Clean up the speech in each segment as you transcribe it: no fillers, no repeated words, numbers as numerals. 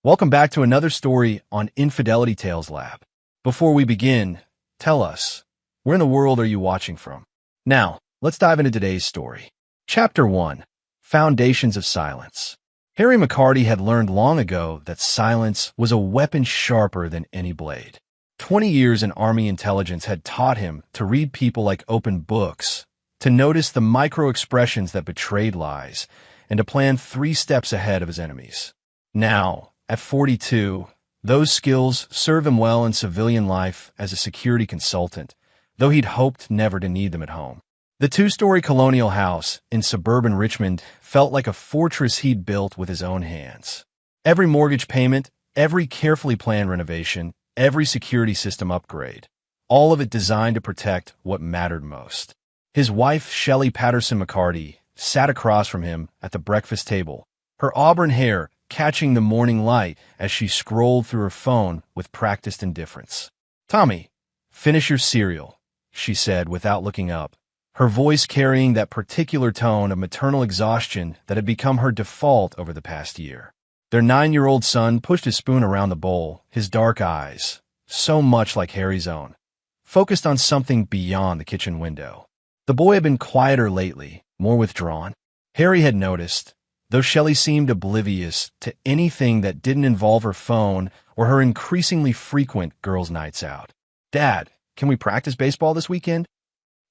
Welcome back to another story on Infidelity Tales Lab. Before we begin, tell us, where in the world are you watching from? Now, let's dive into today's story. Chapter 1. Foundations of Silence. Harry McCarty had learned long ago that silence was a weapon sharper than any blade. 20 years in Army intelligence had taught him to read people like open books, to notice the micro-expressions that betrayed lies, and to plan 3 steps ahead of his enemies. Now, at 42, those skills serve him well in civilian life as a security consultant, though he'd hoped never to need them at home. The 2-story colonial house in suburban Richmond felt like a fortress he'd built with his own hands. Every mortgage payment, every carefully planned renovation, every security system upgrade, all of it designed to protect what mattered most. His wife, Shelley Patterson McCarty, sat across from him at the breakfast table, her auburn hair catching the morning light as she scrolled through her phone with practiced indifference. "Tommy, finish your cereal," she said without looking up, her voice carrying that particular tone of maternal exhaustion that had become her default over the past year. Their 9-year-old son pushed his spoon around the bowl, his dark eyes, so much like Harry's own, focused on something beyond the kitchen window. The boy had been quieter lately, more withdrawn. Harry had noticed, though Shelley seemed oblivious to anything that didn't involve her phone or her increasingly frequent girls' nights out. "Dad, can we practice baseball this weekend?"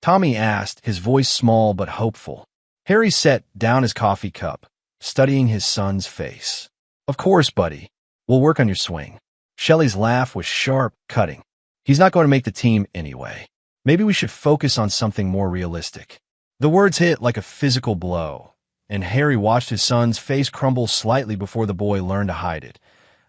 Tommy asked, his voice small but hopeful. Harry set down his coffee cup, studying his son's face. "Of course, buddy. We'll work on your swing." Shelley's laugh was sharp, cutting. "He's not going to make the team anyway. Maybe we should focus on something more realistic." The words hit like a physical blow, and Harry watched his son's face crumble slightly before the boy learned to hide it,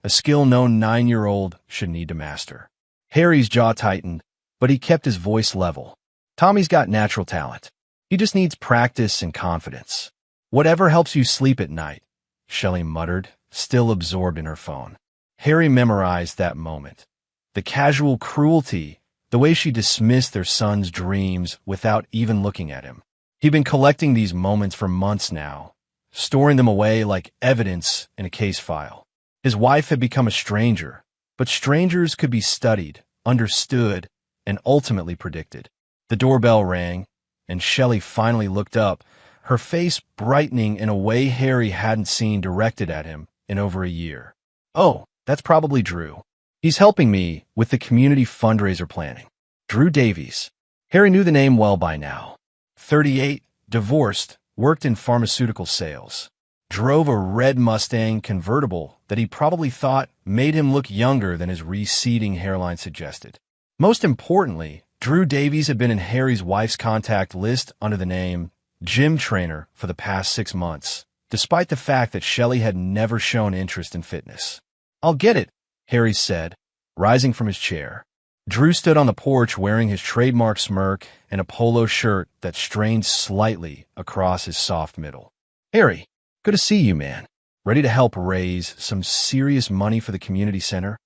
a skill no 9-year-old should need to master. Harry's jaw tightened, but he kept his voice level. "Tommy's got natural talent. He just needs practice and confidence. Whatever helps you sleep at night," Shelley muttered, still absorbed in her phone. Harry memorized that moment. The casual cruelty, the way she dismissed their son's dreams without even looking at him. He'd been collecting these moments for months now, storing them away like evidence in a case file. His wife had become a stranger, but strangers could be studied, understood, and ultimately predicted. The doorbell rang, and Shelley finally looked up, her face brightening in a way Harry hadn't seen directed at him in over a year. "Oh, that's probably Drew. He's helping me with the community fundraiser planning." Drew Davies. Harry knew the name well by now. 38, divorced, worked in pharmaceutical sales. Drove a red Mustang convertible that he probably thought made him look younger than his receding hairline suggested. Most importantly, Drew Davies had been in Harry's wife's contact list under the name gym trainer for the past 6 months, despite the fact that Shelley had never shown interest in fitness. "I'll get it," Harry said, rising from his chair. Drew stood on the porch wearing his trademark smirk and a polo shirt that strained slightly across his soft middle. "Harry, good to see you, man. Ready to help raise some serious money for the community center?"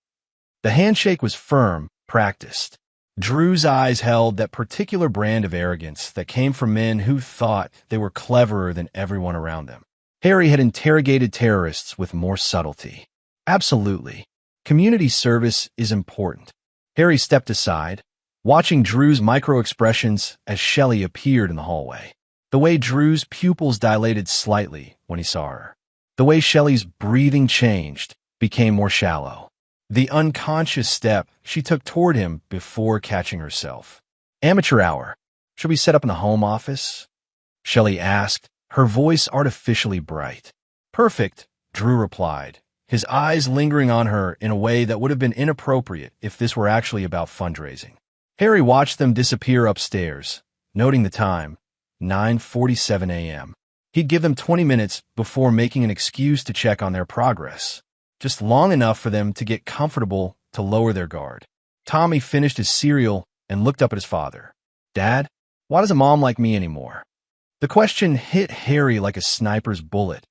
The handshake was firm, practiced. Drew's eyes held that particular brand of arrogance that came from men who thought they were cleverer than everyone around them. Harry had interrogated terrorists with more subtlety. "Absolutely. Community service is important." Harry stepped aside, watching Drew's micro-expressions as Shelley appeared in the hallway. The way Drew's pupils dilated slightly when he saw her. The way Shelley's breathing changed, became more shallow. The unconscious step she took toward him before catching herself. "Amateur hour. Should we set up in the home office?" Shelley asked, her voice artificially bright. "Perfect," Drew replied, his eyes lingering on her in a way that would have been inappropriate if this were actually about fundraising. Harry watched them disappear upstairs, noting the time, 9:47 a.m. He'd give them 20 minutes before making an excuse to check on their progress, just long enough for them to get comfortable to lower their guard. Tommy finished his cereal and looked up at his father. "Dad, why doesn't Mom like me anymore?" The question hit Harry like a sniper's bullet.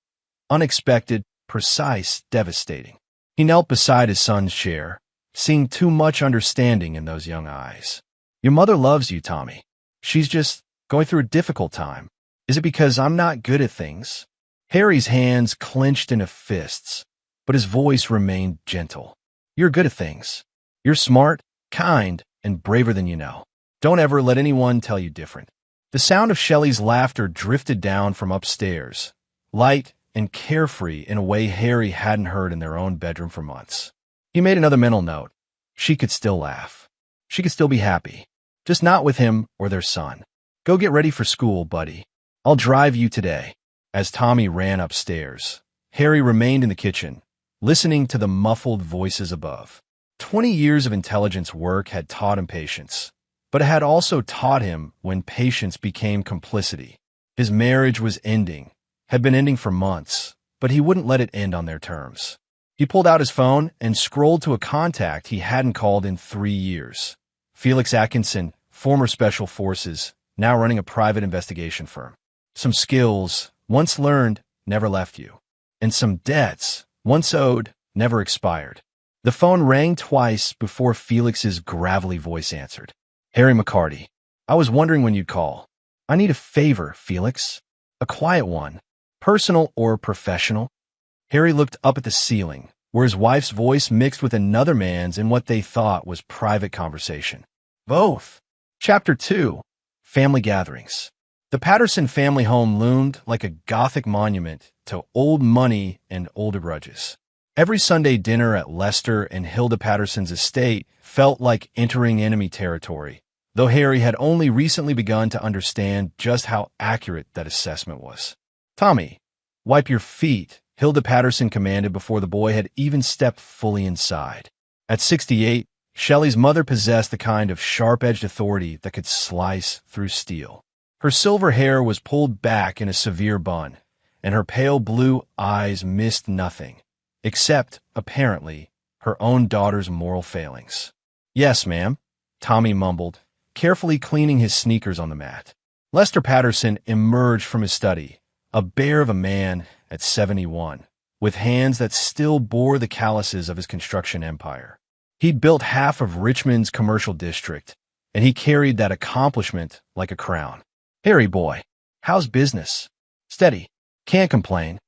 Unexpected, precise, devastating. He knelt beside his son's chair, seeing too much understanding in those young eyes. "Your mother loves you, Tommy. She's just going through a difficult time. Is it because I'm not good at things?" Harry's hands clenched into fists, but his voice remained gentle. You're good at things. You're smart, kind, and braver than you know. Don't ever let anyone tell you different. The sound of Shelley's laughter drifted down from upstairs, light and carefree in a way Harry hadn't heard in their own bedroom for months. He made another mental note. She could still laugh. She could still be happy. Just not with him or their son. Go get ready for school, buddy. I'll drive you today. As Tommy ran upstairs, Harry remained in the kitchen, listening to the muffled voices above. 20 years of intelligence work had taught him patience, but it had also taught him when patience became complicity. His marriage was ending, had been ending for months, but he wouldn't let it end on their terms. He pulled out his phone and scrolled to a contact he hadn't called in 3 years. Felix Atkinson, former Special Forces, now running a private investigation firm. Some skills, once learned, never left you. And some debts, once owed, never expired. The phone rang twice before Felix's gravelly voice answered. Harry McCarty. I was wondering when you'd call. I need a favor, Felix. A quiet one. Personal or professional? Harry looked up at the ceiling, where his wife's voice mixed with another man's in what they thought was private conversation. Both. Chapter 2. Family Gatherings. The Patterson family home loomed like a Gothic monument to old money and older grudges. Every Sunday dinner at Lester and Hilda Patterson's estate felt like entering enemy territory, though Harry had only recently begun to understand just how accurate that assessment was. Tommy, wipe your feet, Hilda Patterson commanded before the boy had even stepped fully inside. At 68, Shelley's mother possessed the kind of sharp-edged authority that could slice through steel. Her silver hair was pulled back in a severe bun, and her pale blue eyes missed nothing, except, apparently, her own daughter's moral failings. Yes, ma'am, Tommy mumbled, carefully cleaning his sneakers on the mat. Lester Patterson emerged from his study, a bear of a man at 71, with hands that still bore the calluses of his construction empire. He'd built half of Richmond's commercial district, and he carried that accomplishment like a crown. Harry boy, how's business? Steady. Can't complain.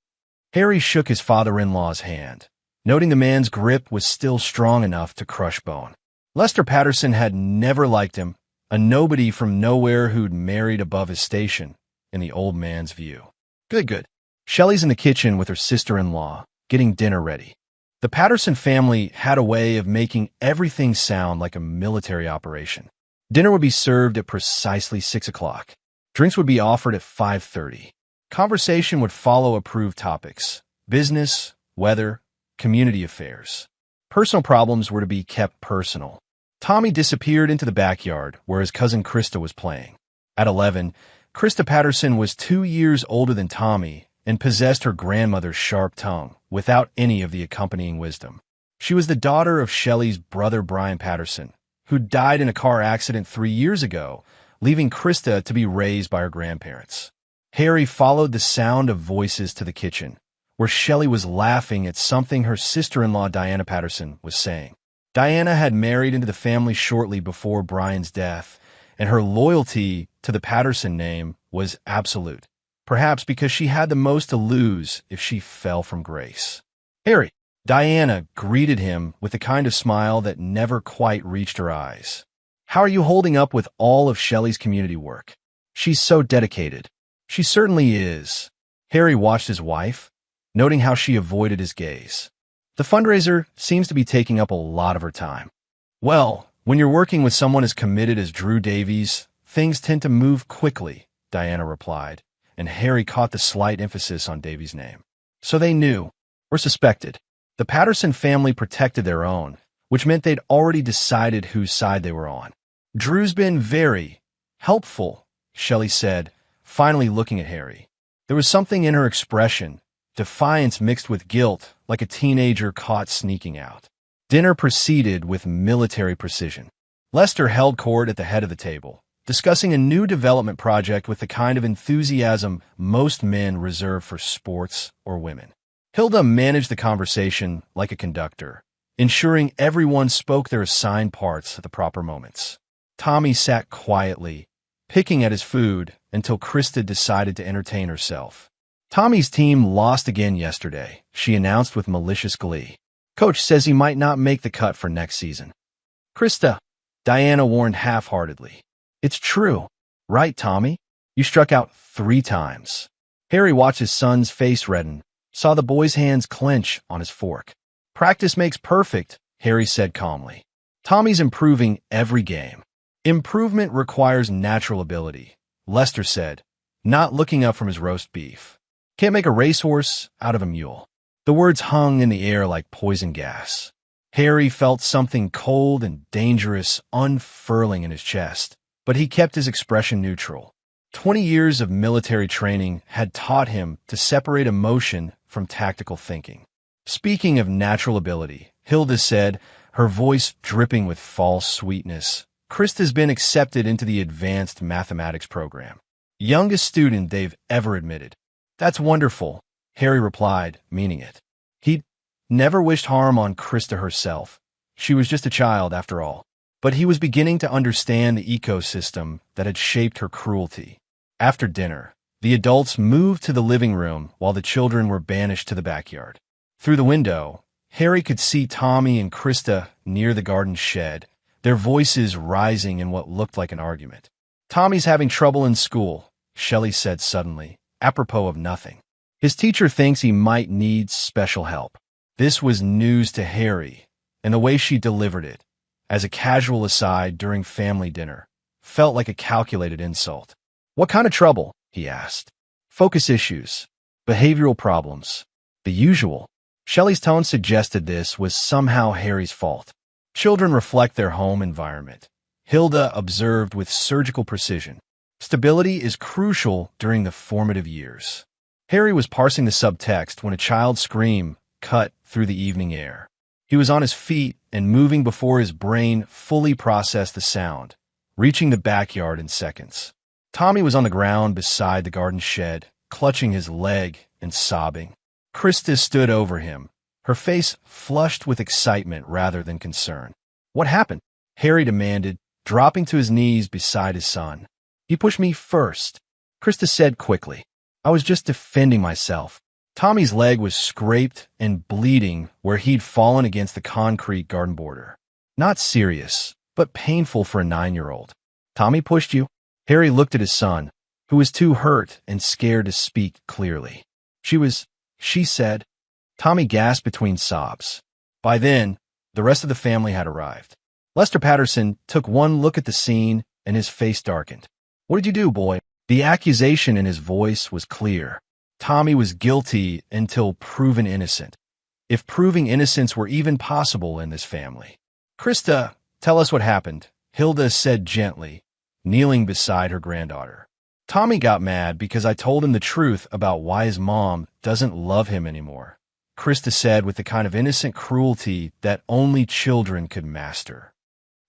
Harry shook his father-in-law's hand, noting the man's grip was still strong enough to crush bone. Lester Patterson had never liked him, a nobody from nowhere who'd married above his station, in the old man's view. Good. Shelley's in the kitchen with her sister-in-law, getting dinner ready. The Patterson family had a way of making everything sound like a military operation. Dinner would be served at precisely 6 o'clock. Drinks would be offered at 5:30. Conversation would follow approved topics: business, weather, community affairs. Personal problems were to be kept personal. Tommy disappeared into the backyard where his cousin Krista was playing. At 11, Krista Patterson was 2 years older than Tommy and possessed her grandmother's sharp tongue without any of the accompanying wisdom. She was the daughter of Shelley's brother Brian Patterson, who died in a car accident 3 years ago, leaving Krista to be raised by her grandparents. Harry followed the sound of voices to the kitchen, where Shelley was laughing at something her sister-in-law Diana Patterson was saying. Diana had married into the family shortly before Brian's death, and her loyalty to the Patterson name was absolute, perhaps because she had the most to lose if she fell from grace. Harry, Diana greeted him with the kind of smile that never quite reached her eyes. How are you holding up with all of Shelley's community work? She's so dedicated. She certainly is. Harry watched his wife, noting how she avoided his gaze. The fundraiser seems to be taking up a lot of her time. Well, when you're working with someone as committed as Drew Davies, things tend to move quickly, Diana replied, and Harry caught the slight emphasis on Davies' name. So they knew, or suspected. The Patterson family protected their own, which meant they'd already decided whose side they were on. Drew's been very helpful, Shelley said, finally looking at Harry. There was something in her expression, defiance mixed with guilt, like a teenager caught sneaking out. Dinner proceeded with military precision. Lester held court at the head of the table, discussing a new development project with the kind of enthusiasm most men reserve for sports or women. Hilda managed the conversation like a conductor, ensuring everyone spoke their assigned parts at the proper moments. Tommy sat quietly, picking at his food until Krista decided to entertain herself. Tommy's team lost again yesterday, she announced with malicious glee. Coach says he might not make the cut for next season. Krista, Diana warned half-heartedly. It's true, right, Tommy? You struck out 3 times. Harry watched his son's face redden, saw the boy's hands clench on his fork. Practice makes perfect, Harry said calmly. Tommy's improving every game. Improvement requires natural ability, Lester said, not looking up from his roast beef. Can't make a racehorse out of a mule. The words hung in the air like poison gas. Harry felt something cold and dangerous unfurling in his chest, but he kept his expression neutral. 20 years of military training had taught him to separate emotion from tactical thinking. Speaking of natural ability, Hilda said, her voice dripping with false sweetness, Krista's been accepted into the advanced mathematics program. Youngest student they've ever admitted. That's wonderful, Harry replied, meaning it. He'd never wished harm on Krista herself. She was just a child, after all. But he was beginning to understand the ecosystem that had shaped her cruelty. After dinner, the adults moved to the living room while the children were banished to the backyard. Through the window, Harry could see Tommy and Krista near the garden shed, their voices rising in what looked like an argument. Tommy's having trouble in school, Shelley said suddenly, apropos of nothing. His teacher thinks he might need special help. This was news to Harry, and the way she delivered it, as a casual aside during family dinner, felt like a calculated insult. What kind of trouble? He asked. Focus issues, behavioral problems, the usual. Shelley's tone suggested this was somehow Harry's fault. Children reflect their home environment, Hilda observed with surgical precision. Stability is crucial during the formative years. Harry was parsing the subtext when a child's scream cut through the evening air. He was on his feet and moving before his brain fully processed the sound, reaching the backyard in seconds. Tommy was on the ground beside the garden shed, clutching his leg and sobbing. Krista stood over him, her face flushed with excitement rather than concern. What happened? Harry demanded, dropping to his knees beside his son. You pushed me first, Krista said quickly. I was just defending myself. Tommy's leg was scraped and bleeding where he'd fallen against the concrete garden border. Not serious, but painful for a 9-year-old. Tommy pushed you? Harry looked at his son, who was too hurt and scared to speak clearly. She said. Tommy gasped between sobs. By then, the rest of the family had arrived. Lester Patterson took one look at the scene and his face darkened. What did you do, boy? The accusation in his voice was clear. Tommy was guilty until proven innocent. If proving innocence were even possible in this family. Krista, tell us what happened, Hilda said gently, kneeling beside her granddaughter. Tommy got mad because I told him the truth about why his mom doesn't love him anymore, Krista said with the kind of innocent cruelty that only children could master.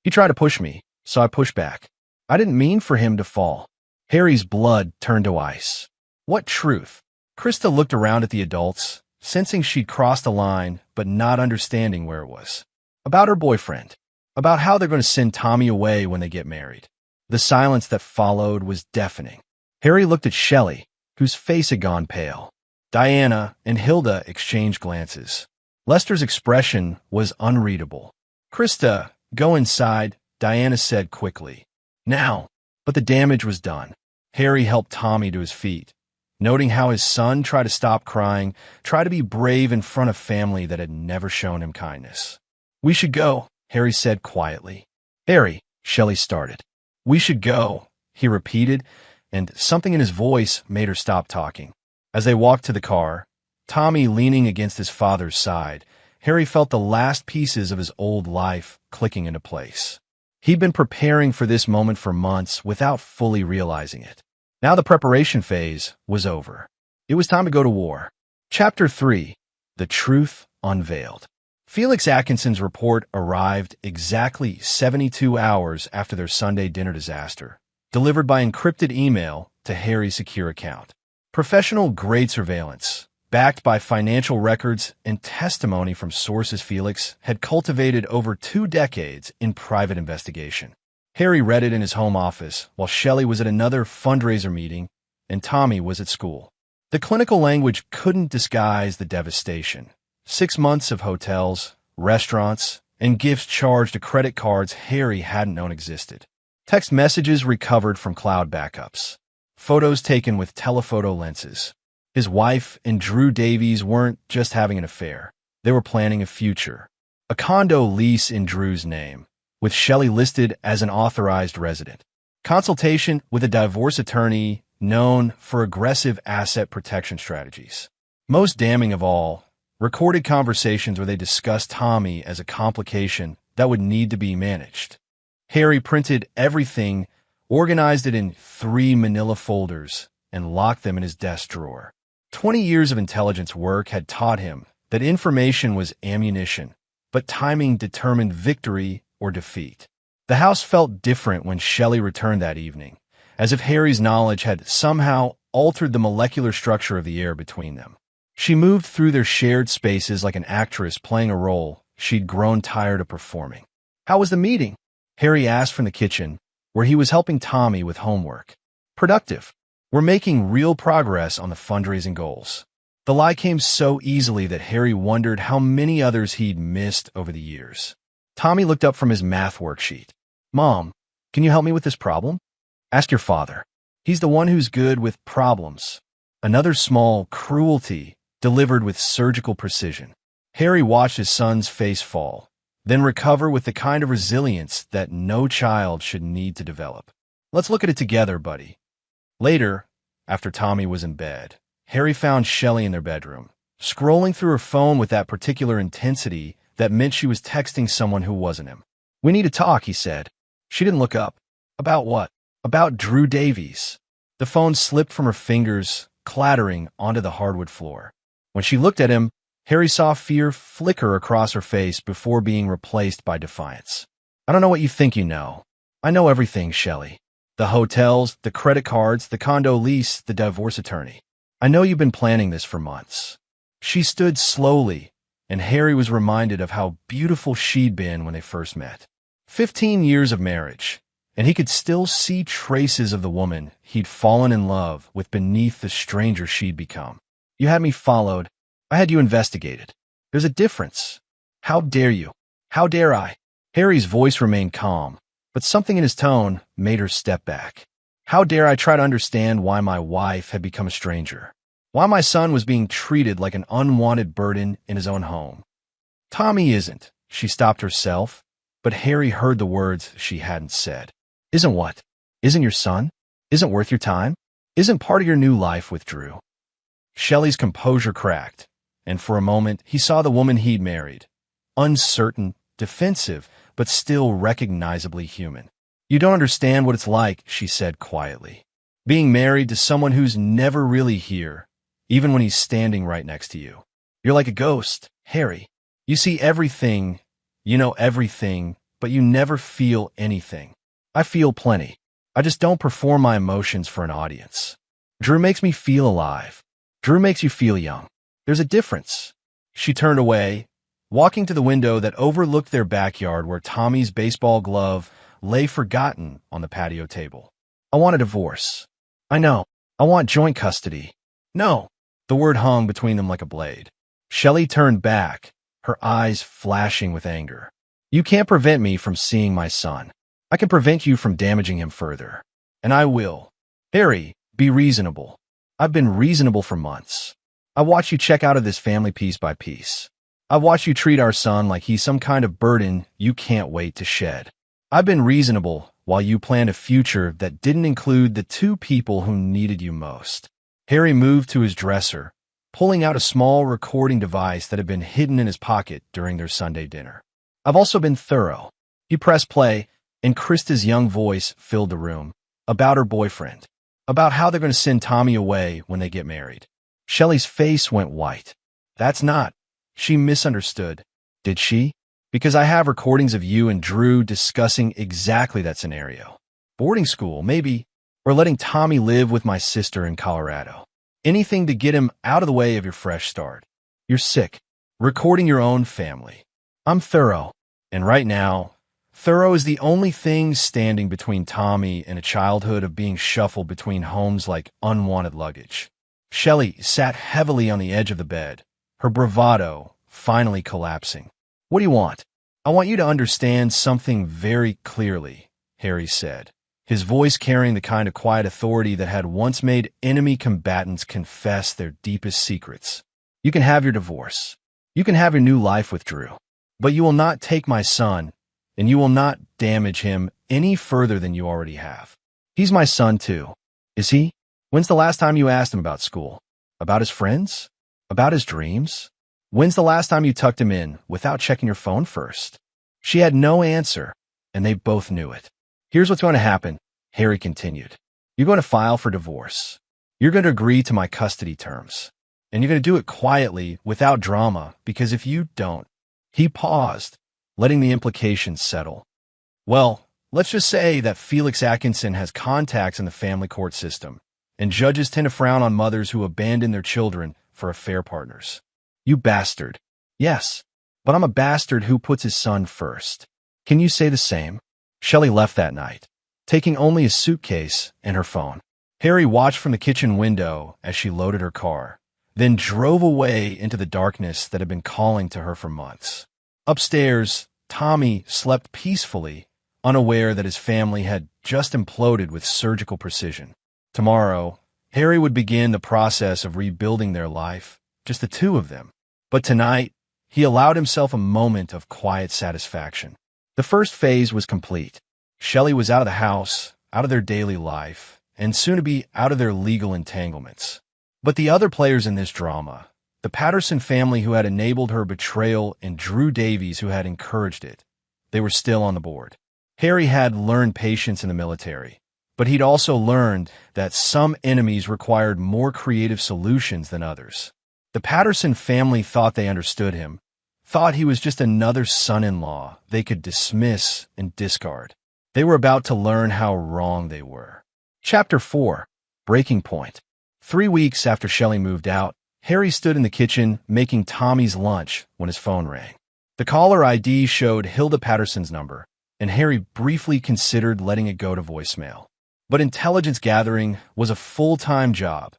He tried to push me, so I pushed back. I didn't mean for him to fall. Harry's blood turned to ice. What truth? Krista looked around at the adults, sensing she'd crossed a line, but not understanding where it was. About her boyfriend. About how they're going to send Tommy away when they get married. The silence that followed was deafening. Harry looked at Shelley, whose face had gone pale. Diana and Hilda exchanged glances. Lester's expression was unreadable. Krista, go inside, Diana said quickly. Now, but the damage was done. Harry helped Tommy to his feet, noting how his son tried to stop crying, tried to be brave in front of family that had never shown him kindness. We should go, Harry said quietly. Harry, Shelley started. We should go, he repeated, and something in his voice made her stop talking. As they walked to the car, Tommy leaning against his father's side, Harry felt the last pieces of his old life clicking into place. He'd been preparing for this moment for months without fully realizing it. Now the preparation phase was over. It was time to go to war. Chapter 3. The Truth Unveiled. Felix Atkinson's report arrived exactly 72 hours after their Sunday dinner disaster, delivered by encrypted email to Harry's secure account. Professional grade surveillance, backed by financial records and testimony from sources Felix had cultivated over 2 decades in private investigation. Harry read it in his home office while Shelley was at another fundraiser meeting and Tommy was at school. The clinical language couldn't disguise the devastation. 6 months of hotels, restaurants, and gifts charged to credit cards Harry hadn't known existed. Text messages recovered from cloud backups. Photos taken with telephoto lenses. His wife and Drew Davies weren't just having an affair. They were planning a future. A condo lease in Drew's name, with Shelley listed as an authorized resident. Consultation with a divorce attorney known for aggressive asset protection strategies. Most damning of all, recorded conversations where they discussed Tommy as a complication that would need to be managed. Harry printed everything, organized it in 3 manila folders, and locked them in his desk drawer. 20 years of intelligence work had taught him that information was ammunition, but timing determined victory or defeat. The house felt different when Shelley returned that evening, as if Harry's knowledge had somehow altered the molecular structure of the air between them. She moved through their shared spaces like an actress playing a role she'd grown tired of performing. "How was the meeting?" Harry asked from the kitchen, where he was helping Tommy with homework. "Productive. We're making real progress on the fundraising goals." The lie came so easily that Harry wondered how many others he'd missed over the years. Tommy looked up from his math worksheet. "Mom, can you help me with this problem?" "Ask your father. He's the one who's good with problems." Another small cruelty delivered with surgical precision. Harry watched his son's face fall, then recover with the kind of resilience that no child should need to develop. "Let's look at it together, buddy." Later, after Tommy was in bed, Harry found Shelley in their bedroom, scrolling through her phone with that particular intensity that meant she was texting someone who wasn't him. "We need to talk," he said. She didn't look up. "About what?" "About Drew Davies." The phone slipped from her fingers, clattering onto the hardwood floor. When she looked at him, Harry saw fear flicker across her face before being replaced by defiance. "I don't know what you think you know. I know everything, Shelley. The hotels, the credit cards, the condo lease, the divorce attorney. I know you've been planning this for months." She stood slowly, and Harry was reminded of how beautiful she'd been when they first met. 15 years of marriage, and he could still see traces of the woman he'd fallen in love with beneath the stranger she'd become. "You had me followed. I had you investigated. There's a difference. How dare you? How dare I?" Harry's voice remained calm, but something in his tone made her step back. "How dare I try to understand why my wife had become a stranger? Why my son was being treated like an unwanted burden in his own home?" "Tommy isn't." She stopped herself, but Harry heard the words she hadn't said. "Isn't what? Isn't your son? Isn't worth your time? Isn't part of your new life with Drew?" Shelley's composure cracked, and for a moment he saw the woman he'd married. Uncertain, defensive, but still recognizably human. "You don't understand what it's like," she said quietly. "Being married to someone who's never really here, even when he's standing right next to you. You're like a ghost, Harry. You see everything, you know everything, but you never feel anything. I feel plenty. I just don't perform my emotions for an audience. Drew makes me feel alive. Drew makes you feel young. There's a difference." She turned away, walking to the window that overlooked their backyard where Tommy's baseball glove lay forgotten on the patio table. "I want a divorce." "I know. I want joint custody." "No." The word hung between them like a blade. Shelley turned back, her eyes flashing with anger. "You can't prevent me from seeing my son. I can prevent you from damaging him further. And I will. Harry, be reasonable. I've been reasonable for months. I watched you check out of this family piece by piece. I've watched you treat our son like he's some kind of burden you can't wait to shed. I've been reasonable while you planned a future that didn't include the 2 people who needed you most." Harry moved to his dresser, pulling out a small recording device that had been hidden in his pocket during their Sunday dinner. "I've also been thorough." He pressed play, and Krista's young voice filled the room, about her boyfriend, about how they're going to send Tommy away when they get married. Shelley's face went white. "That's not." She misunderstood. "Did she?" "Because I have recordings of you and Drew discussing exactly that scenario. Boarding school, maybe, or letting Tommy live with my sister in Colorado. Anything to get him out of the way of your fresh start. You're sick. Recording your own family. I'm thorough. And right now, thorough is the only thing standing between Tommy and a childhood of being shuffled between homes like unwanted luggage." Shelley sat heavily on the edge of the bed, her bravado finally collapsing. "What do you want?" "I want you to understand something very clearly," Harry said, his voice carrying the kind of quiet authority that had once made enemy combatants confess their deepest secrets. "You can have your divorce. You can have your new life with Drew. But you will not take my son, and you will not damage him any further than you already have. He's my son, too. Is he? When's the last time you asked him about school? About his friends? About his dreams? When's the last time you tucked him in without checking your phone first?" She had no answer, and they both knew it. "Here's what's going to happen," Harry continued. "You're going to file for divorce. You're going to agree to my custody terms. And you're going to do it quietly, without drama, because if you don't—" He paused, letting the implications settle. "Well, let's just say that Felix Atkinson has contacts in the family court system, and judges tend to frown on mothers who abandon their children for affair partners." "You bastard." "Yes, but I'm a bastard who puts his son first. Can you say the same?" Shelley left that night, taking only a suitcase and her phone. Harry watched from the kitchen window as she loaded her car, then drove away into the darkness that had been calling to her for months. Upstairs, Tommy slept peacefully, unaware that his family had just imploded with surgical precision. Tomorrow, Harry would begin the process of rebuilding their life, just the two of them. But tonight, he allowed himself a moment of quiet satisfaction. The first phase was complete. Shelley was out of the house, out of their daily life, and soon to be out of their legal entanglements. But the other players in this drama, the Patterson family who had enabled her betrayal and Drew Davies who had encouraged it, they were still on the board. Harry had learned patience in the military, but he'd also learned that some enemies required more creative solutions than others. The Patterson family thought they understood him, thought he was just another son-in-law they could dismiss and discard. They were about to learn how wrong they were. Chapter 4. Breaking Point. 3 weeks after Shelley moved out, Harry stood in the kitchen making Tommy's lunch when his phone rang. The caller ID showed Hilda Patterson's number, and Harry briefly considered letting it go to voicemail. But intelligence gathering was a full-time job,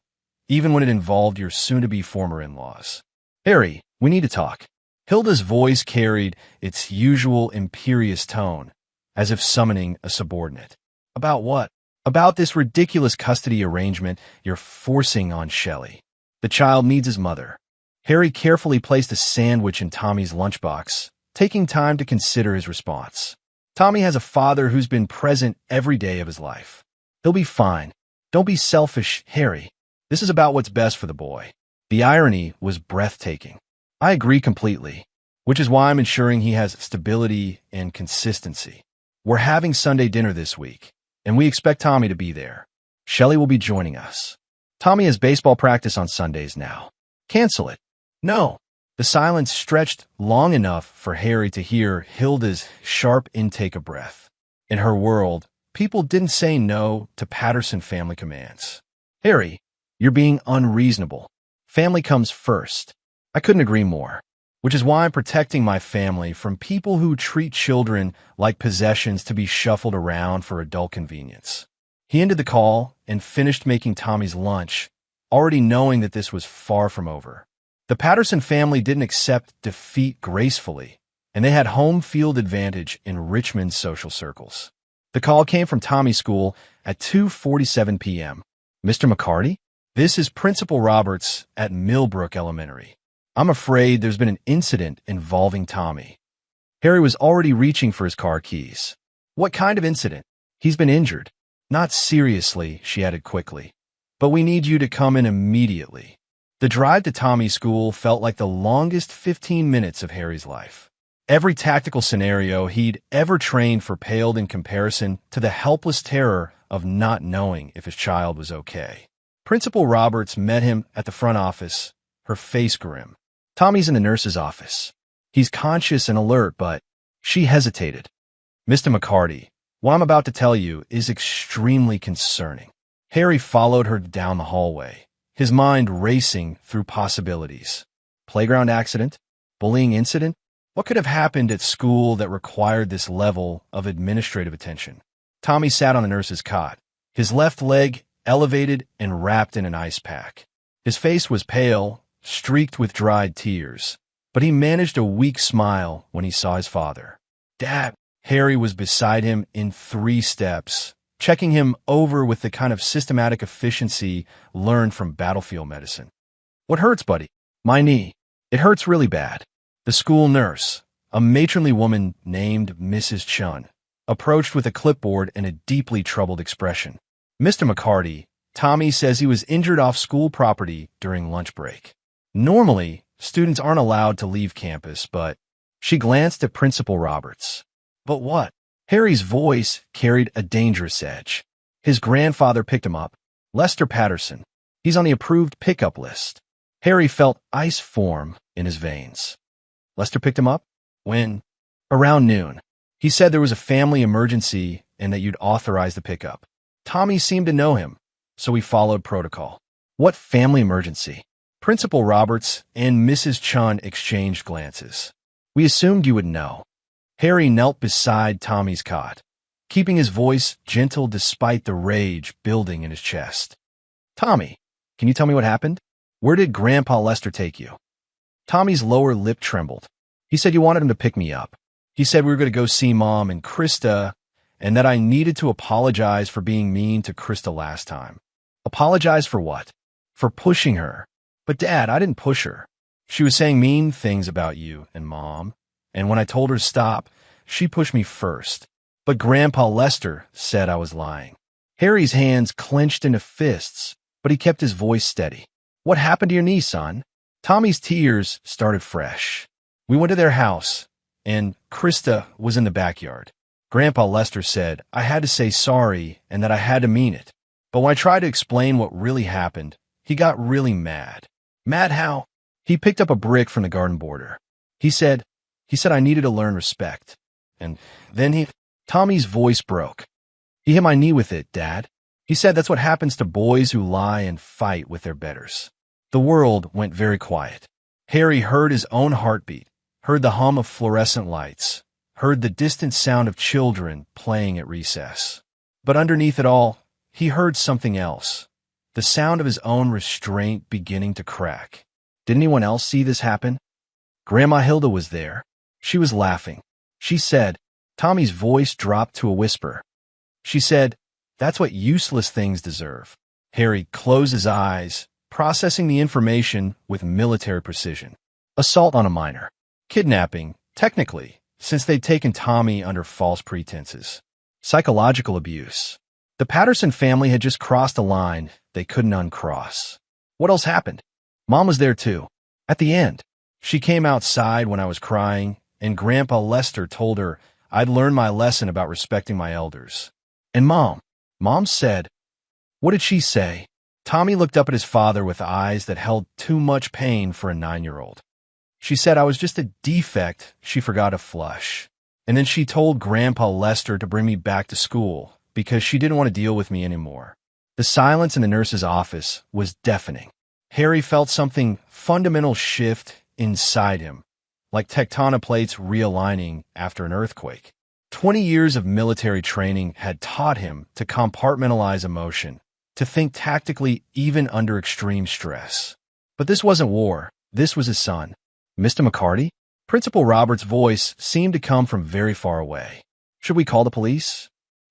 even when it involved your soon-to-be former in-laws. "Harry, we need to talk." Hilda's voice carried its usual imperious tone, as if summoning a subordinate. "About what?" "About this ridiculous custody arrangement you're forcing on Shelley. The child needs his mother." Harry carefully placed a sandwich in Tommy's lunchbox, taking time to consider his response. "Tommy has a father who's been present every day of his life. He'll be fine. Don't be selfish, Harry. This is about what's best for the boy." The irony was breathtaking. "I agree completely, which is why I'm ensuring he has stability and consistency. We're having Sunday dinner this week, and we expect Tommy to be there. Shelley will be joining us. Tommy has baseball practice on Sundays now. Cancel it." "No." The silence stretched long enough for Harry to hear Hilda's sharp intake of breath. In her world, people didn't say no to Patterson family commands. "Harry, you're being unreasonable. Family comes first." "I couldn't agree more, which is why I'm protecting my family from people who treat children like possessions to be shuffled around for adult convenience." He ended the call and finished making Tommy's lunch, already knowing that this was far from over. The Patterson family didn't accept defeat gracefully, and they had home field advantage in Richmond's social circles. The call came from Tommy's school at 2:47 p.m. "Mr. McCarty? This is Principal Roberts at Millbrook Elementary. I'm afraid there's been an incident involving Tommy." Harry was already reaching for his car keys. "What kind of incident?" "He's been injured." "Not seriously," she added quickly, "but we need you to come in immediately." The drive to Tommy's school felt like the longest 15 minutes of Harry's life. Every tactical scenario he'd ever trained for paled in comparison to the helpless terror of not knowing if his child was okay. Principal Roberts met him at the front office, her face grim. "Tommy's in the nurse's office. He's conscious and alert, but—" She hesitated. "Mr. McCarty, what I'm about to tell you is extremely concerning." Harry followed her down the hallway, his mind racing through possibilities. Playground accident? Bullying incident? What could have happened at school that required this level of administrative attention? Tommy sat on the nurse's cot, his left leg elevated and wrapped in an ice pack. His face was pale, streaked with dried tears, but he managed a weak smile when he saw his father. Dad! Harry was beside him in 3 steps, checking him over with the kind of systematic efficiency learned from battlefield medicine. What hurts, buddy? My knee. It hurts really bad. The school nurse, a matronly woman named Mrs. Chun, approached with a clipboard and a deeply troubled expression. Mr. McCarty, Tommy says he was injured off school property during lunch break. Normally, students aren't allowed to leave campus, but she glanced at Principal Roberts. But what? Harry's voice carried a dangerous edge. His grandfather picked him up. Lester Patterson. He's on the approved pickup list. Harry felt ice form in his veins. Lester picked him up? When? Around noon. He said there was a family emergency and that you'd authorize the pickup. Tommy seemed to know him, so he followed protocol. What family emergency? Principal Roberts and Mrs. Chun exchanged glances. We assumed you would know. Harry knelt beside Tommy's cot, keeping his voice gentle despite the rage building in his chest. Tommy, can you tell me what happened? Where did Grandpa Lester take you? Tommy's lower lip trembled. He said you wanted him to pick me up. He said we were going to go see Mom and Krista, and that I needed to apologize for being mean to Krista last time. Apologize for what? For pushing her. But Dad, I didn't push her. She was saying mean things about you and Mom. And when I told her to stop, she pushed me first. But Grandpa Lester said I was lying. Harry's hands clenched into fists, but he kept his voice steady. What happened to your knee, son? Tommy's tears started fresh. We went to their house, and Krista was in the backyard. Grandpa Lester said I had to say sorry and that I had to mean it. But when I tried to explain what really happened, he got really mad. Mad how? He picked up a brick from the garden border. He said I needed to learn respect. And then Tommy's voice broke. He hit my knee with it, Dad. He said that's what happens to boys who lie and fight with their betters. The world went very quiet. Harry heard his own heartbeat, heard the hum of fluorescent lights, heard the distant sound of children playing at recess. But underneath it all, he heard something else, the sound of his own restraint beginning to crack. Did anyone else see this happen? Grandma Hilda was there. She was laughing. She said, Tommy's voice dropped to a whisper. She said, that's what useless things deserve. Harry closed his eyes, processing the information with military precision. Assault on a minor. Kidnapping, technically, since they'd taken Tommy under false pretenses. Psychological abuse. The Patterson family had just crossed a line they couldn't uncross. What else happened? Mom was there too. At the end, she came outside when I was crying, and Grandpa Lester told her I'd learned my lesson about respecting my elders. And Mom said, what did she say? Tommy looked up at his father with eyes that held too much pain for a 9-year-old. She said I was just a defect she forgot to flush. And then she told Grandpa Lester to bring me back to school because she didn't want to deal with me anymore. The silence in the nurse's office was deafening. Harry felt something fundamental shift inside him, like tectonic plates realigning after an earthquake. 20 years of military training had taught him to compartmentalize emotion, to think tactically even under extreme stress. But this wasn't war. This was his son. Mr. McCarty? Principal Roberts' voice seemed to come from very far away. Should we call the police?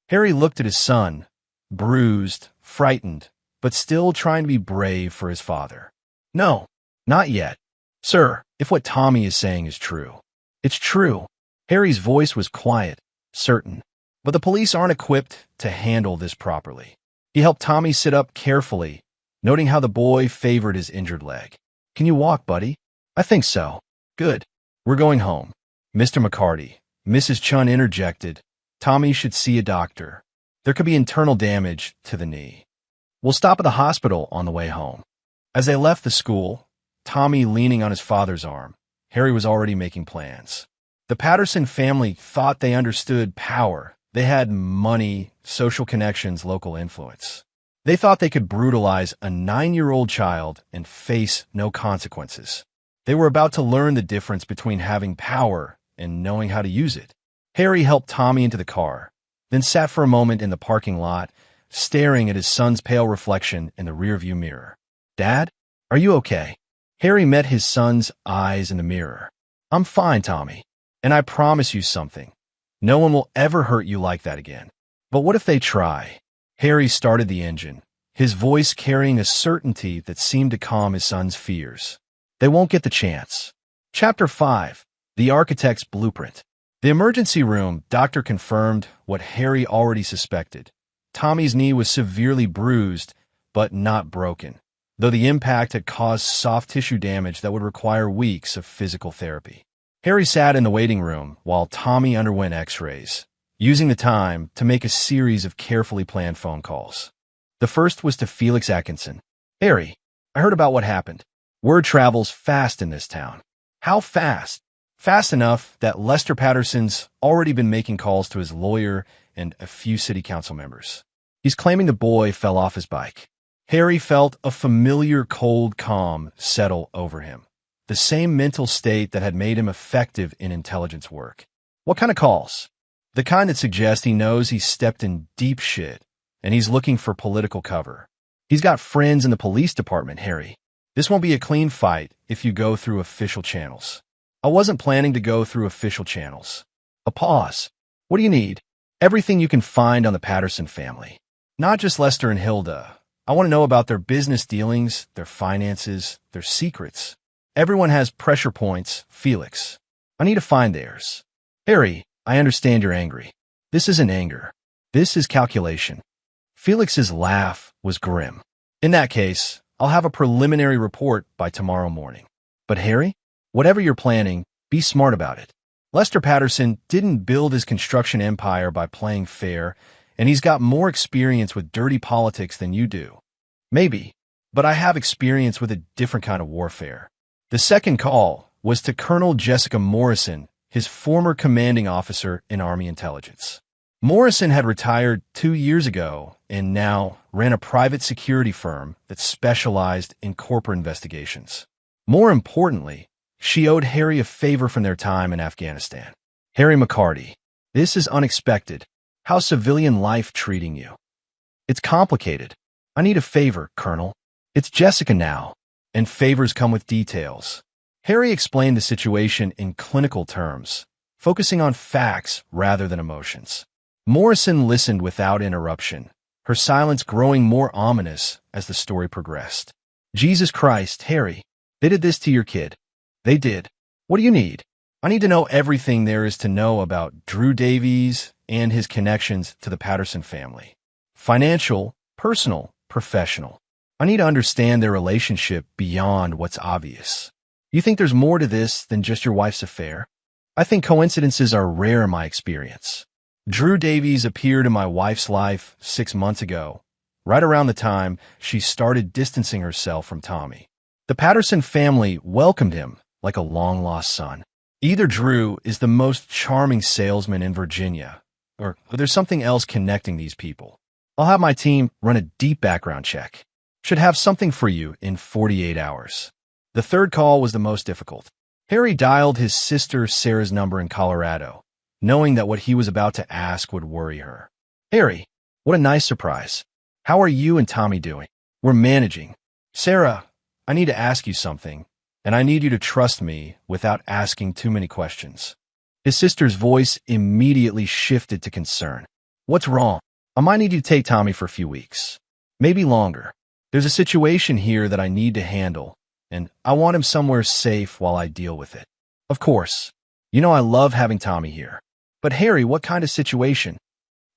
Harry looked at his son, bruised, frightened, but still trying to be brave for his father. No, not yet. Sir, if what Tommy is saying is true. It's true. Harry's voice was quiet, certain. But the police aren't equipped to handle this properly. He helped Tommy sit up carefully, noting how the boy favored his injured leg. Can you walk, buddy? I think so. Good. We're going home. Mr. McCarty, Mrs. Chun interjected. Tommy should see a doctor. There could be internal damage to the knee. We'll stop at the hospital on the way home. As they left the school, Tommy leaning on his father's arm, Harry was already making plans. The Patterson family thought they understood power. They had money, social connections, local influence. They thought they could brutalize a 9-year-old child and face no consequences. They were about to learn the difference between having power and knowing how to use it. Harry helped Tommy into the car, then sat for a moment in the parking lot, staring at his son's pale reflection in the rearview mirror. Dad, Are you okay? Harry met his son's eyes in the mirror. I'm fine, Tommy. And I promise you something. No one will ever hurt you like that again. But what if they try? Harry started the engine, his voice carrying a certainty that seemed to calm his son's fears. They won't get the chance. Chapter 5. The Architect's Blueprint. The emergency room doctor confirmed what Harry already suspected. Tommy's knee was severely bruised, but not broken, though the impact had caused soft tissue damage that would require weeks of physical therapy. Harry sat in the waiting room while Tommy underwent x-rays, using the time to make a series of carefully planned phone calls. The first was to Felix Atkinson. Harry, I heard about what happened. Word travels fast in this town. How fast? Fast enough that Lester Patterson's already been making calls to his lawyer and a few city council members. He's claiming the boy fell off his bike. Harry felt a familiar cold calm settle over him, the same mental state that had made him effective in intelligence work. What kind of calls? The kind that suggest he knows he's stepped in deep shit and he's looking for political cover. He's got friends in the police department, Harry. This won't be a clean fight if you go through official channels. I wasn't planning to go through official channels. A pause. What do you need? Everything you can find on the Patterson family. Not just Lester and Hilda. I want to know about their business dealings, their finances, their secrets. Everyone has pressure points, Felix. I need to find theirs. Harry, I understand you're angry. This isn't anger. This is calculation. Felix's laugh was grim. In that case, I'll have a preliminary report by tomorrow morning. But Harry, whatever you're planning, be smart about it. Lester Patterson didn't build his construction empire by playing fair, and he's got more experience with dirty politics than you do. Maybe, but I have experience with a different kind of warfare. The second call was to Colonel Jessica Morrison, his former commanding officer in Army intelligence. Morrison had retired 2 years ago and now ran a private security firm that specialized in corporate investigations. More importantly, she owed Harry a favor from their time in Afghanistan. Harry McCarty, this is unexpected. How's civilian life treating you? It's complicated. I need a favor, Colonel. It's Jessica now, and favors come with details. Harry explained the situation in clinical terms, focusing on facts rather than emotions. Morrison listened without interruption, her silence growing more ominous as the story progressed. Jesus Christ, Harry, they did this to your kid. They did. What do you need? I need to know everything there is to know about Drew Davies and his connections to the Patterson family. Financial, personal, professional. I need to understand their relationship beyond what's obvious. You think there's more to this than just your wife's affair? I think coincidences are rare in my experience. Drew Davies appeared in my wife's life 6 months ago, right around the time she started distancing herself from Tommy. The Patterson family welcomed him like a long-lost son. Either Drew is the most charming salesman in Virginia, or there's something else connecting these people. I'll have my team run a deep background check. Should have something for you in 48 hours. The third call was the most difficult. Harry dialed his sister Sarah's number in Colorado, knowing that what he was about to ask would worry her. Harry, what a nice surprise. How are you and Tommy doing? We're managing. Sarah, I need to ask you something, and I need you to trust me without asking too many questions. His sister's voice immediately shifted to concern. What's wrong? I might need you to take Tommy for a few weeks. Maybe longer. There's a situation here that I need to handle, and I want him somewhere safe while I deal with it. Of course. You know I love having Tommy here. But Harry, what kind of situation?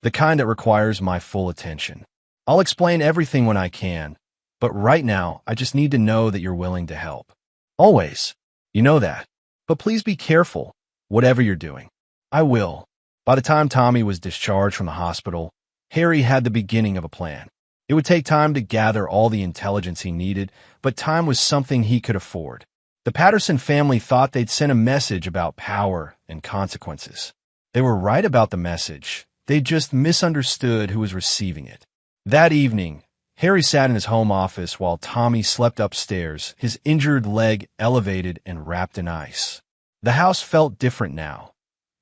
The kind that requires my full attention. I'll explain everything when I can, but right now I just need to know that you're willing to help. Always. You know that. But please be careful, whatever you're doing. I will. By the time Tommy was discharged from the hospital, Harry had the beginning of a plan. It would take time to gather all the intelligence he needed, but time was something he could afford. The Patterson family thought they'd sent a message about power and consequences. They were right about the message. They just misunderstood who was receiving it. That evening, Harry sat in his home office while Tommy slept upstairs, his injured leg elevated and wrapped in ice. The house felt different now.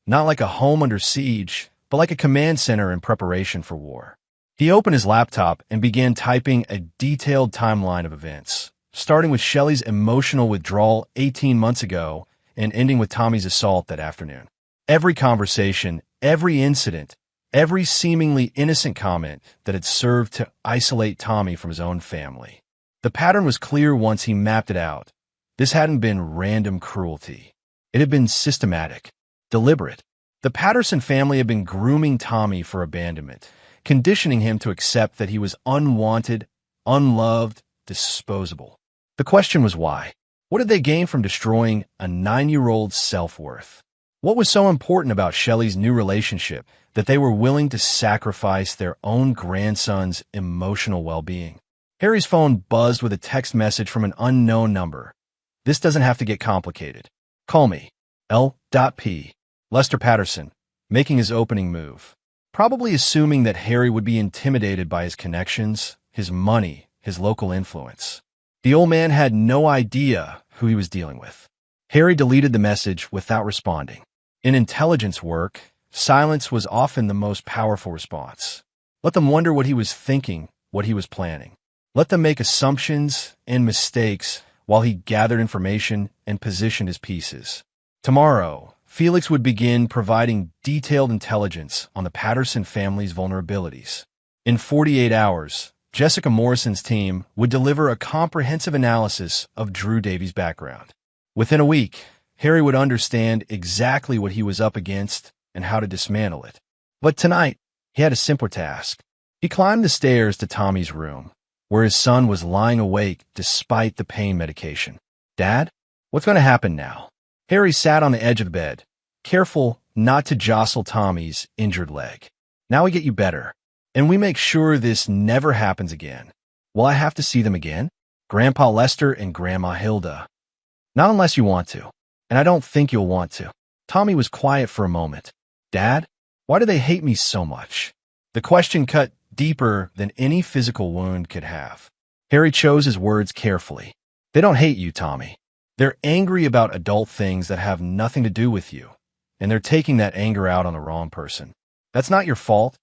Not like a home under siege, but like a command center in preparation for war. He opened his laptop and began typing a detailed timeline of events, starting with Shelley's emotional withdrawal 18 months ago and ending with Tommy's assault that afternoon. Every conversation, every incident, every seemingly innocent comment that had served to isolate Tommy from his own family. The pattern was clear once he mapped it out. This hadn't been random cruelty. It had been systematic, deliberate. The Patterson family had been grooming Tommy for abandonment, conditioning him to accept that he was unwanted, unloved, disposable. The question was why? What did they gain from destroying a 9-year-old's self-worth? What was so important about Shelley's new relationship that they were willing to sacrifice their own grandson's emotional well-being? Harry's phone buzzed with a text message from an unknown number. This doesn't have to get complicated. Call me. L.P. Lester Patterson, making his opening move. Probably assuming that Harry would be intimidated by his connections, his money, his local influence. The old man had no idea who he was dealing with. Harry deleted the message without responding. In intelligence work, silence was often the most powerful response. Let them wonder what he was thinking, what he was planning. Let them make assumptions and mistakes while he gathered information and positioned his pieces. Tomorrow, Felix would begin providing detailed intelligence on the Patterson family's vulnerabilities. In 48 hours, Jessica Morrison's team would deliver a comprehensive analysis of Drew Davies' background. Within a week, Harry would understand exactly what he was up against and how to dismantle it. But tonight, he had a simpler task. He climbed the stairs to Tommy's room, where his son was lying awake despite the pain medication. Dad, what's going to happen now? Harry sat on the edge of the bed, careful not to jostle Tommy's injured leg. Now we get you better, and we make sure this never happens again. Will I have to see them again? Grandpa Lester and Grandma Hilda. Not unless you want to, and I don't think you'll want to. Tommy was quiet for a moment. Dad, why do they hate me so much? The question cut deeper than any physical wound could have. Harry chose his words carefully. They don't hate you, Tommy. They're angry about adult things that have nothing to do with you, and they're taking that anger out on the wrong person. That's not your fault,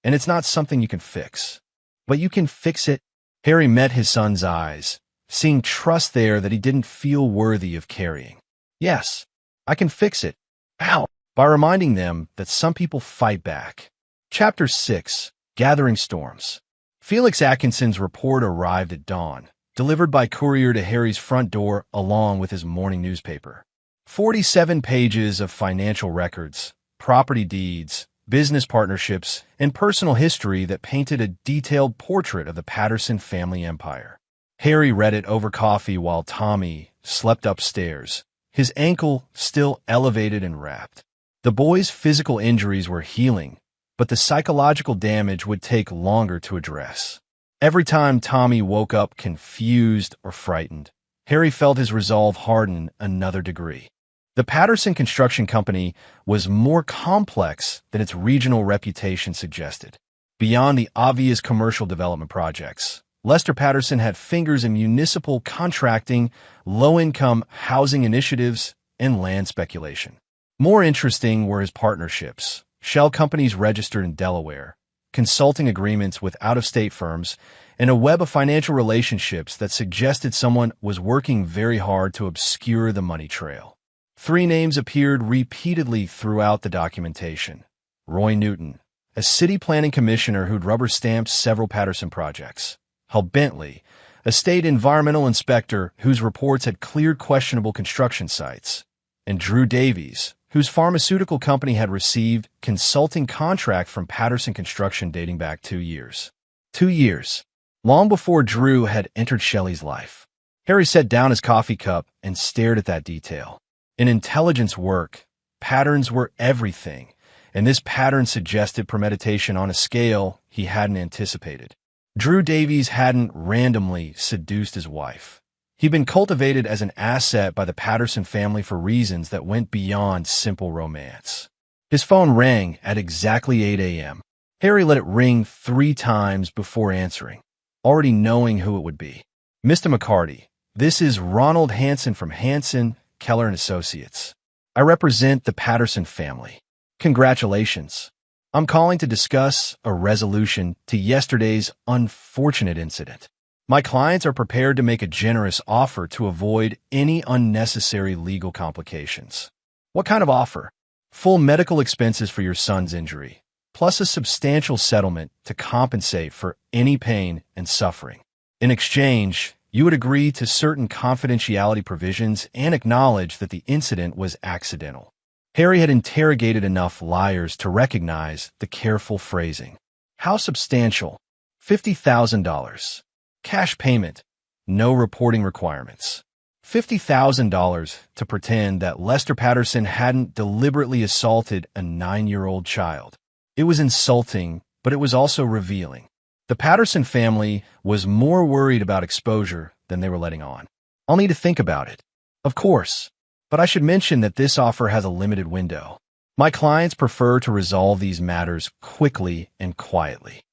and it's not something you can fix. But you can fix it. Harry met his son's eyes, seeing trust there that he didn't feel worthy of carrying. Yes, I can fix it. How? By reminding them that some people fight back. Chapter 6. Gathering Storms. Felix Atkinson's report arrived at dawn, delivered by courier to Harry's front door along with his morning newspaper. 47 pages of financial records, property deeds, business partnerships, and personal history that painted a detailed portrait of the Patterson family empire. Harry read it over coffee while Tommy slept upstairs, his ankle still elevated and wrapped. The boy's physical injuries were healing, but the psychological damage would take longer to address. Every time Tommy woke up confused or frightened, Harry felt his resolve harden another degree. The Patterson Construction Company was more complex than its regional reputation suggested. Beyond the obvious commercial development projects, Lester Patterson had fingers in municipal contracting, low-income housing initiatives, and land speculation. More interesting were his partnerships, shell companies registered in Delaware, consulting agreements with out-of-state firms, and a web of financial relationships that suggested someone was working very hard to obscure the money trail. 3 names appeared repeatedly throughout the documentation. Roy Newton, a city planning commissioner who'd rubber-stamped several Patterson projects. Hal Bentley, a state environmental inspector whose reports had cleared questionable construction sites. And Drew Davies, whose pharmaceutical company had received consulting contract from Patterson Construction dating back 2 years. 2 years, long before Drew had entered Shelley's life. Harry set down his coffee cup and stared at that detail. In intelligence work, patterns were everything, and this pattern suggested premeditation on a scale he hadn't anticipated. Drew Davies hadn't randomly seduced his wife. He'd been cultivated as an asset by the Patterson family for reasons that went beyond simple romance. His phone rang at exactly 8 a.m. Harry let it ring 3 times before answering, already knowing who it would be. Mr. McCarty, this is Ronald Hansen from Hansen, Keller & Associates. I represent the Patterson family. Congratulations. I'm calling to discuss a resolution to yesterday's unfortunate incident. My clients are prepared to make a generous offer to avoid any unnecessary legal complications. What kind of offer? Full medical expenses for your son's injury, plus a substantial settlement to compensate for any pain and suffering. In exchange, you would agree to certain confidentiality provisions and acknowledge that the incident was accidental. Harry had interrogated enough liars to recognize the careful phrasing. How substantial? $50,000. Cash payment. No reporting requirements. $50,000 to pretend that Lester Patterson hadn't deliberately assaulted a 9-year-old child. It was insulting, but it was also revealing. The Patterson family was more worried about exposure than they were letting on. I'll need to think about it. Of course, but I should mention that this offer has a limited window. My clients prefer to resolve these matters quickly and quietly.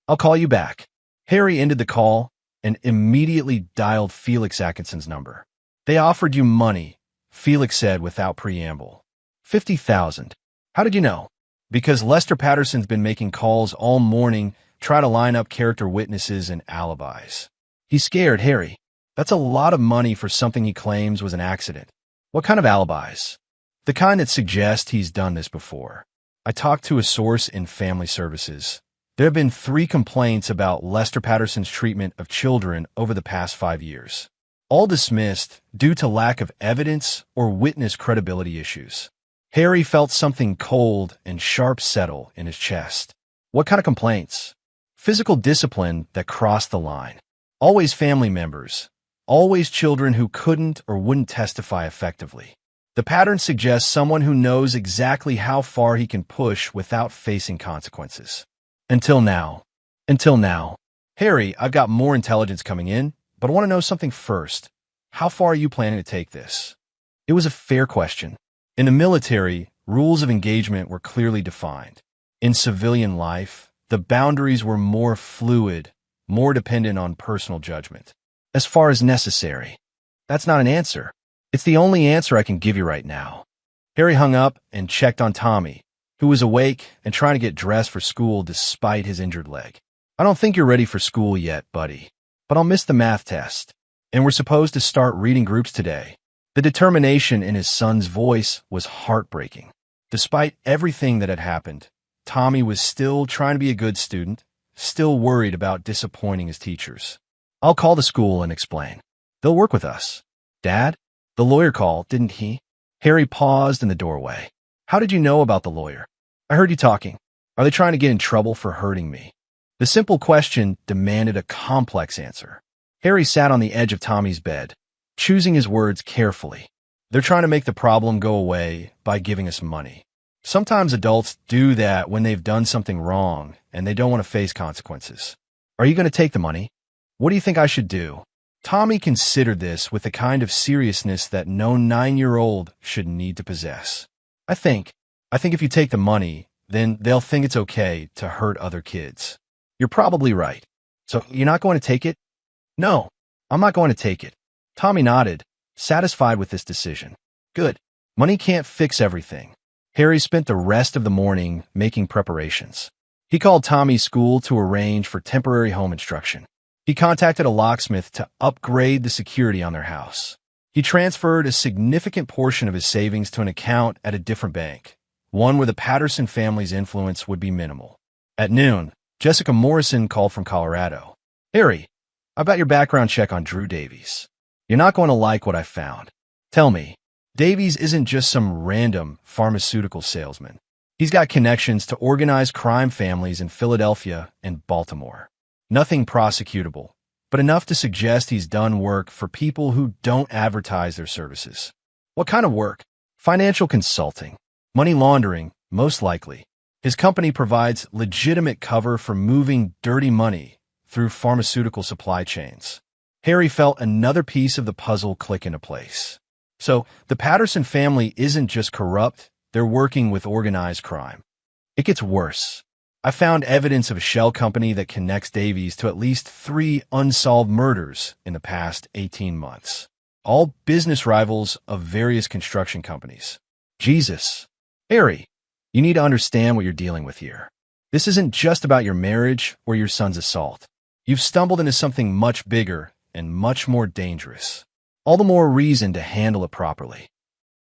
I'll call you back. Harry ended the call and immediately dialed Felix Atkinson's number. They offered you money, Felix said without preamble. $50,000. How did you know? Because Lester Patterson's been making calls all morning, trying to line up character witnesses and alibis. He's scared, Harry. That's a lot of money for something he claims was an accident. What kind of alibis? The kind that suggest he's done this before. I talked to a source in family services. There have been 3 complaints about Lester Patterson's treatment of children over the past 5 years. All dismissed due to lack of evidence or witness credibility issues. Harry felt something cold and sharp settle in his chest. What kind of complaints? Physical discipline that crossed the line. Always family members. Always children who couldn't or wouldn't testify effectively. The pattern suggests someone who knows exactly how far he can push without facing consequences. Until now. Harry, I've got more intelligence coming in, but I want to know something first. How far are you planning to take this? It was a fair question. In the military, rules of engagement were clearly defined. In civilian life, the boundaries were more fluid, more dependent on personal judgment. As far as necessary. That's not an answer. It's the only answer I can give you right now. Harry hung up and checked on Tommy, who was awake and trying to get dressed for school despite his injured leg. I don't think you're ready for school yet, buddy, but I'll miss the math test. And we're supposed to start reading groups today. The determination in his son's voice was heartbreaking. Despite everything that had happened, Tommy was still trying to be a good student, still worried about disappointing his teachers. I'll call the school and explain. They'll work with us. Dad? The lawyer called, didn't he? Harry paused in the doorway. How did you know about the lawyer? I heard you talking. Are they trying to get in trouble for hurting me? The simple question demanded a complex answer. Harry sat on the edge of Tommy's bed, choosing his words carefully. They're trying to make the problem go away by giving us money. Sometimes adults do that when they've done something wrong and they don't want to face consequences. Are you going to take the money? What do you think I should do? Tommy considered this with the kind of seriousness that no 9-year-old should need to possess. I think if you take the money, then they'll think it's okay to hurt other kids. You're probably right. So you're not going to take it? No, I'm not going to take it. Tommy nodded, satisfied with this decision. Good. Money can't fix everything. Harry spent the rest of the morning making preparations. He called Tommy's school to arrange for temporary home instruction. He contacted a locksmith to upgrade the security on their house. He transferred a significant portion of his savings to an account at a different bank, one where the Patterson family's influence would be minimal. At noon, Jessica Morrison called from Colorado. Harry, I've got your background check on Drew Davies. You're not going to like what I found. Tell me, Davies isn't just some random pharmaceutical salesman. He's got connections to organized crime families in Philadelphia and Baltimore. Nothing prosecutable, but enough to suggest he's done work for people who don't advertise their services. What kind of work? Financial consulting. Money laundering, most likely. His company provides legitimate cover for moving dirty money through pharmaceutical supply chains. Harry felt another piece of the puzzle click into place. So, the Patterson family isn't just corrupt, they're working with organized crime. It gets worse. I found evidence of a shell company that connects Davies to at least 3 unsolved murders in the past 18 months. All business rivals of various construction companies. Jesus. Harry, you need to understand what you're dealing with here. This isn't just about your marriage or your son's assault. You've stumbled into something much bigger and much more dangerous. All the more reason to handle it properly.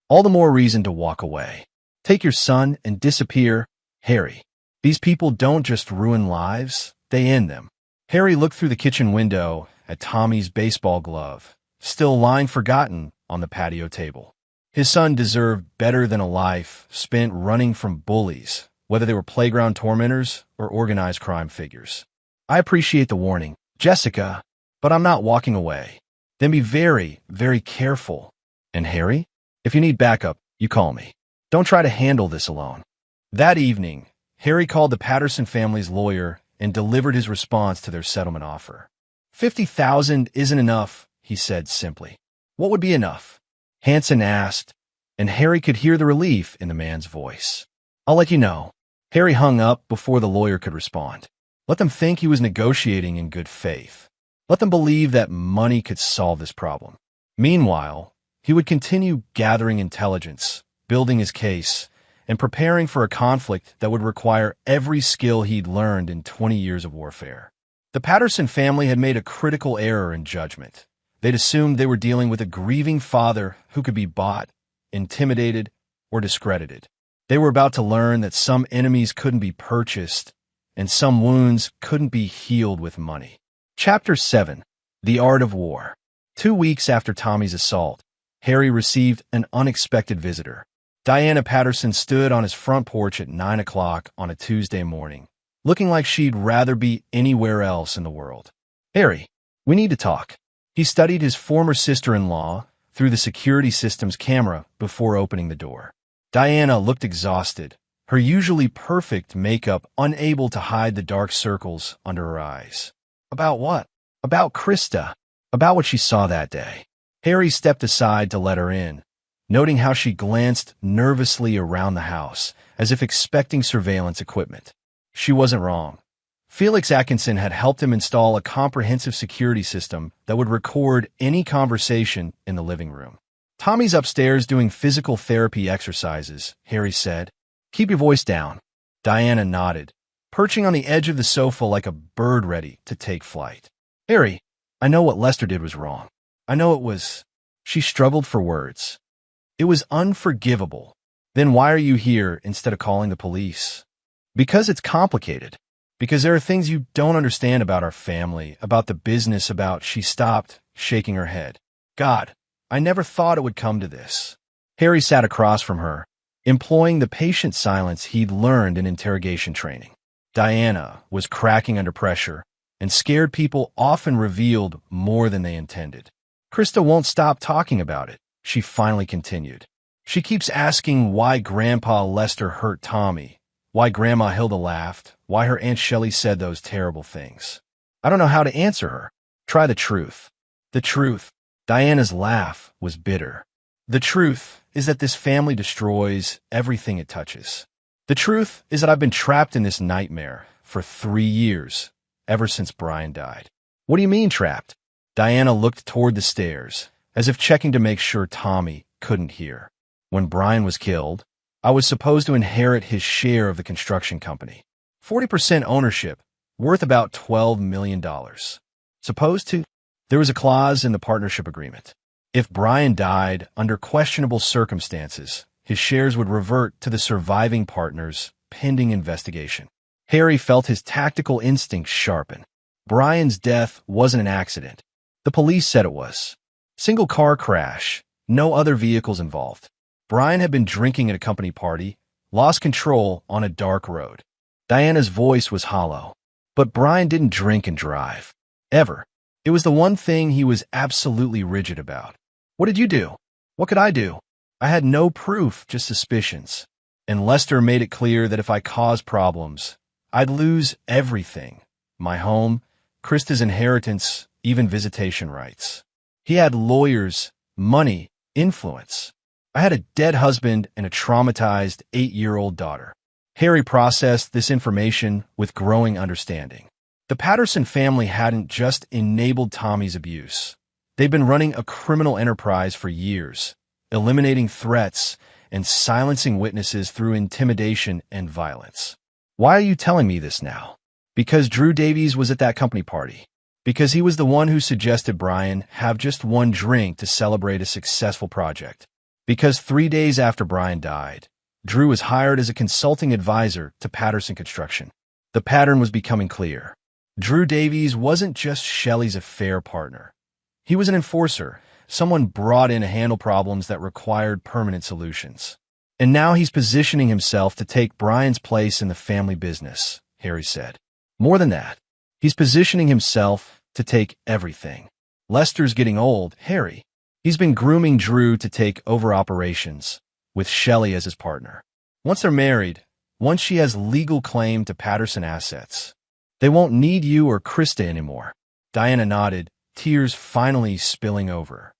All the more reason to walk away. Take your son and disappear, Harry. These people don't just ruin lives, they end them. Harry looked through the kitchen window at Tommy's baseball glove, still lying forgotten on the patio table. His son deserved better than a life spent running from bullies, whether they were playground tormentors or organized crime figures. I appreciate the warning, Jessica, but I'm not walking away. Then be very, very careful. And Harry, if you need backup, you call me. Don't try to handle this alone. That evening, Harry called the Patterson family's lawyer and delivered his response to their settlement offer. $50,000 isn't enough, he said simply. What would be enough? Hanson asked, and Harry could hear the relief in the man's voice. I'll let you know. Harry hung up before the lawyer could respond. Let them think he was negotiating in good faith. Let them believe that money could solve this problem. Meanwhile, he would continue gathering intelligence, building his case, and preparing for a conflict that would require every skill he'd learned in 20 years of warfare. The Patterson family had made a critical error in judgment. They'd assumed they were dealing with a grieving father who could be bought, intimidated, or discredited. They were about to learn that some enemies couldn't be purchased, and some wounds couldn't be healed with money. Chapter 7. The Art of War. 2 weeks after Tommy's assault, Harry received an unexpected visitor. Diana Patterson stood on his front porch at 9 o'clock on a Tuesday morning, looking like she'd rather be anywhere else in the world. Harry, we need to talk. He studied his former sister-in-law through the security system's camera before opening the door. Diana looked exhausted, her usually perfect makeup unable to hide the dark circles under her eyes. About what? About Krista. About what she saw that day. Harry stepped aside to let her in, noting how she glanced nervously around the house, as if expecting surveillance equipment. She wasn't wrong. Felix Atkinson had helped him install a comprehensive security system that would record any conversation in the living room. Tommy's upstairs doing physical therapy exercises, Harry said. Keep your voice down. Diana nodded, perching on the edge of the sofa like a bird ready to take flight. Harry, I know what Lester did was wrong. I know it was... She struggled for words. It was unforgivable. Then why are you here instead of calling the police? Because it's complicated. Because there are things you don't understand about our family, about the business, about... She stopped, shaking her head. God, I never thought it would come to this. Harry sat across from her, employing the patient silence he'd learned in interrogation training. Diana was cracking under pressure, and scared people often revealed more than they intended. Krista won't stop talking about it, she finally continued. She keeps asking why Grandpa Lester hurt Tommy, why Grandma Hilda laughed, why her Aunt Shelley said those terrible things. I don't know how to answer her. Try the truth. The truth. Diana's laugh was bitter. The truth is that this family destroys everything it touches. The truth is that I've been trapped in this nightmare for 3 years, ever since Brian died. What do you mean trapped? Diana looked toward the stairs, as if checking to make sure Tommy couldn't hear. When Brian was killed, I was supposed to inherit his share of the construction company. 40% ownership, worth about $12 million. Supposed to? There was a clause in the partnership agreement. If Brian died under questionable circumstances, his shares would revert to the surviving partners, pending investigation. Harry felt his tactical instincts sharpen. Brian's death wasn't an accident. The police said it was. Single car crash, no other vehicles involved. Brian had been drinking at a company party, lost control on a dark road. Diana's voice was hollow. But Brian didn't drink and drive. Ever. It was the one thing he was absolutely rigid about. What did you do? What could I do? I had no proof, just suspicions. And Lester made it clear that if I caused problems, I'd lose everything. My home, Krista's inheritance, even visitation rights. He had lawyers, money, influence. I had a dead husband and a traumatized 8-year-old daughter. Harry processed this information with growing understanding. The Patterson family hadn't just enabled Tommy's abuse. They'd been running a criminal enterprise for years, eliminating threats and silencing witnesses through intimidation and violence. Why are you telling me this now? Because Drew Davies was at that company party. Because he was the one who suggested Brian have just one drink to celebrate a successful project. Because 3 days after Brian died, Drew was hired as a consulting advisor to Patterson Construction. The pattern was becoming clear. Drew Davies wasn't just Shelley's affair partner. He was an enforcer, someone brought in to handle problems that required permanent solutions. And now he's positioning himself to take Brian's place in the family business, Harry said. More than that, he's positioning himself to take everything. Lester's getting old, Harry. He's been grooming Drew to take over operations, with Shelley as his partner. Once they're married, once she has legal claim to Patterson assets, they won't need you or Krista anymore. Diana nodded, tears finally spilling over.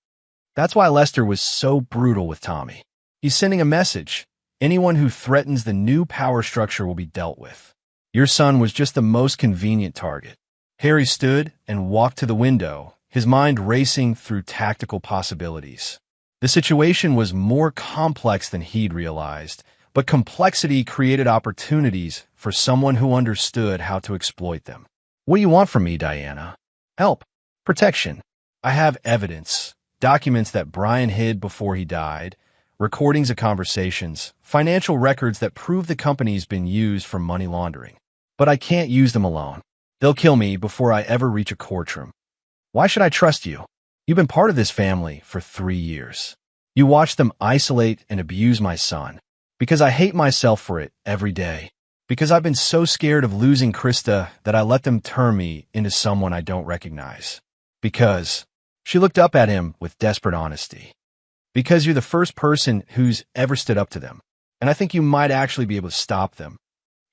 That's why Lester was so brutal with Tommy. He's sending a message. Anyone who threatens the new power structure will be dealt with. Your son was just the most convenient target. Harry stood and walked to the window, his mind racing through tactical possibilities. The situation was more complex than he'd realized, but complexity created opportunities for someone who understood how to exploit them. What do you want from me, Diana? Help. Protection. I have evidence, documents that Brian hid before he died, recordings of conversations, financial records that prove the company's been used for money laundering. But I can't use them alone. They'll kill me before I ever reach a courtroom. Why should I trust you? You've been part of this family for 3 years. You watched them isolate and abuse my son. Because I hate myself for it every day. Because I've been so scared of losing Krista that I let them turn me into someone I don't recognize. Because she looked up at him with desperate honesty. Because you're the first person who's ever stood up to them. And I think you might actually be able to stop them.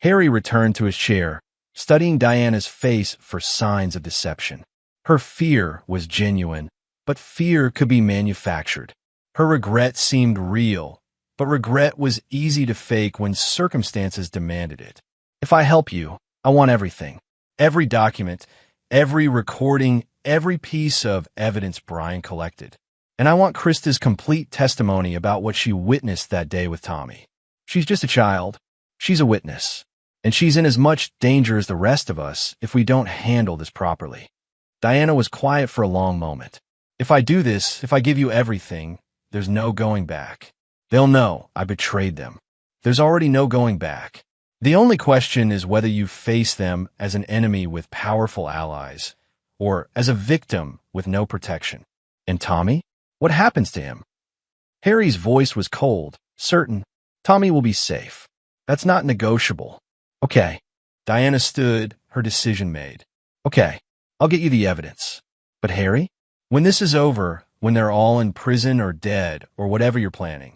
Harry returned to his chair, studying Diana's face for signs of deception. Her fear was genuine, but fear could be manufactured. Her regret seemed real, but regret was easy to fake when circumstances demanded it. If I help you, I want everything. Every document, every recording, every piece of evidence Brian collected. And I want Krista's complete testimony about what she witnessed that day with Tommy. She's just a child. She's a witness. And she's in as much danger as the rest of us if we don't handle this properly. Diana was quiet for a long moment. If I do this, if I give you everything, there's no going back. They'll know I betrayed them. There's already no going back. The only question is whether you face them as an enemy with powerful allies, or as a victim with no protection. And Tommy? What happens to him? Harry's voice was cold, certain. Tommy will be safe. That's not negotiable. Okay. Diana stood, her decision made. Okay, I'll get you the evidence. But Harry, when this is over, when they're all in prison or dead or whatever you're planning,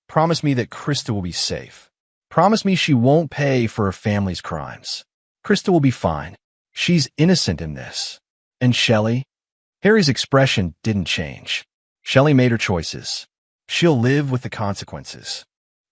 promise me that Krista will be safe. Promise me she won't pay for her family's crimes. Krista will be fine. She's innocent in this. And Shelley? Harry's expression didn't change. Shelley made her choices. She'll live with the consequences.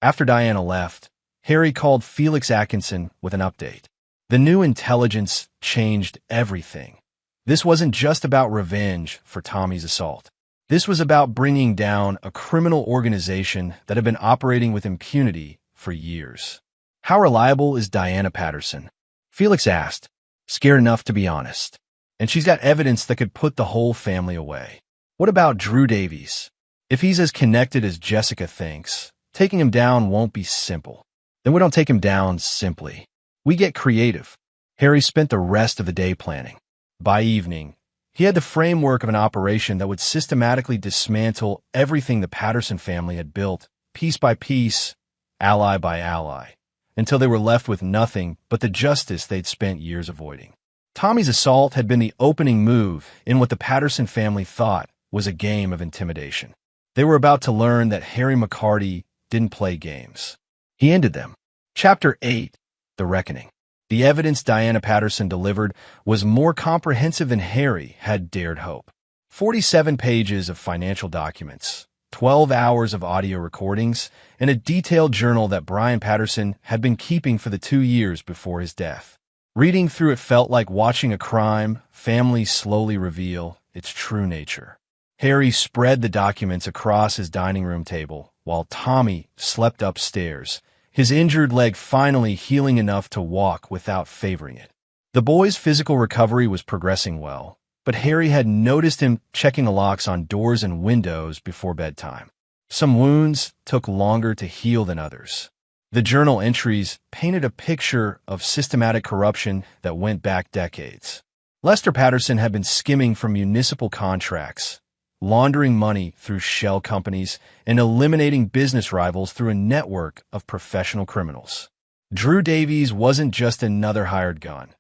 After Diana left, Harry called Felix Atkinson with an update. The new intelligence changed everything. This wasn't just about revenge for Tommy's assault. This was about bringing down a criminal organization that had been operating with impunity for years. How reliable is Diana Patterson? Felix asked, scared enough to be honest. And she's got evidence that could put the whole family away. What about Drew Davies? If he's as connected as Jessica thinks, taking him down won't be simple. Then we don't take him down simply. We get creative. Harry spent the rest of the day planning. By evening, he had the framework of an operation that would systematically dismantle everything the Patterson family had built, piece by piece, ally by ally, until they were left with nothing but the justice they'd spent years avoiding. Tommy's assault had been the opening move in what the Patterson family thought was a game of intimidation. They were about to learn that Harry McCarty didn't play games. He ended them. Chapter 8, The Reckoning. The evidence Diana Patterson delivered was more comprehensive than Harry had dared hope. 47 pages of financial documents, 12 hours of audio recordings, and a detailed journal that Brian Patterson had been keeping for the 2 years before his death. Reading through it felt like watching a crime family slowly reveal its true nature. Harry spread the documents across his dining room table while Tommy slept upstairs, his injured leg finally healing enough to walk without favoring it. The boy's physical recovery was progressing well, but Harry had noticed him checking the locks on doors and windows before bedtime. Some wounds took longer to heal than others. The journal entries painted a picture of systematic corruption that went back decades. Lester Patterson had been skimming from municipal contracts, laundering money through shell companies, and eliminating business rivals through a network of professional criminals. Drew Davies wasn't just another hired gun.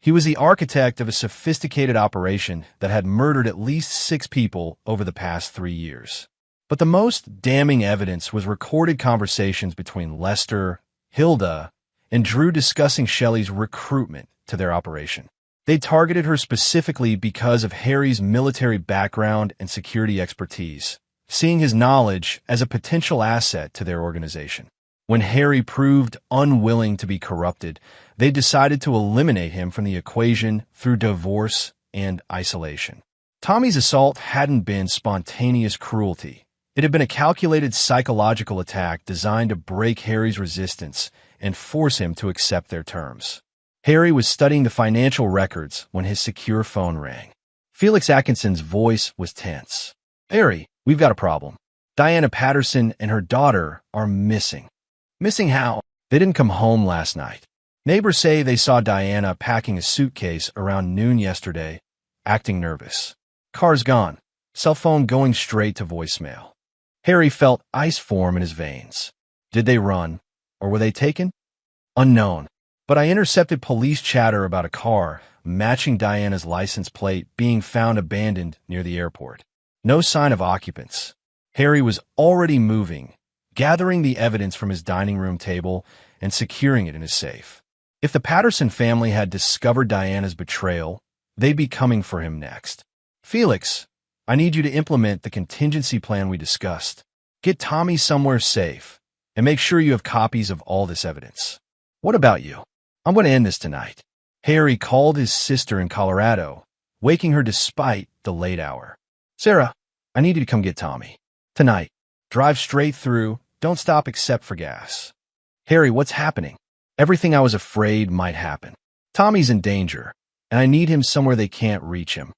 He was the architect of a sophisticated operation that had murdered at least 6 people over the past 3 years. But the most damning evidence was recorded conversations between Lester, Hilda, and Drew discussing Shelley's recruitment to their operation. They targeted her specifically because of Harry's military background and security expertise, seeing his knowledge as a potential asset to their organization. When Harry proved unwilling to be corrupted, they decided to eliminate him from the equation through divorce and isolation. Tommy's assault hadn't been spontaneous cruelty. It had been a calculated psychological attack designed to break Harry's resistance and force him to accept their terms. Harry was studying the financial records when his secure phone rang. Felix Atkinson's voice was tense. "Harry, we've got a problem. Diana Patterson and her daughter are missing." "Missing how?" "They didn't come home last night. Neighbors say they saw Diana packing a suitcase around noon yesterday, acting nervous. Car's gone. Cell phone going straight to voicemail." Harry felt ice form in his veins. Did they run, or were they taken? Unknown. But I intercepted police chatter about a car matching Diana's license plate being found abandoned near the airport. No sign of occupants. Harry was already moving, gathering the evidence from his dining room table and securing it in his safe. If the Patterson family had discovered Diana's betrayal, they'd be coming for him next. "Felix, I need you to implement the contingency plan we discussed. Get Tommy somewhere safe, and make sure you have copies of all this evidence." "What about you?" "I'm going to end this tonight." Harry called his sister in Colorado, waking her despite the late hour. "Sarah, I need you to come get Tommy. Tonight. Drive straight through. Don't stop except for gas." "Harry, what's happening?" "Everything I was afraid might happen. Tommy's in danger, and I need him somewhere they can't reach him.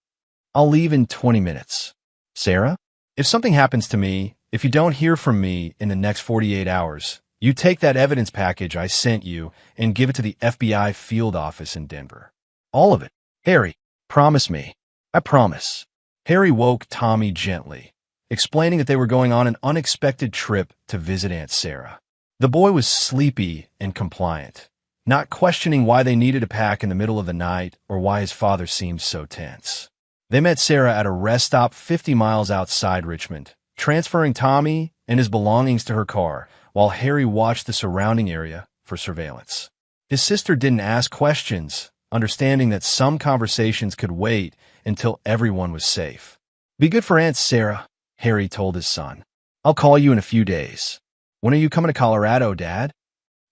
I'll leave in 20 minutes. "Sarah, if something happens to me, if you don't hear from me in the next 48 hours, you take that evidence package I sent you and give it to the FBI field office in Denver. All of it. Harry, promise me." "I promise." Harry woke Tommy gently, explaining that they were going on an unexpected trip to visit Aunt Sarah. The boy was sleepy and compliant, not questioning why they needed to pack in the middle of the night or why his father seemed so tense. They met Sarah at a rest stop 50 miles outside Richmond, transferring Tommy and his belongings to her car while Harry watched the surrounding area for surveillance. His sister didn't ask questions, understanding that some conversations could wait until everyone was safe. "Be good for Aunt Sarah," Harry told his son. "I'll call you in a few days." "When are you coming to Colorado, Dad?"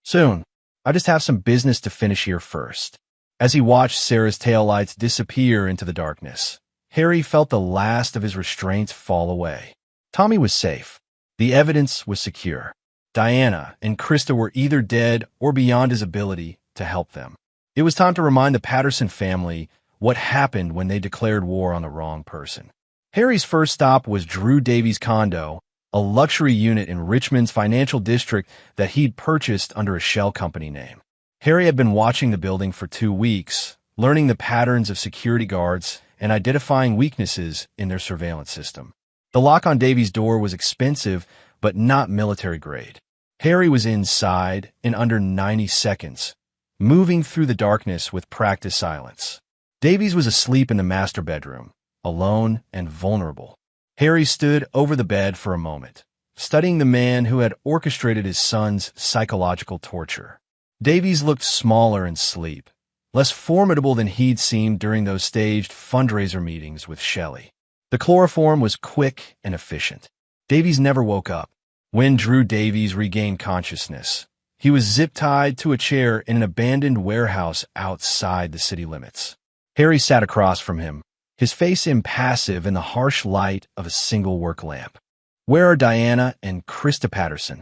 "Soon. I just have some business to finish here first." As he watched Sarah's taillights disappear into the darkness, Harry felt the last of his restraints fall away. Tommy was safe. The evidence was secure. Diana and Krista were either dead or beyond his ability to help them. It was time to remind the Patterson family what happened when they declared war on the wrong person. Harry's first stop was Drew Davies' condo, a luxury unit in Richmond's financial district that he'd purchased under a shell company name. Harry had been watching the building for 2 weeks, learning the patterns of security guards and identifying weaknesses in their surveillance system. The lock on Davies' door was expensive, but not military grade. Harry was inside in under 90 seconds, moving through the darkness with practiced silence. Davies was asleep in the master bedroom, alone and vulnerable. Harry stood over the bed for a moment, studying the man who had orchestrated his son's psychological torture. Davies looked smaller in sleep, less formidable than he'd seemed during those staged fundraiser meetings with Shelley. The chloroform was quick and efficient. Davies never woke up. When Drew Davies regained consciousness, he was zip-tied to a chair in an abandoned warehouse outside the city limits. Harry sat across from him, his face impassive in the harsh light of a single work lamp. "Where are Diana and Krista Patterson?"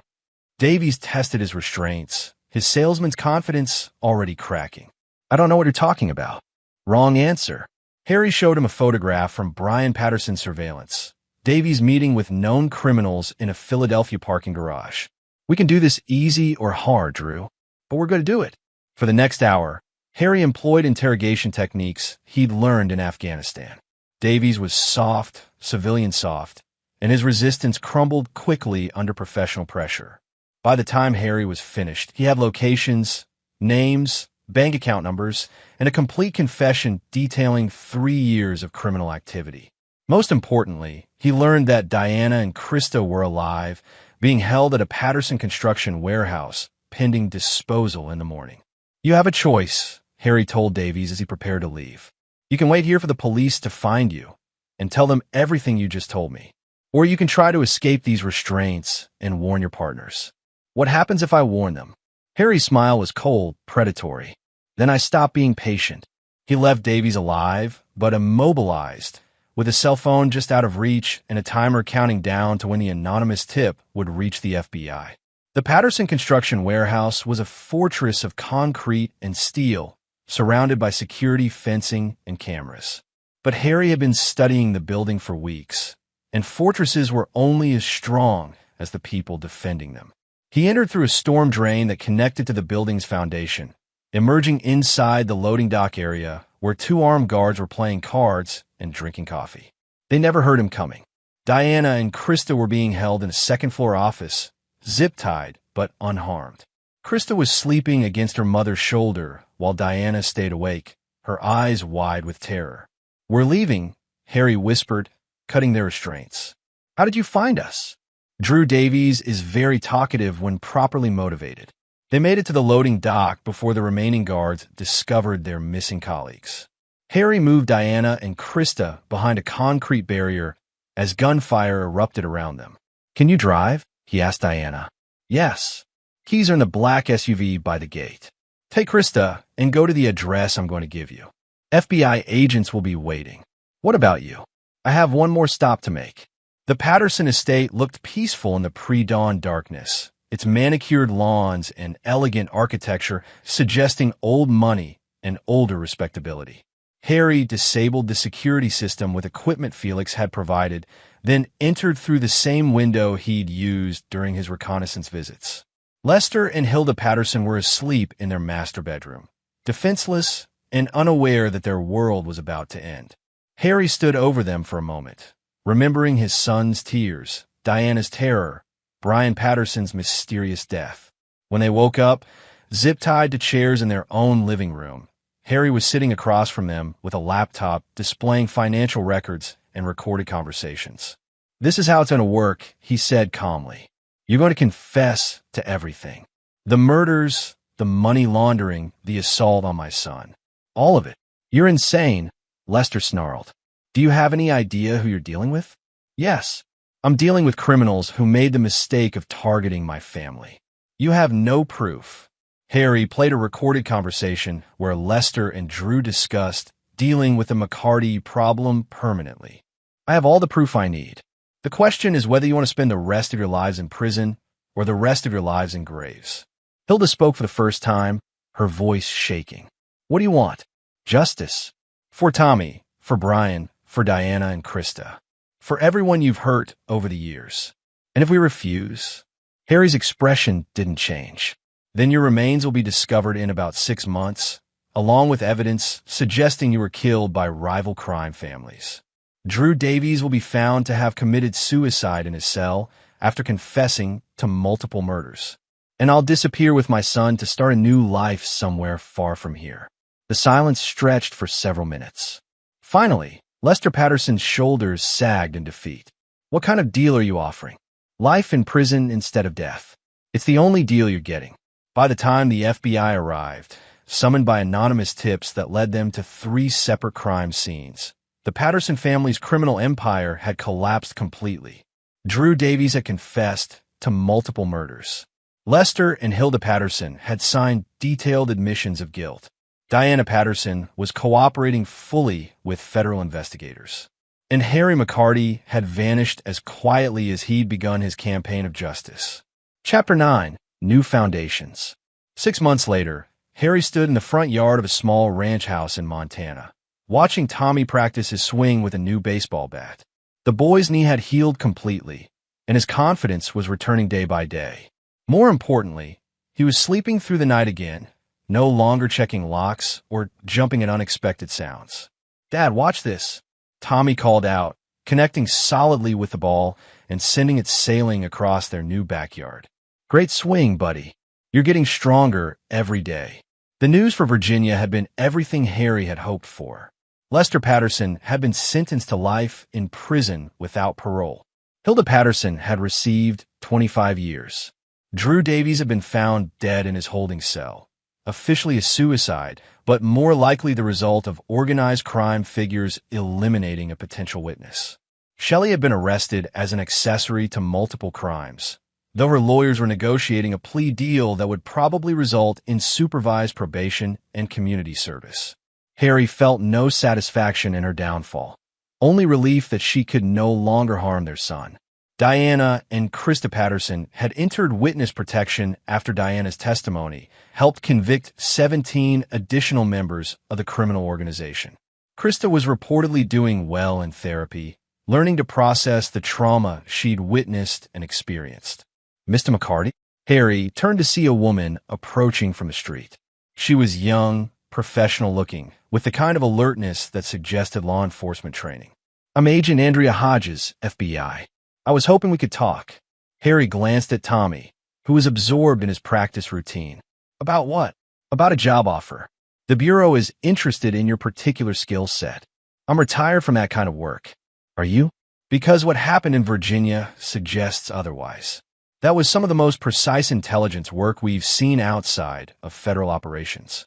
Davies tested his restraints, his salesman's confidence already cracking. "I don't know what you're talking about." "Wrong answer. Harry showed him a photograph from Brian Patterson's surveillance. Davies meeting with known criminals in a Philadelphia parking garage. We can do this easy or hard, Drew, but we're going to do it. For the next hour, Harry employed interrogation techniques he'd learned in Afghanistan. Davies was soft, civilian soft, and his resistance crumbled quickly under professional pressure. By the time Harry was finished, he had locations, names, bank account numbers, and a complete confession detailing 3 years of criminal activity. Most importantly, he learned that Diana and Krista were alive, being held at a Patterson construction warehouse, pending disposal in the morning. You have a choice, Harry told Davies as he prepared to leave. You can wait here for the police to find you and tell them everything you just told me. Or you can try to escape these restraints and warn your partners. What happens if I warn them? Harry's smile was cold, predatory. Then I stopped being patient. He left Davies alive, but immobilized, with his cell phone just out of reach and a timer counting down to when the anonymous tip would reach the FBI. The Patterson construction warehouse was a fortress of concrete and steel, surrounded by security fencing and cameras. But Harry had been studying the building for weeks, and fortresses were only as strong as the people defending them. He entered through a storm drain that connected to the building's foundation, emerging inside the loading dock area where 2 armed guards were playing cards and drinking coffee. They never heard him coming. Diana and Krista were being held in a second-floor office, zip-tied but unharmed. Krista was sleeping against her mother's shoulder while Diana stayed awake, her eyes wide with terror. We're leaving, Harry whispered, cutting their restraints. How did you find us? Drew Davies is very talkative when properly motivated. They made it to the loading dock before the remaining guards discovered their missing colleagues. Harry moved Diana and Krista behind a concrete barrier as gunfire erupted around them. Can you drive? He asked Diana. Yes. Keys are in the black SUV by the gate. Take Krista and go to the address I'm going to give you. FBI agents will be waiting. What about you? I have one more stop to make. The Patterson estate looked peaceful in the pre-dawn darkness, its manicured lawns and elegant architecture suggesting old money and older respectability. Harry disabled the security system with equipment Felix had provided, then entered through the same window he'd used during his reconnaissance visits. Lester and Hilda Patterson were asleep in their master bedroom, defenseless and unaware that their world was about to end. Harry stood over them for a moment, remembering his son's tears, Diana's terror, Brian Patterson's mysterious death. When they woke up, zip-tied to chairs in their own living room, Harry was sitting across from them with a laptop displaying financial records and recorded conversations. This is how it's going to work, he said calmly. You're going to confess to everything. The murders, the money laundering, the assault on my son. All of it. You're insane, Lester snarled. Do you have any idea who you're dealing with? Yes. I'm dealing with criminals who made the mistake of targeting my family. You have no proof. Harry played a recorded conversation where Lester and Drew discussed dealing with the McCarty problem permanently. I have all the proof I need. The question is whether you want to spend the rest of your lives in prison or the rest of your lives in graves. Hilda spoke for the first time, her voice shaking. What do you want? Justice. For Tommy, for Brian, for Diana and Krista. For everyone you've hurt over the years. And if we refuse? Harry's expression didn't change. Then your remains will be discovered in about 6 months, along with evidence suggesting you were killed by rival crime families. Drew Davies will be found to have committed suicide in his cell after confessing to multiple murders. And I'll disappear with my son to start a new life somewhere far from here. The silence stretched for several minutes. Finally, Lester Patterson's shoulders sagged in defeat. What kind of deal are you offering? Life in prison instead of death. It's the only deal you're getting. By the time the FBI arrived, summoned by anonymous tips that led them to 3 separate crime scenes, the Patterson family's criminal empire had collapsed completely. Drew Davies had confessed to multiple murders. Lester and Hilda Patterson had signed detailed admissions of guilt. Diana Patterson was cooperating fully with federal investigators. And Harry McCarty had vanished as quietly as he'd begun his campaign of justice. Chapter 9. New Foundations. 6 months later, Harry stood in the front yard of a small ranch house in Montana. watching Tommy practice his swing with a new baseball bat. The boy's knee had healed completely, and his confidence was returning day by day. More importantly, he was sleeping through the night again, no longer checking locks or jumping at unexpected sounds. "Dad, watch this," Tommy called out, connecting solidly with the ball and sending it sailing across their new backyard. "Great swing, buddy. You're getting stronger every day." The news for Virginia had been everything Harry had hoped for. Lester Patterson had been sentenced to life in prison without parole. Hilda Patterson had received 25 years. Drew Davies had been found dead in his holding cell, officially a suicide, but more likely the result of organized crime figures eliminating a potential witness. Shelley had been arrested as an accessory to multiple crimes, though her lawyers were negotiating a plea deal that would probably result in supervised probation and community service. Harry felt no satisfaction in her downfall, only relief that she could no longer harm their son. Diana and Krista Patterson had entered witness protection after Diana's testimony helped convict 17 additional members of the criminal organization. Krista was reportedly doing well in therapy, learning to process the trauma she'd witnessed and experienced. "Mr. McCarty?" Harry turned to see a woman approaching from the street. She was young, professional-looking, with the kind of alertness that suggested law enforcement training. "I'm Agent Andrea Hodges, FBI. I was hoping we could talk." Harry glanced at Tommy, who was absorbed in his practice routine. "About what?" "About a job offer. The Bureau is interested in your particular skill set. I'm retired from that kind of work." "Are you?" "Because what happened in Virginia suggests otherwise. That was some of the most precise intelligence work we've seen outside of federal operations."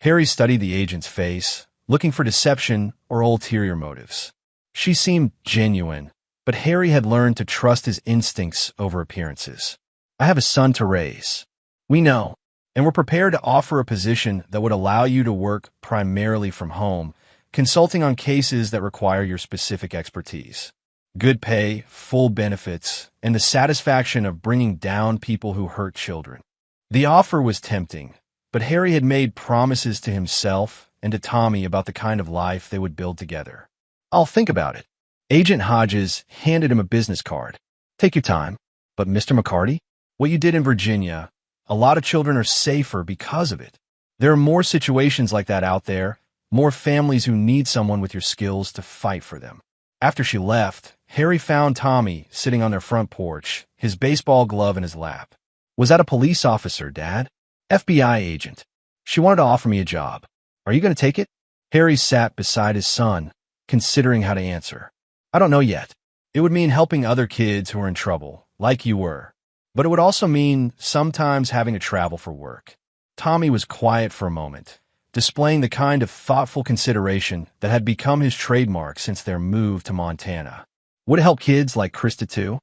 Harry studied the agent's face, looking for deception or ulterior motives. She seemed genuine, but Harry had learned to trust his instincts over appearances. "I have a son to raise." "We know, and we're prepared to offer a position that would allow you to work primarily from home, consulting on cases that require your specific expertise. Good pay, full benefits, and the satisfaction of bringing down people who hurt children." The offer was tempting, but Harry had made promises to himself and to Tommy about the kind of life they would build together. "I'll think about it." Agent Hodges handed him a business card. "Take your time. But Mr. McCarty, what you did in Virginia, a lot of children are safer because of it. There are more situations like that out there, more families who need someone with your skills to fight for them." After she left, Harry found Tommy sitting on their front porch, his baseball glove in his lap. "Was that a police officer, Dad?" "FBI agent. She wanted to offer me a job. Are you going to take it?" Harry sat beside his son, considering how to answer. "I don't know yet. It would mean helping other kids who are in trouble, like you were. But it would also mean sometimes having to travel for work." Tommy was quiet for a moment, displaying the kind of thoughtful consideration that had become his trademark since their move to Montana. "Would it help kids like Krista too?"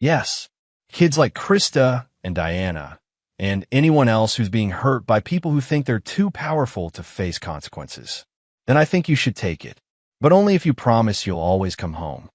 "Yes. Kids like Krista and Diana, and anyone else who's being hurt by people who think they're too powerful to face consequences. Then I think you should take it. But only if you promise you'll always come home."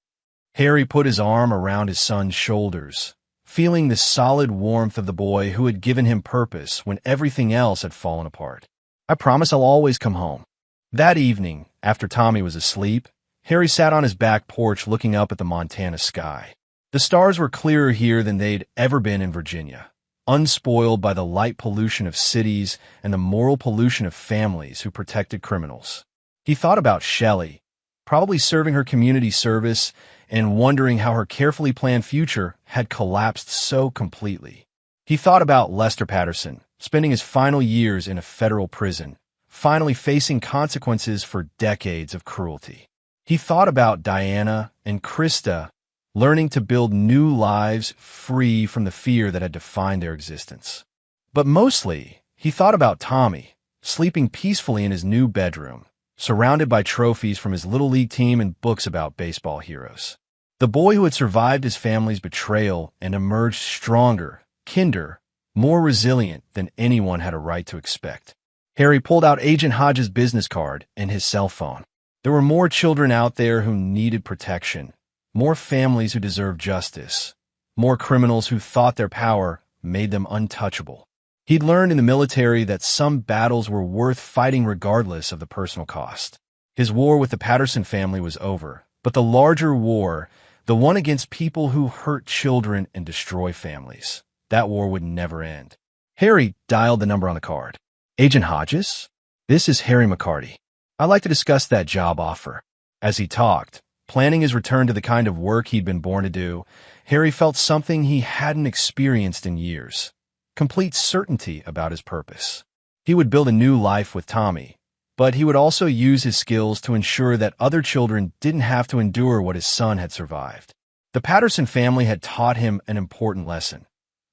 Harry put his arm around his son's shoulders, feeling the solid warmth of the boy who had given him purpose when everything else had fallen apart. "I promise I'll always come home." That evening, after Tommy was asleep, Harry sat on his back porch looking up at the Montana sky. The stars were clearer here than they'd ever been in Virginia, unspoiled by the light pollution of cities and the moral pollution of families who protected criminals. He thought about Shelley, probably serving her community service and wondering how her carefully planned future had collapsed so completely. He thought about Lester Patterson, spending his final years in a federal prison, finally facing consequences for decades of cruelty. He thought about Diana and Krista, learning to build new lives free from the fear that had defined their existence. But mostly, he thought about Tommy, sleeping peacefully in his new bedroom, surrounded by trophies from his Little League team and books about baseball heroes. The boy who had survived his family's betrayal and emerged stronger, kinder, more resilient than anyone had a right to expect. Harry pulled out Agent Hodges' business card and his cell phone. There were more children out there who needed protection, more families who deserved justice, more criminals who thought their power made them untouchable. He'd learned in the military that some battles were worth fighting regardless of the personal cost. His war with the Patterson family was over, but the larger war, the one against people who hurt children and destroy families, that war would never end. Harry dialed the number on the card. Agent Hodges? This is Harry McCarty. I'd like to discuss that job offer. As he talked, planning his return to the kind of work he'd been born to do, Harry felt something he hadn't experienced in years. Complete certainty about his purpose. He would build a new life with Tommy, but he would also use his skills to ensure that other children didn't have to endure what his son had survived. The Patterson family had taught him an important lesson.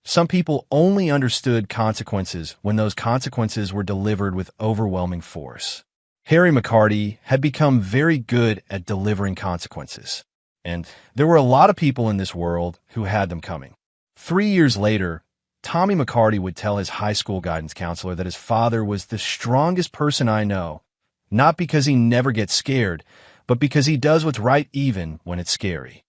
Some people only understood consequences when those consequences were delivered with overwhelming force. Harry McCarty had become very good at delivering consequences, and there were a lot of people in this world who had them coming. 3 years later, Tommy McCarty would tell his high school guidance counselor that his father was the strongest person I know, not because he never gets scared, but because he does what's right even when it's scary.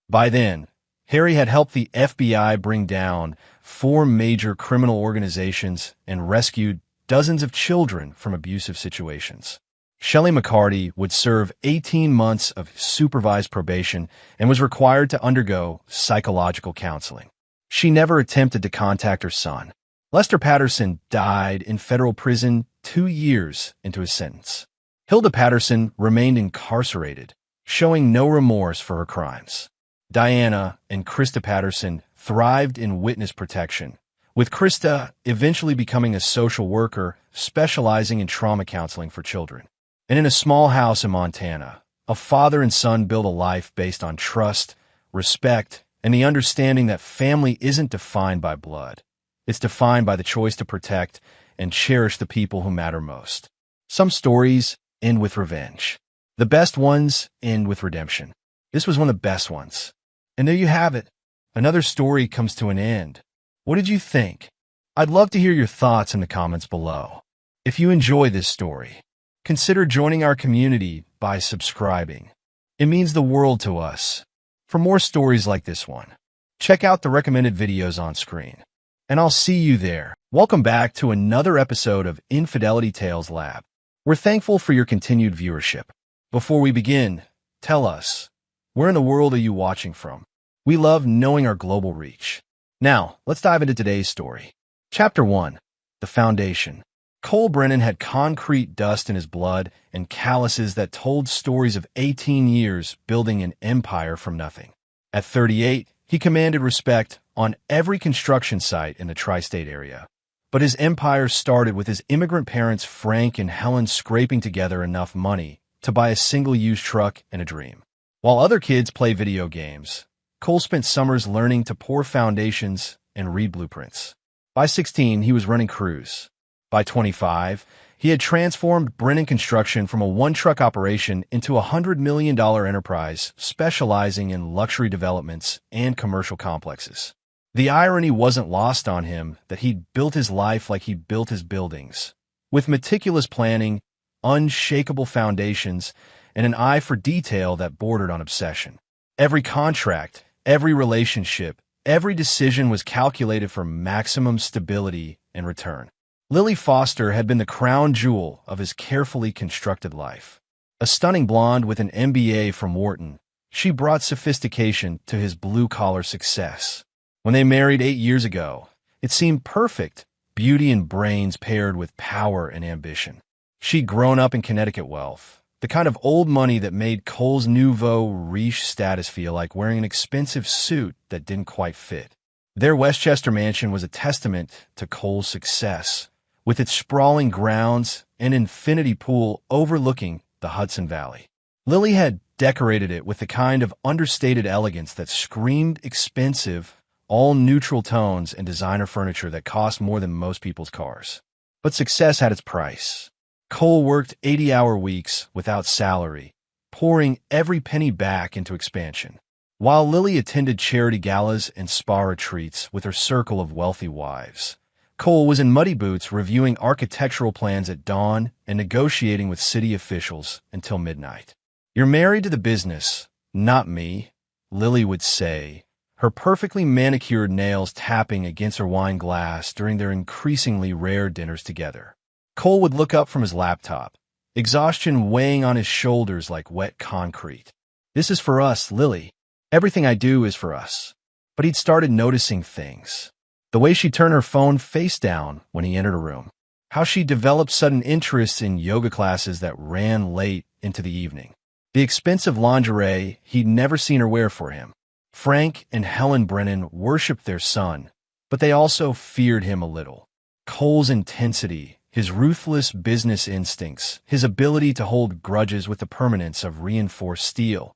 By then, Harry had helped the FBI bring down 4 major criminal organizations and rescued dozens of children from abusive situations. Shelley McCarty would serve 18 months of supervised probation and was required to undergo psychological counseling. She never attempted to contact her son. Lester Patterson died in federal prison 2 years into his sentence. Hilda Patterson remained incarcerated, showing no remorse for her crimes. Diana and Krista Patterson thrived in witness protection, with Krista eventually becoming a social worker specializing in trauma counseling for children. And in a small house in Montana, a father and son build a life based on trust, respect, and the understanding that family isn't defined by blood. It's defined by the choice to protect and cherish the people who matter most. Some stories end with revenge. The best ones end with redemption. This was one of the best ones. And there you have it. Another story comes to an end. What did you think? I'd love to hear your thoughts in the comments below. If you enjoy this story, consider joining our community by subscribing. It means the world to us. For more stories like this one, check out the recommended videos on screen. And I'll see you there. Welcome back to another episode of Infidelity Tales Lab. We're thankful for your continued viewership. Before we begin, tell us, where in the world are you watching from? We love knowing our global reach. Now, let's dive into today's story. Chapter 1. The Foundation. Cole Brennan had concrete dust in his blood and calluses that told stories of 18 years building an empire from nothing. At 38, he commanded respect on every construction site in the tri-state area. But his empire started with his immigrant parents Frank and Helen scraping together enough money to buy a single-use truck and a dream. While other kids play video games, Cole spent summers learning to pour foundations and read blueprints. By 16, he was running crews. By 25, he had transformed Brennan Construction from a one-truck operation into a $100 million enterprise specializing in luxury developments and commercial complexes. The irony wasn't lost on him that he'd built his life like he built his buildings, with meticulous planning, unshakable foundations, and an eye for detail that bordered on obsession. Every contract, every relationship, every decision was calculated for maximum stability and return. Lily Foster had been the crown jewel of his carefully constructed life. A stunning blonde with an MBA from Wharton, she brought sophistication to his blue-collar success. When they married 8 years ago, it seemed perfect, beauty and brains paired with power and ambition. She'd grown up in Connecticut wealth, the kind of old money that made Cole's nouveau riche status feel like wearing an expensive suit that didn't quite fit. Their Westchester mansion was a testament to Cole's success, with its sprawling grounds and infinity pool overlooking the Hudson Valley. Lily had decorated it with the kind of understated elegance that screamed expensive, all neutral tones and designer furniture that cost more than most people's cars. But success had its price. Cole worked 80-hour weeks without salary, pouring every penny back into expansion, while Lily attended charity galas and spa retreats with her circle of wealthy wives. Cole was in muddy boots reviewing architectural plans at dawn and negotiating with city officials until midnight. "You're married to the business, not me," Lily would say, her perfectly manicured nails tapping against her wine glass during their increasingly rare dinners together. Cole would look up from his laptop, exhaustion weighing on his shoulders like wet concrete. "This is for us, Lily. Everything I do is for us." But he'd started noticing things. The way she turned her phone face down when he entered a room. How she developed sudden interests in yoga classes that ran late into the evening. The expensive lingerie he'd never seen her wear for him. Frank and Helen Brennan worshipped their son, but they also feared him a little. Cole's intensity, his ruthless business instincts, his ability to hold grudges with the permanence of reinforced steel.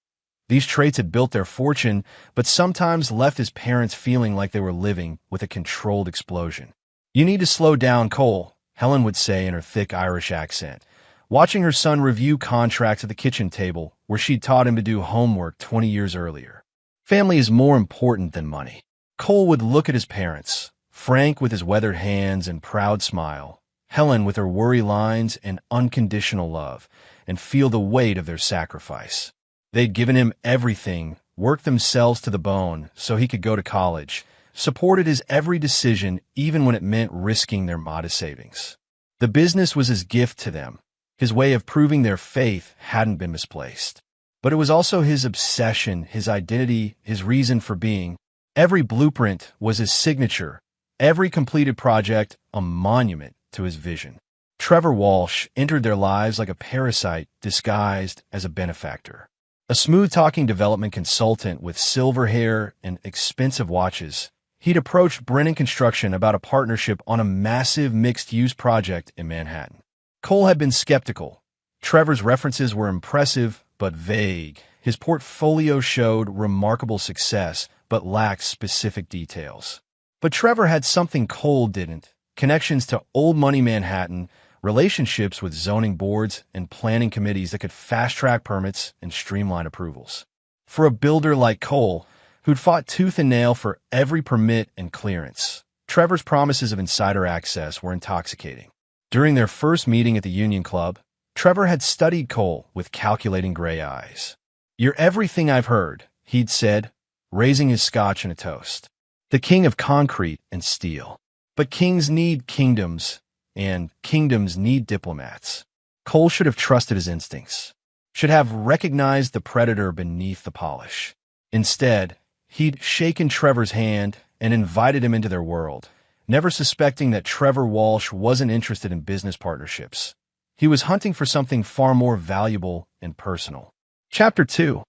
These traits had built their fortune, but sometimes left his parents feeling like they were living with a controlled explosion. "You need to slow down, Cole," Helen would say in her thick Irish accent, watching her son review contracts at the kitchen table where she'd taught him to do homework 20 years earlier. "Family is more important than money." Cole would look at his parents, Frank with his weathered hands and proud smile, Helen with her worry lines and unconditional love, and feel the weight of their sacrifice. They'd given him everything, worked themselves to the bone so he could go to college, supported his every decision even when it meant risking their modest savings. The business was his gift to them, his way of proving their faith hadn't been misplaced. But it was also his obsession, his identity, his reason for being. Every blueprint was his signature, every completed project a monument to his vision. Trevor Walsh entered their lives like a parasite disguised as a benefactor. A smooth-talking development consultant with silver hair and expensive watches, he'd approached Brennan Construction about a partnership on a massive mixed-use project in Manhattan. Cole had been skeptical. Trevor's references were impressive but vague. His portfolio showed remarkable success but lacked specific details. But Trevor had something Cole didn't: connections to old money Manhattan, relationships with zoning boards and planning committees that could fast-track permits and streamline approvals. For a builder like Cole, who'd fought tooth and nail for every permit and clearance, Trevor's promises of insider access were intoxicating. During their first meeting at the Union Club, Trevor had studied Cole with calculating gray eyes. "You're everything I've heard," he'd said, raising his scotch in a toast. "The king of concrete and steel. But kings need kingdoms, and kingdoms need diplomats." Cole should have trusted his instincts, should have recognized the predator beneath the polish. Instead, he'd shaken Trevor's hand and invited him into their world, never suspecting that Trevor Walsh wasn't interested in business partnerships. He was hunting for something far more valuable and personal. Chapter 2.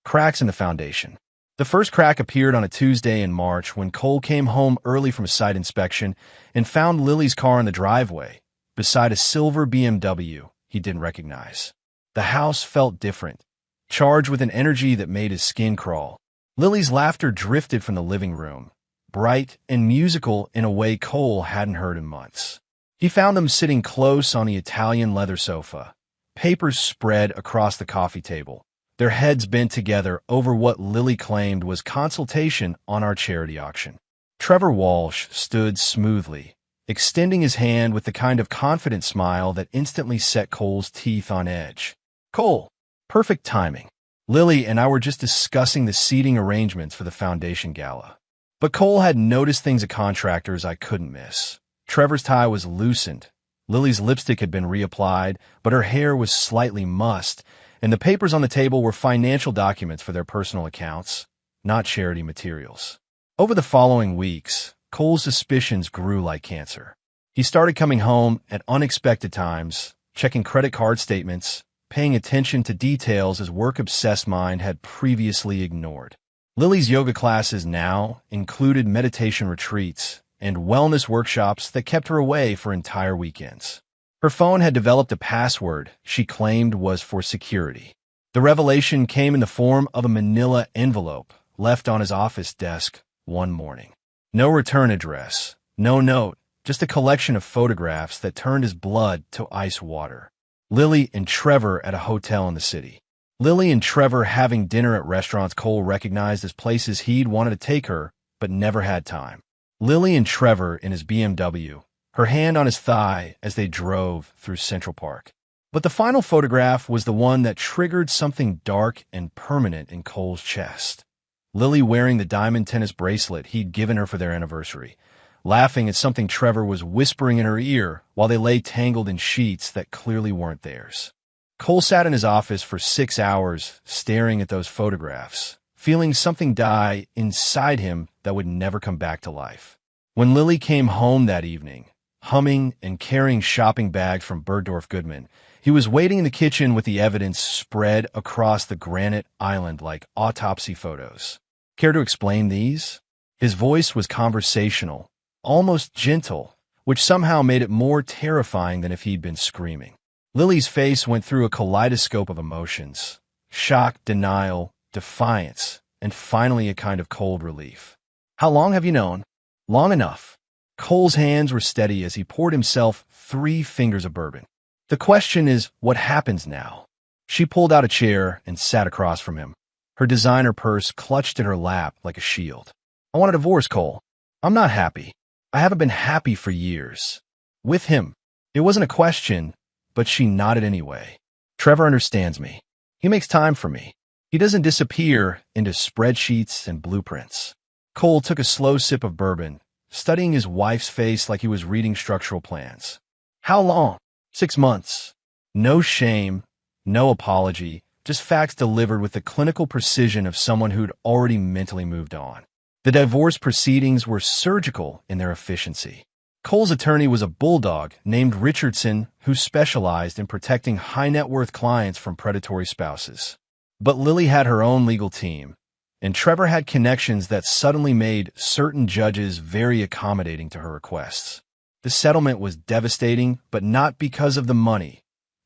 Cracks in the Foundation. The first crack appeared on a Tuesday in March when Cole came home early from a site inspection and found Lily's car in the driveway, beside a silver BMW he didn't recognize. The house felt different, charged with an energy that made his skin crawl. Lily's laughter drifted from the living room, bright and musical in a way Cole hadn't heard in months. He found them sitting close on the Italian leather sofa, papers spread across the coffee table, their heads bent together over what Lily claimed was consultation on our charity auction. Trevor Walsh stood smoothly, extending his hand with the kind of confident smile that instantly set Cole's teeth on edge. "Cole, perfect timing. Lily and I were just discussing the seating arrangements for the foundation gala." But Cole had noticed things at contractors I couldn't miss. Trevor's tie was loosened. Lily's lipstick had been reapplied, but her hair was slightly mussed, and the papers on the table were financial documents for their personal accounts, not charity materials. Over the following weeks, Cole's suspicions grew like cancer. He started coming home at unexpected times, checking credit card statements, paying attention to details his work-obsessed mind had previously ignored. Lily's yoga classes now included meditation retreats and wellness workshops that kept her away for entire weekends. Her phone had developed a password she claimed was for security. The revelation came in the form of a manila envelope left on his office desk one morning. No return address, no note, just a collection of photographs that turned his blood to ice water. Lily and Trevor at a hotel in the city. Lily and Trevor having dinner at restaurants Cole recognized as places he'd wanted to take her, but never had time. Lily and Trevor in his BMW, her hand on his thigh as they drove through Central Park. But the final photograph was the one that triggered something dark and permanent in Cole's chest. Lily wearing the diamond tennis bracelet he'd given her for their anniversary, laughing at something Trevor was whispering in her ear while they lay tangled in sheets that clearly weren't theirs. Cole sat in his office for 6 hours, staring at those photographs, feeling something die inside him that would never come back to life. When Lily came home that evening, humming and carrying shopping bags from Bergdorf Goodman, he was waiting in the kitchen with the evidence spread across the granite island like autopsy photos. Care to explain these? His voice was conversational, almost gentle, which somehow made it more terrifying than if he'd been screaming. Lily's face went through a kaleidoscope of emotions: shock, denial, defiance, and finally a kind of cold relief. How long have you known? Long enough. Cole's hands were steady as he poured himself 3 fingers of bourbon. The question is, what happens now? She pulled out a chair and sat across from him, her designer purse clutched in her lap like a shield. I want a divorce, Cole. I'm not happy. I haven't been happy for years. With him. It wasn't a question, but she nodded anyway. Trevor understands me. He makes time for me. He doesn't disappear into spreadsheets and blueprints. Cole took a slow sip of bourbon, studying his wife's face like he was reading structural plans. How long? 6 months. No shame, no apology, just facts delivered with the clinical precision of someone who'd already mentally moved on. The divorce proceedings were surgical in their efficiency. Cole's attorney was a bulldog named Richardson who specialized in protecting high-net-worth clients from predatory spouses. But Lily had her own legal team, and Trevor had connections that suddenly made certain judges very accommodating to her requests. The settlement was devastating, but not because of the money.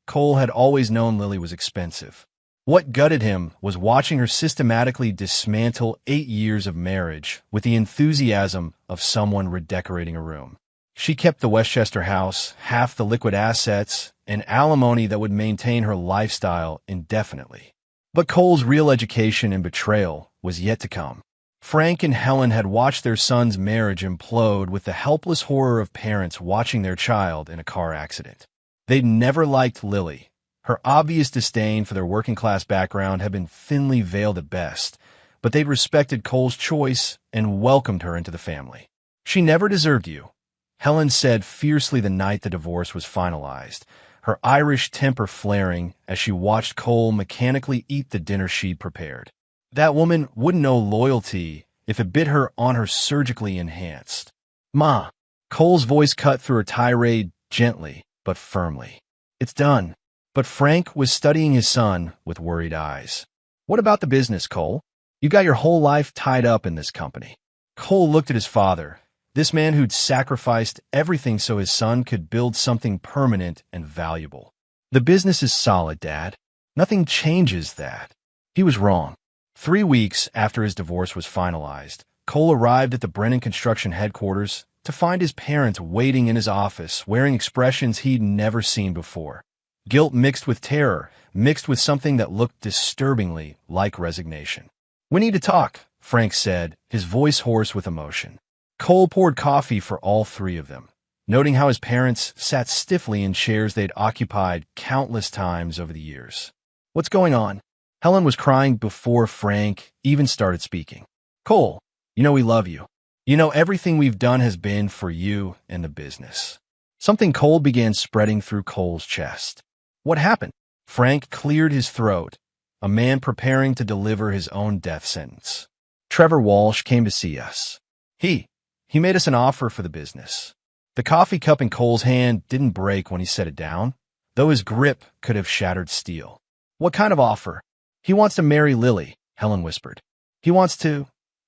Cole had always known Lily was expensive. What gutted him was watching her systematically dismantle 8 years of marriage with the enthusiasm of someone redecorating a room. She kept the Westchester house, half the liquid assets, and alimony that would maintain her lifestyle indefinitely. But Cole's real education and betrayal was yet to come. Frank and Helen had watched their son's marriage implode with the helpless horror of parents watching their child in a car accident. They'd never liked Lily. Her obvious disdain for their working-class background had been thinly veiled at best, but they'd respected Cole's choice and welcomed her into the family. She never deserved you, Helen said fiercely the night the divorce was finalized, her Irish temper flaring as she watched Cole mechanically eat the dinner she'd prepared. That woman wouldn't know loyalty if it bit her on her surgically enhanced. Ma, Cole's voice cut through her tirade gently but firmly. It's done. But Frank was studying his son with worried eyes. What about the business, Cole? You got your whole life tied up in this company. Cole looked at his father, this man who'd sacrificed everything so his son could build something permanent and valuable. The business is solid, Dad. Nothing changes that. He was wrong. 3 weeks after his divorce was finalized, Cole arrived at the Brennan Construction headquarters to find his parents waiting in his office, wearing expressions he'd never seen before. Guilt mixed with terror, mixed with something that looked disturbingly like resignation. We need to talk, Frank said, his voice hoarse with emotion. Cole poured coffee for all 3 of them, noting how his parents sat stiffly in chairs they'd occupied countless times over the years. What's going on? Helen was crying before Frank even started speaking. Cole, you know we love you. You know everything we've done has been for you and the business. Something cold began spreading through Cole's chest. What happened? Frank cleared his throat, a man preparing to deliver his own death sentence. Trevor Walsh came to see us. He made us an offer for the business. The coffee cup in Cole's hand didn't break when he set it down, though his grip could have shattered steel. What kind of offer? He wants to marry Lily, Helen whispered. He wants to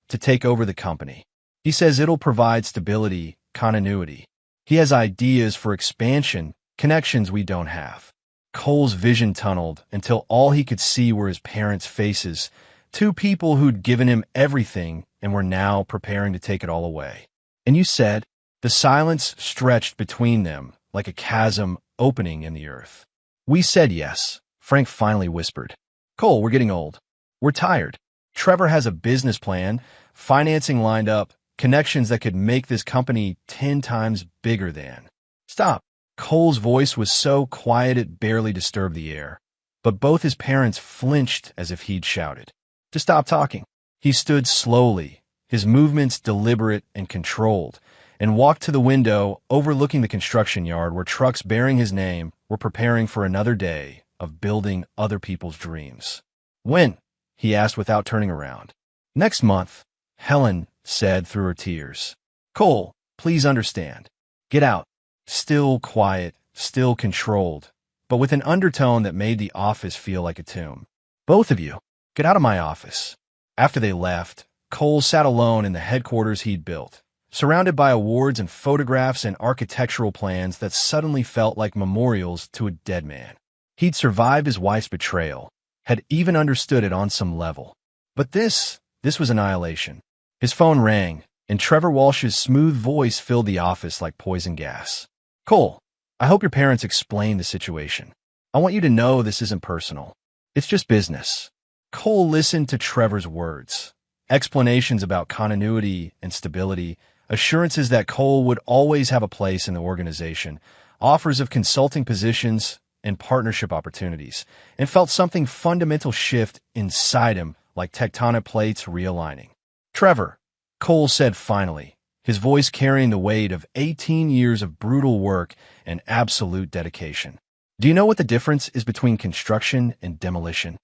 take over the company. He says it'll provide stability, continuity. He has ideas for expansion, connections we don't have. Cole's vision tunneled until all he could see were his parents' faces, 2 people who'd given him everything and were now preparing to take it all away. And you said, the silence stretched between them like a chasm opening in the earth. We said yes, Frank finally whispered. Cole, we're getting old. We're tired. Trevor has a business plan, financing lined up, connections that could make this company 10 times bigger than. Stop. Cole's voice was so quiet it barely disturbed the air, but both his parents flinched as if he'd shouted. To stop talking. He stood slowly, his movements deliberate and controlled, and walked to the window overlooking the construction yard where trucks bearing his name were preparing for another day of building other people's dreams. When? He asked without turning around. Next month, Helen said through her tears. Cole, please understand. Get out. Still quiet, still controlled, but with an undertone that made the office feel like a tomb. Both of you, get out of my office. After they left, Cole sat alone in the headquarters he'd built, surrounded by awards and photographs and architectural plans that suddenly felt like memorials to a dead man. He'd survived his wife's betrayal, had even understood it on some level. But this was annihilation. His phone rang, and Trevor Walsh's smooth voice filled the office like poison gas. Cole, I hope your parents explain the situation. I want you to know this isn't personal. It's just business. Cole listened to Trevor's words, explanations about continuity and stability, assurances that Cole would always have a place in the organization, offers of consulting positions and partnership opportunities, and felt something fundamental shift inside him like tectonic plates realigning. Trevor, Cole said finally, his voice carrying the weight of 18 years of brutal work and absolute dedication. Do you know what the difference is between construction and demolition?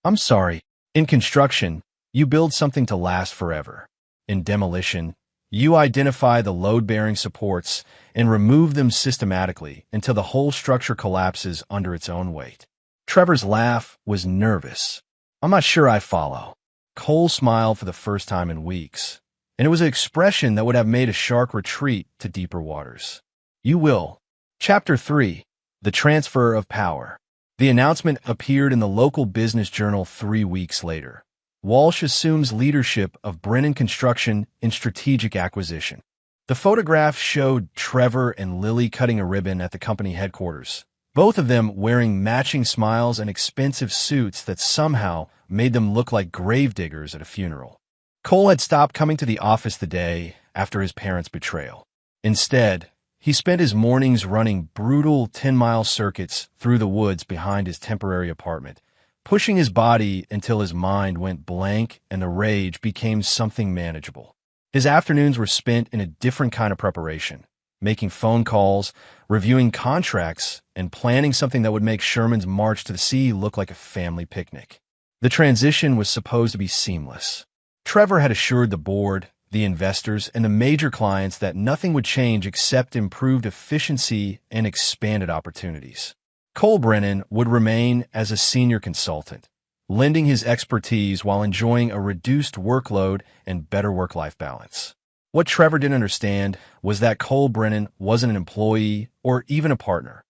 I'm sorry. In construction, you build something to last forever. In demolition, you identify the load-bearing supports and remove them systematically until the whole structure collapses under its own weight. Trevor's laugh was nervous. I'm not sure I follow. Cole smiled for the first time in weeks, and it was an expression that would have made a shark retreat to deeper waters. You will. Chapter 3. The Transfer of Power. The announcement appeared in the local business journal 3 weeks later. Walsh assumes leadership of Brennan Construction in strategic acquisition. The photograph showed Trevor and Lily cutting a ribbon at the company headquarters, both of them wearing matching smiles and expensive suits that somehow made them look like gravediggers at a funeral. Cole had stopped coming to the office the day after his parents' betrayal. Instead, he spent his mornings running brutal 10-mile circuits through the woods behind his temporary apartment, pushing his body until his mind went blank and the rage became something manageable. His afternoons were spent in a different kind of preparation, making phone calls, reviewing contracts, and planning something that would make Sherman's march to the sea look like a family picnic. The transition was supposed to be seamless. Trevor had assured the board, the investors, and the major clients that nothing would change except improved efficiency and expanded opportunities. Cole Brennan would remain as a senior consultant, lending his expertise while enjoying a reduced workload and better work-life balance. What Trevor didn't understand was that Cole Brennan wasn't an employee or even a partner.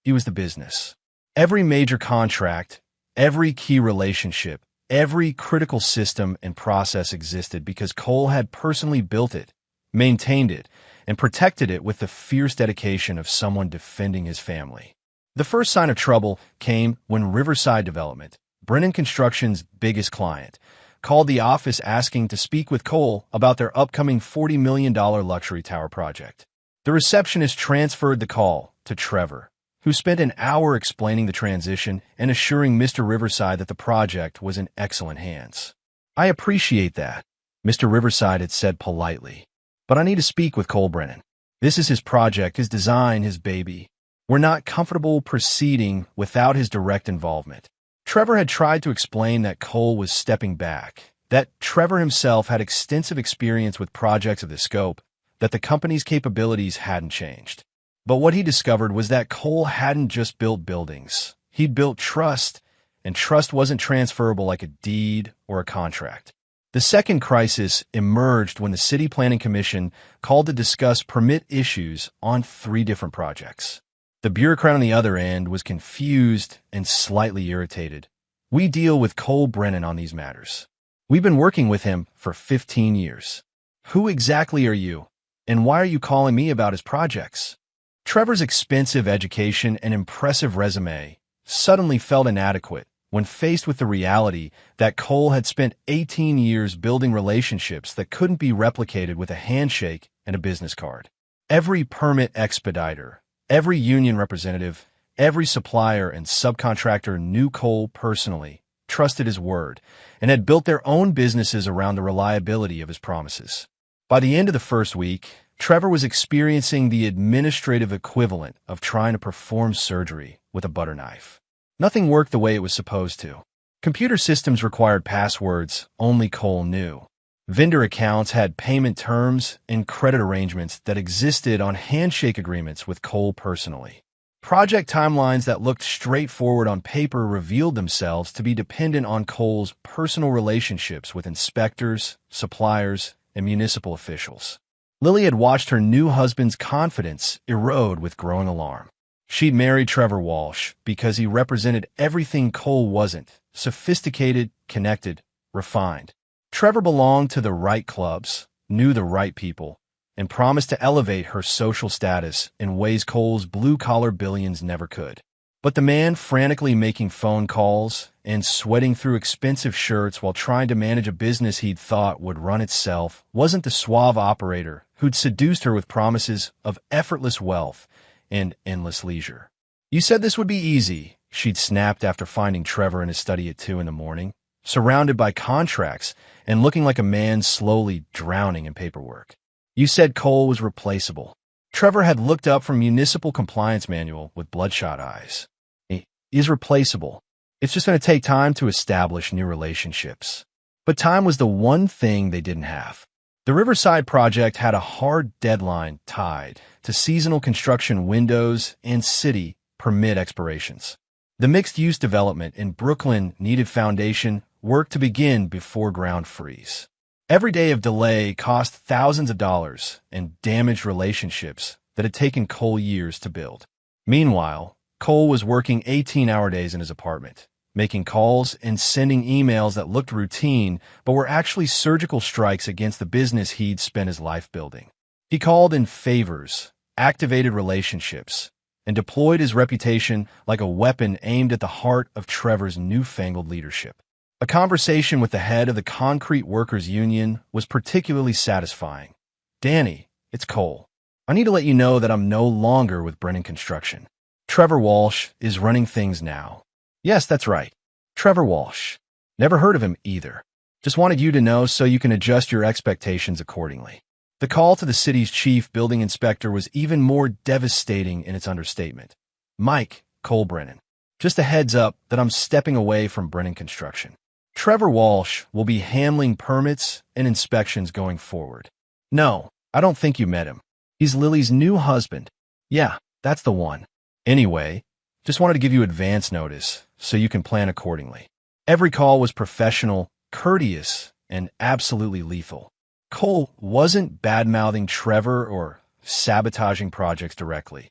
He was the business. Every major contract, every key relationship, every critical system and process existed because Cole had personally built it, maintained it, and protected it with the fierce dedication of someone defending his family. The first sign of trouble came when Riverside Development, Brennan Construction's biggest client, called the office asking to speak with Cole about their upcoming $40 million luxury tower project. The receptionist transferred the call to Trevor, who spent an hour explaining the transition and assuring Mr. Riverside that the project was in excellent hands. I appreciate that, Mr. Riverside had said politely, but I need to speak with Cole Brennan. This is his project, his design, his baby. We're not comfortable proceeding without his direct involvement. Trevor had tried to explain that Cole was stepping back, that Trevor himself had extensive experience with projects of this scope, that the company's capabilities hadn't changed. But what he discovered was that Cole hadn't just built buildings. He'd built trust, and trust wasn't transferable like a deed or a contract. The second crisis emerged when the City Planning Commission called to discuss permit issues on 3 different projects. The bureaucrat on the other end was confused and slightly irritated. We deal with Cole Brennan on these matters. We've been working with him for 15 years. Who exactly are you, and why are you calling me about his projects? Trevor's expensive education and impressive resume suddenly felt inadequate when faced with the reality that Cole had spent 18 years building relationships that couldn't be replicated with a handshake and a business card. Every permit expediter, every union representative, every supplier and subcontractor knew Cole personally, trusted his word, and had built their own businesses around the reliability of his promises. By the end of the first week, Trevor was experiencing the administrative equivalent of trying to perform surgery with a butter knife. Nothing worked the way it was supposed to. Computer systems required passwords only Cole knew. Vendor accounts had payment terms and credit arrangements that existed on handshake agreements with Cole personally. Project timelines that looked straightforward on paper revealed themselves to be dependent on Cole's personal relationships with inspectors, suppliers, and municipal officials. Lily had watched her new husband's confidence erode with growing alarm. She'd married Trevor Walsh because he represented everything Cole wasn't: sophisticated, connected, refined. Trevor belonged to the right clubs, knew the right people, and promised to elevate her social status in ways Cole's blue-collar billions never could. But the man frantically making phone calls and sweating through expensive shirts while trying to manage a business he'd thought would run itself wasn't the suave operator who'd seduced her with promises of effortless wealth and endless leisure. "You said this would be easy," she'd snapped after finding Trevor in his study at 2 in the morning, surrounded by contracts and looking like a man slowly drowning in paperwork. "You said Cole was replaceable." Trevor had looked up from municipal compliance manual with bloodshot eyes. "He is replaceable. It's just going to take time to establish new relationships." But time was the one thing they didn't have. The Riverside project had a hard deadline tied to seasonal construction windows and city permit expirations. The mixed-use development in Brooklyn needed foundation work to begin before ground freeze. Every day of delay cost thousands of dollars and damaged relationships that had taken Cole years to build. Meanwhile, Cole was working 18-hour days in his apartment, making calls and sending emails that looked routine but were actually surgical strikes against the business he'd spent his life building. He called in favors, activated relationships, and deployed his reputation like a weapon aimed at the heart of Trevor's newfangled leadership. A conversation with the head of the Concrete Workers Union was particularly satisfying. "Danny, it's Cole. I need to let you know that I'm no longer with Brennan Construction. Trevor Walsh is running things now." "Yes, that's right. Trevor Walsh. Never heard of him either. Just wanted you to know so you can adjust your expectations accordingly." The call to the city's chief building inspector was even more devastating in its understatement. "Mike, Cole Brennan. Just a heads up that I'm stepping away from Brennan Construction. Trevor Walsh will be handling permits and inspections going forward." "No, I don't think you met him. He's Lily's new husband." "Yeah, that's the one. Anyway, just wanted to give you advance notice so you can plan accordingly." Every call was professional, courteous, and absolutely lethal. Cole wasn't bad-mouthing Trevor or sabotaging projects directly.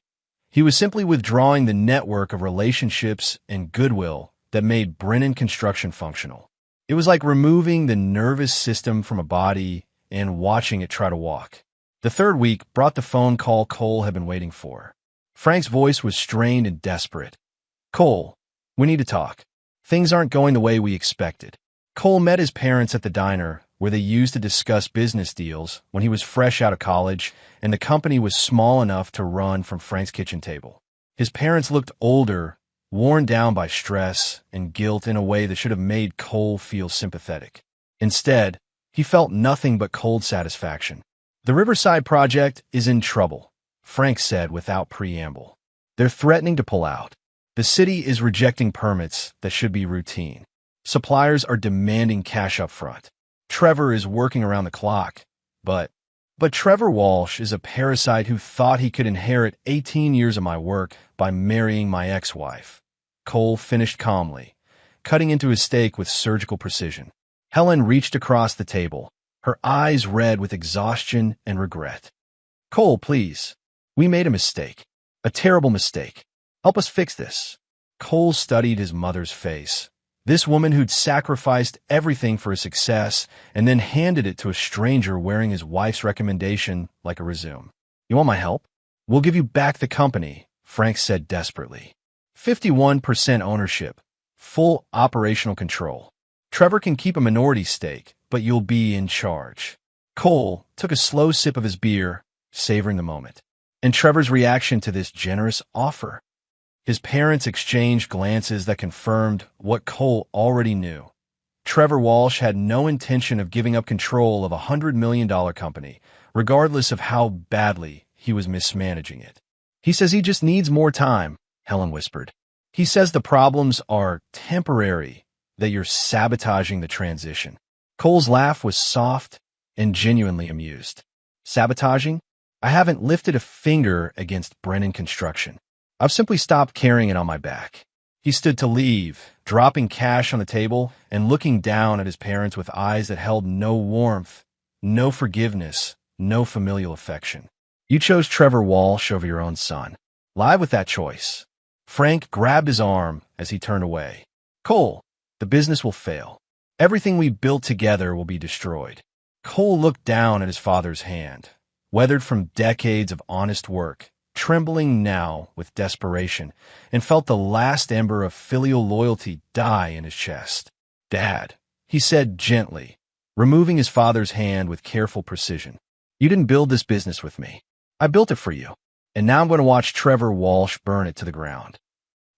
He was simply withdrawing the network of relationships and goodwill that made Brennan Construction functional. It was like removing the nervous system from a body and watching it try to walk. The third week brought the phone call Cole had been waiting for. Frank's voice was strained and desperate. "Cole, we need to talk. Things aren't going the way we expected." Cole met his parents at the diner where they used to discuss business deals when he was fresh out of college and the company was small enough to run from Frank's kitchen table. His parents looked older, worn down by stress and guilt in a way that should have made Cole feel sympathetic. Instead, he felt nothing but cold satisfaction. "The Riverside project is in trouble," Frank said without preamble. "They're threatening to pull out. The city is rejecting permits that should be routine. Suppliers are demanding cash up front. Trevor is working around the clock, but Trevor Walsh is a parasite who thought he could inherit 18 years of my work by marrying my ex-wife." Cole finished calmly, cutting into his steak with surgical precision. Helen reached across the table, her eyes red with exhaustion and regret. "Cole, please. We made a mistake. A terrible mistake. Help us fix this." Cole studied his mother's face. This woman who'd sacrificed everything for his success and then handed it to a stranger wearing his wife's recommendation like a resume. "You want my help? We'll give you back the company," Frank said desperately. 51% ownership, full operational control. Trevor can keep a minority stake, but you'll be in charge. Cole took a slow sip of his beer, savoring the moment. And Trevor's reaction to this generous offer? His parents exchanged glances that confirmed what Cole already knew. Trevor Walsh had no intention of giving up control of a $100 million company, regardless of how badly he was mismanaging it. "He says he just needs more time," Helen whispered. He says the problems are temporary, that you're sabotaging the transition. Cole's laugh was soft and genuinely amused. Sabotaging? I haven't lifted a finger against Brennan Construction. I've simply stopped carrying it on my back. He stood to leave, dropping cash on the table and looking down at his parents with eyes that held no warmth, no forgiveness, no familial affection. You chose Trevor Walsh over your own son. Live with that choice. Frank grabbed his arm as he turned away. Cole, the business will fail. Everything we built together will be destroyed. Cole looked down at his father's hand, weathered from decades of honest work, trembling now with desperation, and felt the last ember of filial loyalty die in his chest. Dad, he said gently, removing his father's hand with careful precision. You didn't build this business with me. I built it for you. And now I'm going to watch Trevor Walsh burn it to the ground.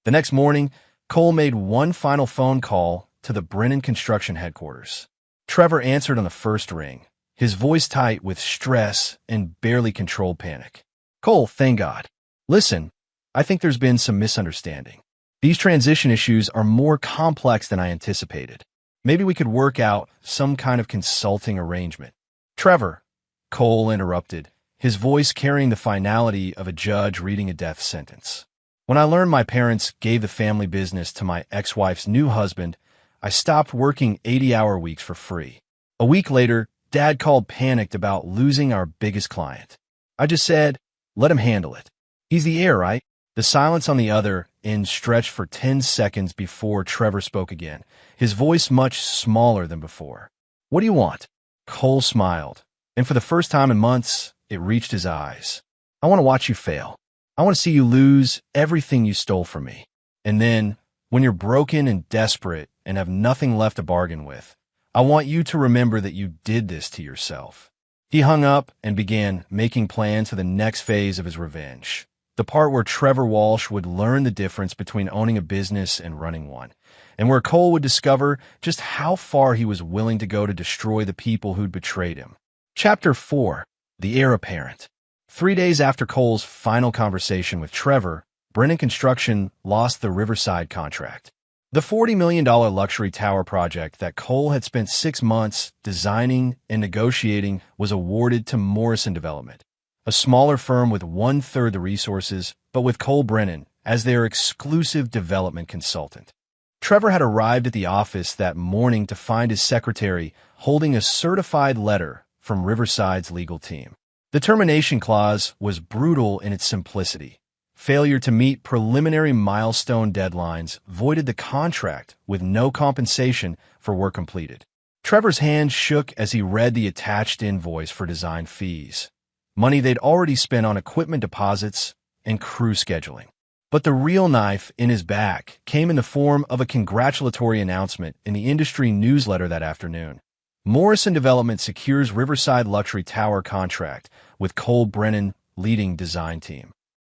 The next morning, Cole made one final phone call to the Brennan Construction headquarters. Trevor answered on the first ring, his voice tight with stress and barely controlled panic. Cole, thank God. Listen, I think there's been some misunderstanding. These transition issues are more complex than I anticipated. Maybe we could work out some kind of consulting arrangement. Trevor, Cole interrupted, his voice carrying the finality of a judge reading a death sentence. When I learned my parents gave the family business to my ex-wife's new husband, I stopped working 80-hour weeks for free. A week later, Dad called panicked about losing our biggest client. I just said, let him handle it. He's the heir, right? The silence on the other end stretched for 10 seconds before Trevor spoke again, his voice much smaller than before. What do you want? Cole smiled, and for the first time in months, it reached his eyes. I want to watch you fail. I want to see you lose everything you stole from me. And then, when you're broken and desperate and have nothing left to bargain with, I want you to remember that you did this to yourself. He hung up and began making plans for the next phase of his revenge, the part where Trevor Walsh would learn the difference between owning a business and running one, and where Cole would discover just how far he was willing to go to destroy the people who'd betrayed him. Chapter 4. The Heir Apparent. 3 days after Cole's final conversation with Trevor, Brennan Construction lost the Riverside contract. The $40 million luxury tower project that Cole had spent 6 months designing and negotiating was awarded to Morrison Development, a smaller firm with 1/3 the resources, but with Cole Brennan as their exclusive development consultant. Trevor had arrived at the office that morning to find his secretary holding a certified letter from Riverside's legal team. The termination clause was brutal in its simplicity. Failure to meet preliminary milestone deadlines voided the contract with no compensation for work completed. Trevor's hand shook as he read the attached invoice for design fees, money they'd already spent on equipment deposits and crew scheduling. But the real knife in his back came in the form of a congratulatory announcement in the industry newsletter that afternoon. Morrison Development secures Riverside Luxury Tower contract with Cole Brennan leading design team.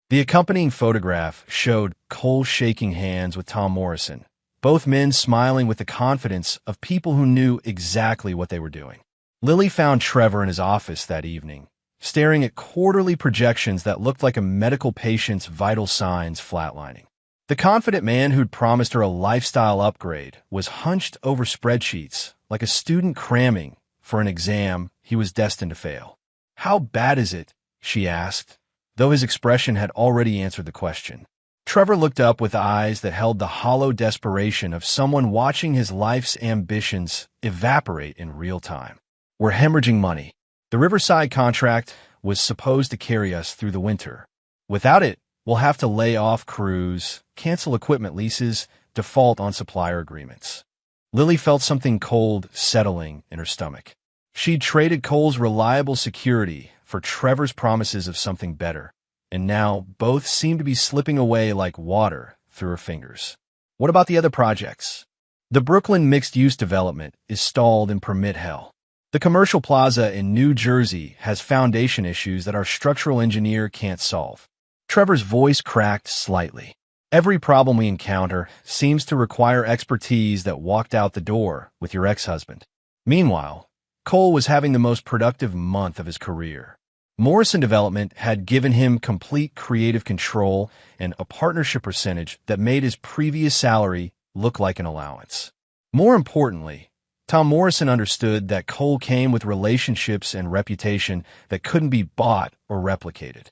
The accompanying photograph showed Cole shaking hands with Tom Morrison, both men smiling with the confidence of people who knew exactly what they were doing. Lily found Trevor in his office that evening, staring at quarterly projections that looked like a medical patient's vital signs flatlining. The confident man who'd promised her a lifestyle upgrade was hunched over spreadsheets like a student cramming for an exam he was destined to fail. How bad is it? She asked, though his expression had already answered the question. Trevor looked up with eyes that held the hollow desperation of someone watching his life's ambitions evaporate in real time. We're hemorrhaging money. The Riverside contract was supposed to carry us through the winter. Without it, we'll have to lay off crews, cancel equipment leases, default on supplier agreements. Lily felt something cold settling in her stomach. She'd traded Cole's reliable security for Trevor's promises of something better, and now both seemed to be slipping away like water through her fingers. What about the other projects? The Brooklyn mixed-use development is stalled in permit hell. The commercial plaza in New Jersey has foundation issues that our structural engineer can't solve. Trevor's voice cracked slightly. Every problem we encounter seems to require expertise that walked out the door with your ex-husband. Meanwhile, Cole was having the most productive month of his career. Morrison Development had given him complete creative control and a partnership percentage that made his previous salary look like an allowance. More importantly, Tom Morrison understood that Cole came with relationships and reputation that couldn't be bought or replicated.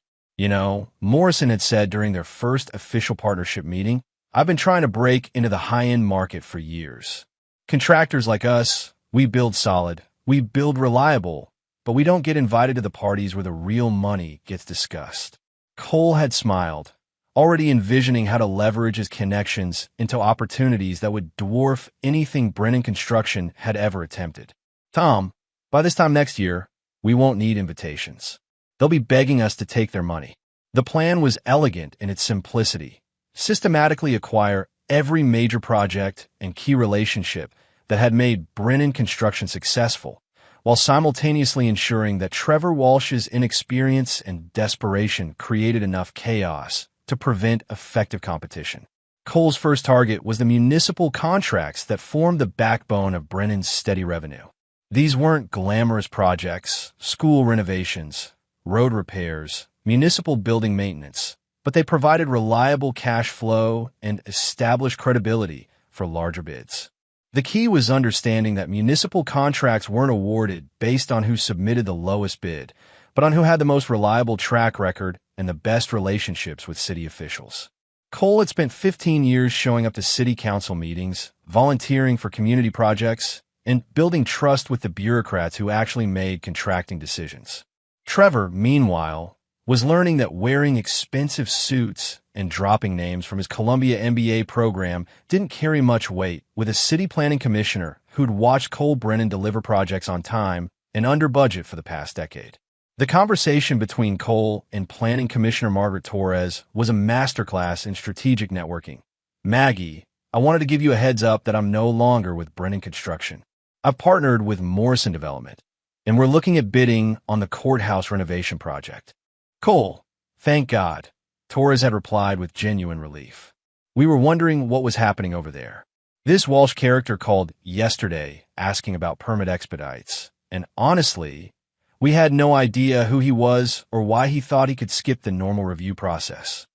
Morrison had said during their first official partnership meeting, "I've been trying to break into the high-end market for years. Contractors like us, we build solid, we build reliable, but we don't get invited to the parties where the real money gets discussed." Cole had smiled, already envisioning how to leverage his connections into opportunities that would dwarf anything Brennan Construction had ever attempted. "Tom, by this time next year, we won't need invitations. They'll be begging us to take their money." The plan was elegant in its simplicity. Systematically acquire every major project and key relationship that had made Brennan Construction successful, while simultaneously ensuring that Trevor Walsh's inexperience and desperation created enough chaos to prevent effective competition. Cole's first target was the municipal contracts that formed the backbone of Brennan's steady revenue. These weren't glamorous projects, school renovations, road repairs, municipal building maintenance, but they provided reliable cash flow and established credibility for larger bids. The key was understanding that municipal contracts weren't awarded based on who submitted the lowest bid, but on who had the most reliable track record and the best relationships with city officials. Cole had spent 15 years showing up to city council meetings, volunteering for community projects, and building trust with the bureaucrats who actually made contracting decisions. Trevor, meanwhile, was learning that wearing expensive suits and dropping names from his Columbia MBA program didn't carry much weight with a city planning commissioner who'd watched Cole Brennan deliver projects on time and under budget for the past decade. The conversation between Cole and Planning Commissioner Margaret Torres was a masterclass in strategic networking. "Maggie, I wanted to give you a heads up that I'm no longer with Brennan Construction. I've partnered with Morrison Development, and we're looking at bidding on the courthouse renovation project." "Cole, thank God," Torres had replied with genuine relief. "We were wondering what was happening over there." This Walsh character called yesterday asking about permit expedites, and honestly, we had no idea who he was or why he thought he could skip the normal review process.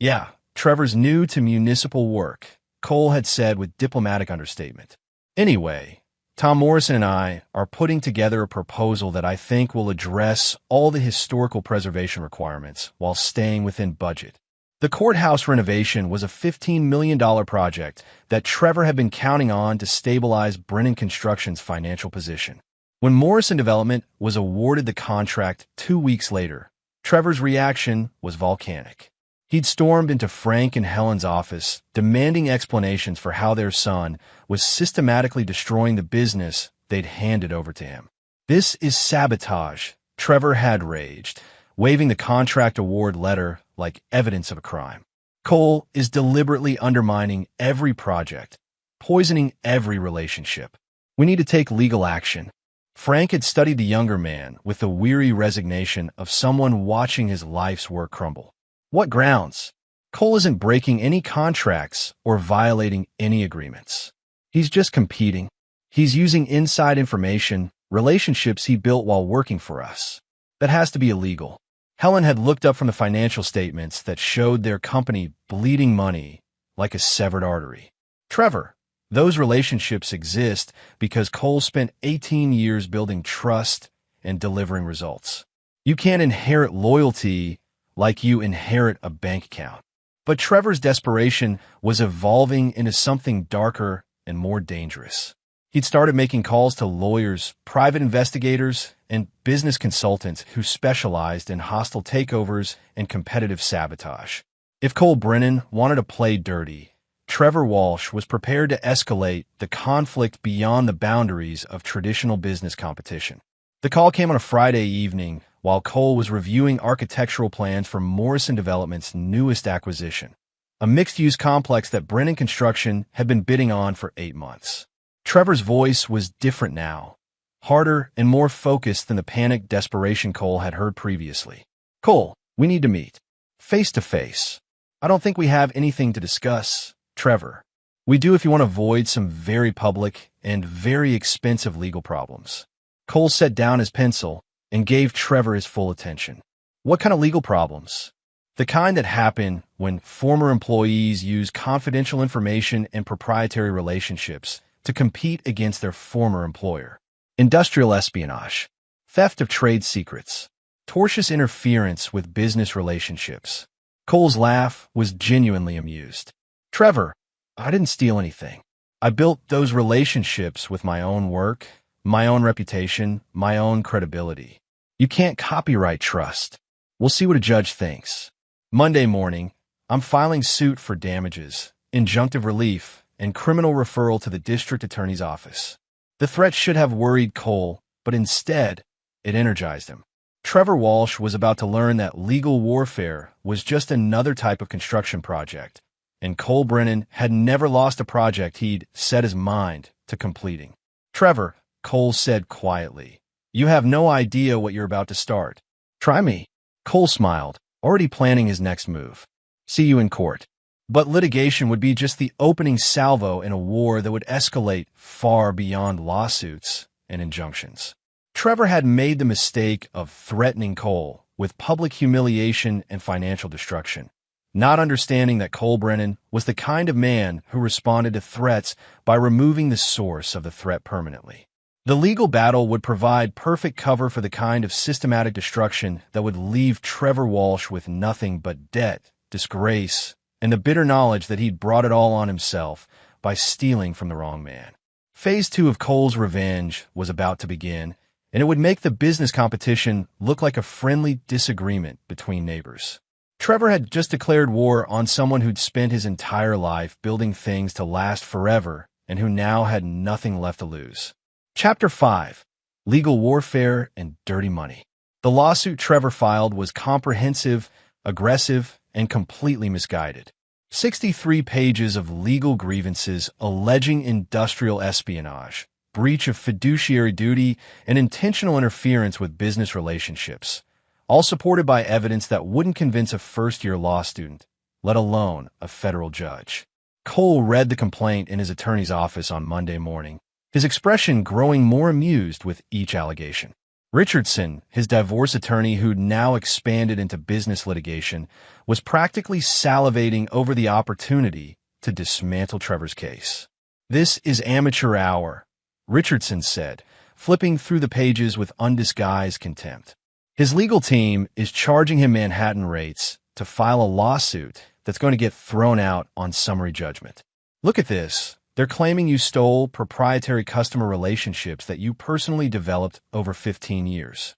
"Yeah, Trevor's new to municipal work," Cole had said with diplomatic understatement. "Anyway, Tom Morrison and I are putting together a proposal that I think will address all the historical preservation requirements while staying within budget." The courthouse renovation was a $15 million project that Trevor had been counting on to stabilize Brennan Construction's financial position. When Morrison Development was awarded the contract 2 weeks later, Trevor's reaction was volcanic. He'd stormed into Frank and Helen's office, demanding explanations for how their son was systematically destroying the business they'd handed over to him. "This is sabotage," Trevor had raged, waving the contract award letter like evidence of a crime. "Cole is deliberately undermining every project, poisoning every relationship. We need to take legal action." Frank had studied the younger man with the weary resignation of someone watching his life's work crumble. "What grounds? Cole isn't breaking any contracts or violating any agreements. He's just competing. He's using inside information, relationships he built while working for us. That has to be illegal." Helen had looked up from the financial statements that showed their company bleeding money like a severed artery. "Trevor, those relationships exist because Cole spent 18 years building trust and delivering results. You can't inherit loyalty like you inherit a bank account." But Trevor's desperation was evolving into something darker and more dangerous. He'd started making calls to lawyers, private investigators, and business consultants who specialized in hostile takeovers and competitive sabotage. If Cole Brennan wanted to play dirty, Trevor Walsh was prepared to escalate the conflict beyond the boundaries of traditional business competition. The call came on a Friday evening while Cole was reviewing architectural plans for Morrison Development's newest acquisition, a mixed-use complex that Brennan Construction had been bidding on for 8 months. Trevor's voice was different now, harder and more focused than the panicked desperation Cole had heard previously. "Cole, we need to meet. Face to face. I don't think we have anything to discuss, Trevor. We do if you want to avoid some very public and very expensive legal problems." Cole set down his pencil and gave Trevor his full attention. What kind of legal problems? The kind that happen when former employees use confidential information and proprietary relationships to compete against their former employer. Industrial espionage, theft of trade secrets, tortious interference with business relationships. Cole's laugh was genuinely amused. Trevor, I didn't steal anything. I built those relationships with my own work, my own reputation, my own credibility. You can't copyright trust. We'll see what a judge thinks. Monday morning, I'm filing suit for damages, injunctive relief, and criminal referral to the district attorney's office. The threat should have worried Cole, but instead, it energized him. Trevor Walsh was about to learn that legal warfare was just another type of construction project, and Cole Brennan had never lost a project he'd set his mind to completing. Trevor, Cole said quietly, you have no idea what you're about to start. Try me. Cole smiled, already planning his next move. See you in court. But litigation would be just the opening salvo in a war that would escalate far beyond lawsuits and injunctions. Trevor had made the mistake of threatening Cole with public humiliation and financial destruction, not understanding that Cole Brennan was the kind of man who responded to threats by removing the source of the threat permanently. The legal battle would provide perfect cover for the kind of systematic destruction that would leave Trevor Walsh with nothing but debt, disgrace, and the bitter knowledge that he'd brought it all on himself by stealing from the wrong man. Phase 2 of Cole's revenge was about to begin, and it would make the business competition look like a friendly disagreement between neighbors. Trevor had just declared war on someone who'd spent his entire life building things to last forever and who now had nothing left to lose. Chapter 5. Legal Warfare and Dirty Money. The lawsuit Trevor filed was comprehensive, aggressive, and completely misguided. 63 pages of legal grievances alleging industrial espionage, breach of fiduciary duty, and intentional interference with business relationships, all supported by evidence that wouldn't convince a first-year law student, let alone a federal judge. Cole read the complaint in his attorney's office on Monday morning, his expression growing more amused with each allegation. Richardson, his divorce attorney who'd now expanded into business litigation, was practically salivating over the opportunity to dismantle Trevor's case. This is amateur hour, Richardson said, flipping through the pages with undisguised contempt. His legal team is charging him Manhattan rates to file a lawsuit that's going to get thrown out on summary judgment. Look at this. They're claiming you stole proprietary customer relationships that you personally developed over 15 years.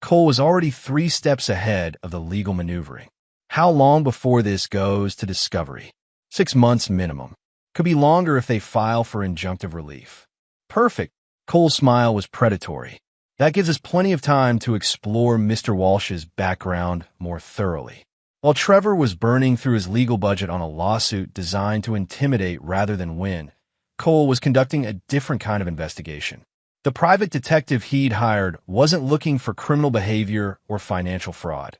Cole was already 3 steps ahead of the legal maneuvering. How long before this goes to discovery? 6 months minimum. Could be longer if they file for injunctive relief. Perfect. Cole's smile was predatory. That gives us plenty of time to explore Mr. Walsh's background more thoroughly. While Trevor was burning through his legal budget on a lawsuit designed to intimidate rather than win, Cole was conducting a different kind of investigation. The private detective he'd hired wasn't looking for criminal behavior or financial fraud.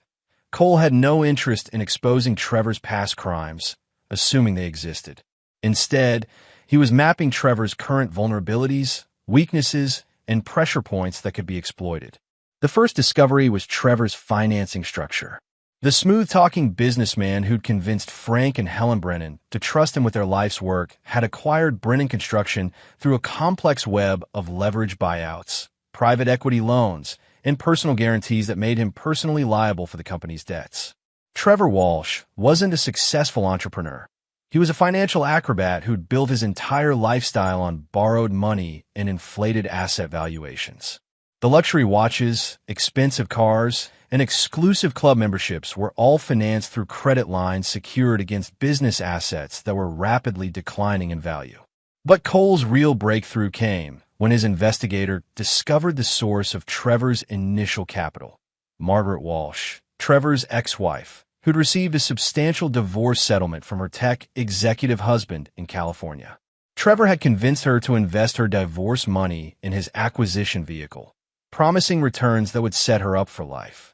Cole had no interest in exposing Trevor's past crimes, assuming they existed. Instead, he was mapping Trevor's current vulnerabilities, weaknesses, and pressure points that could be exploited. The first discovery was Trevor's financing structure. The smooth-talking businessman who'd convinced Frank and Helen Brennan to trust him with their life's work had acquired Brennan Construction through a complex web of leverage buyouts, private equity loans, and personal guarantees that made him personally liable for the company's debts. Trevor Walsh wasn't a successful entrepreneur. He was a financial acrobat who'd built his entire lifestyle on borrowed money and inflated asset valuations. The luxury watches, expensive cars, and exclusive club memberships were all financed through credit lines secured against business assets that were rapidly declining in value. But Cole's real breakthrough came when his investigator discovered the source of Trevor's initial capital, Margaret Walsh, Trevor's ex-wife, who'd received a substantial divorce settlement from her tech executive husband in California. Trevor had convinced her to invest her divorce money in his acquisition vehicle, promising returns that would set her up for life.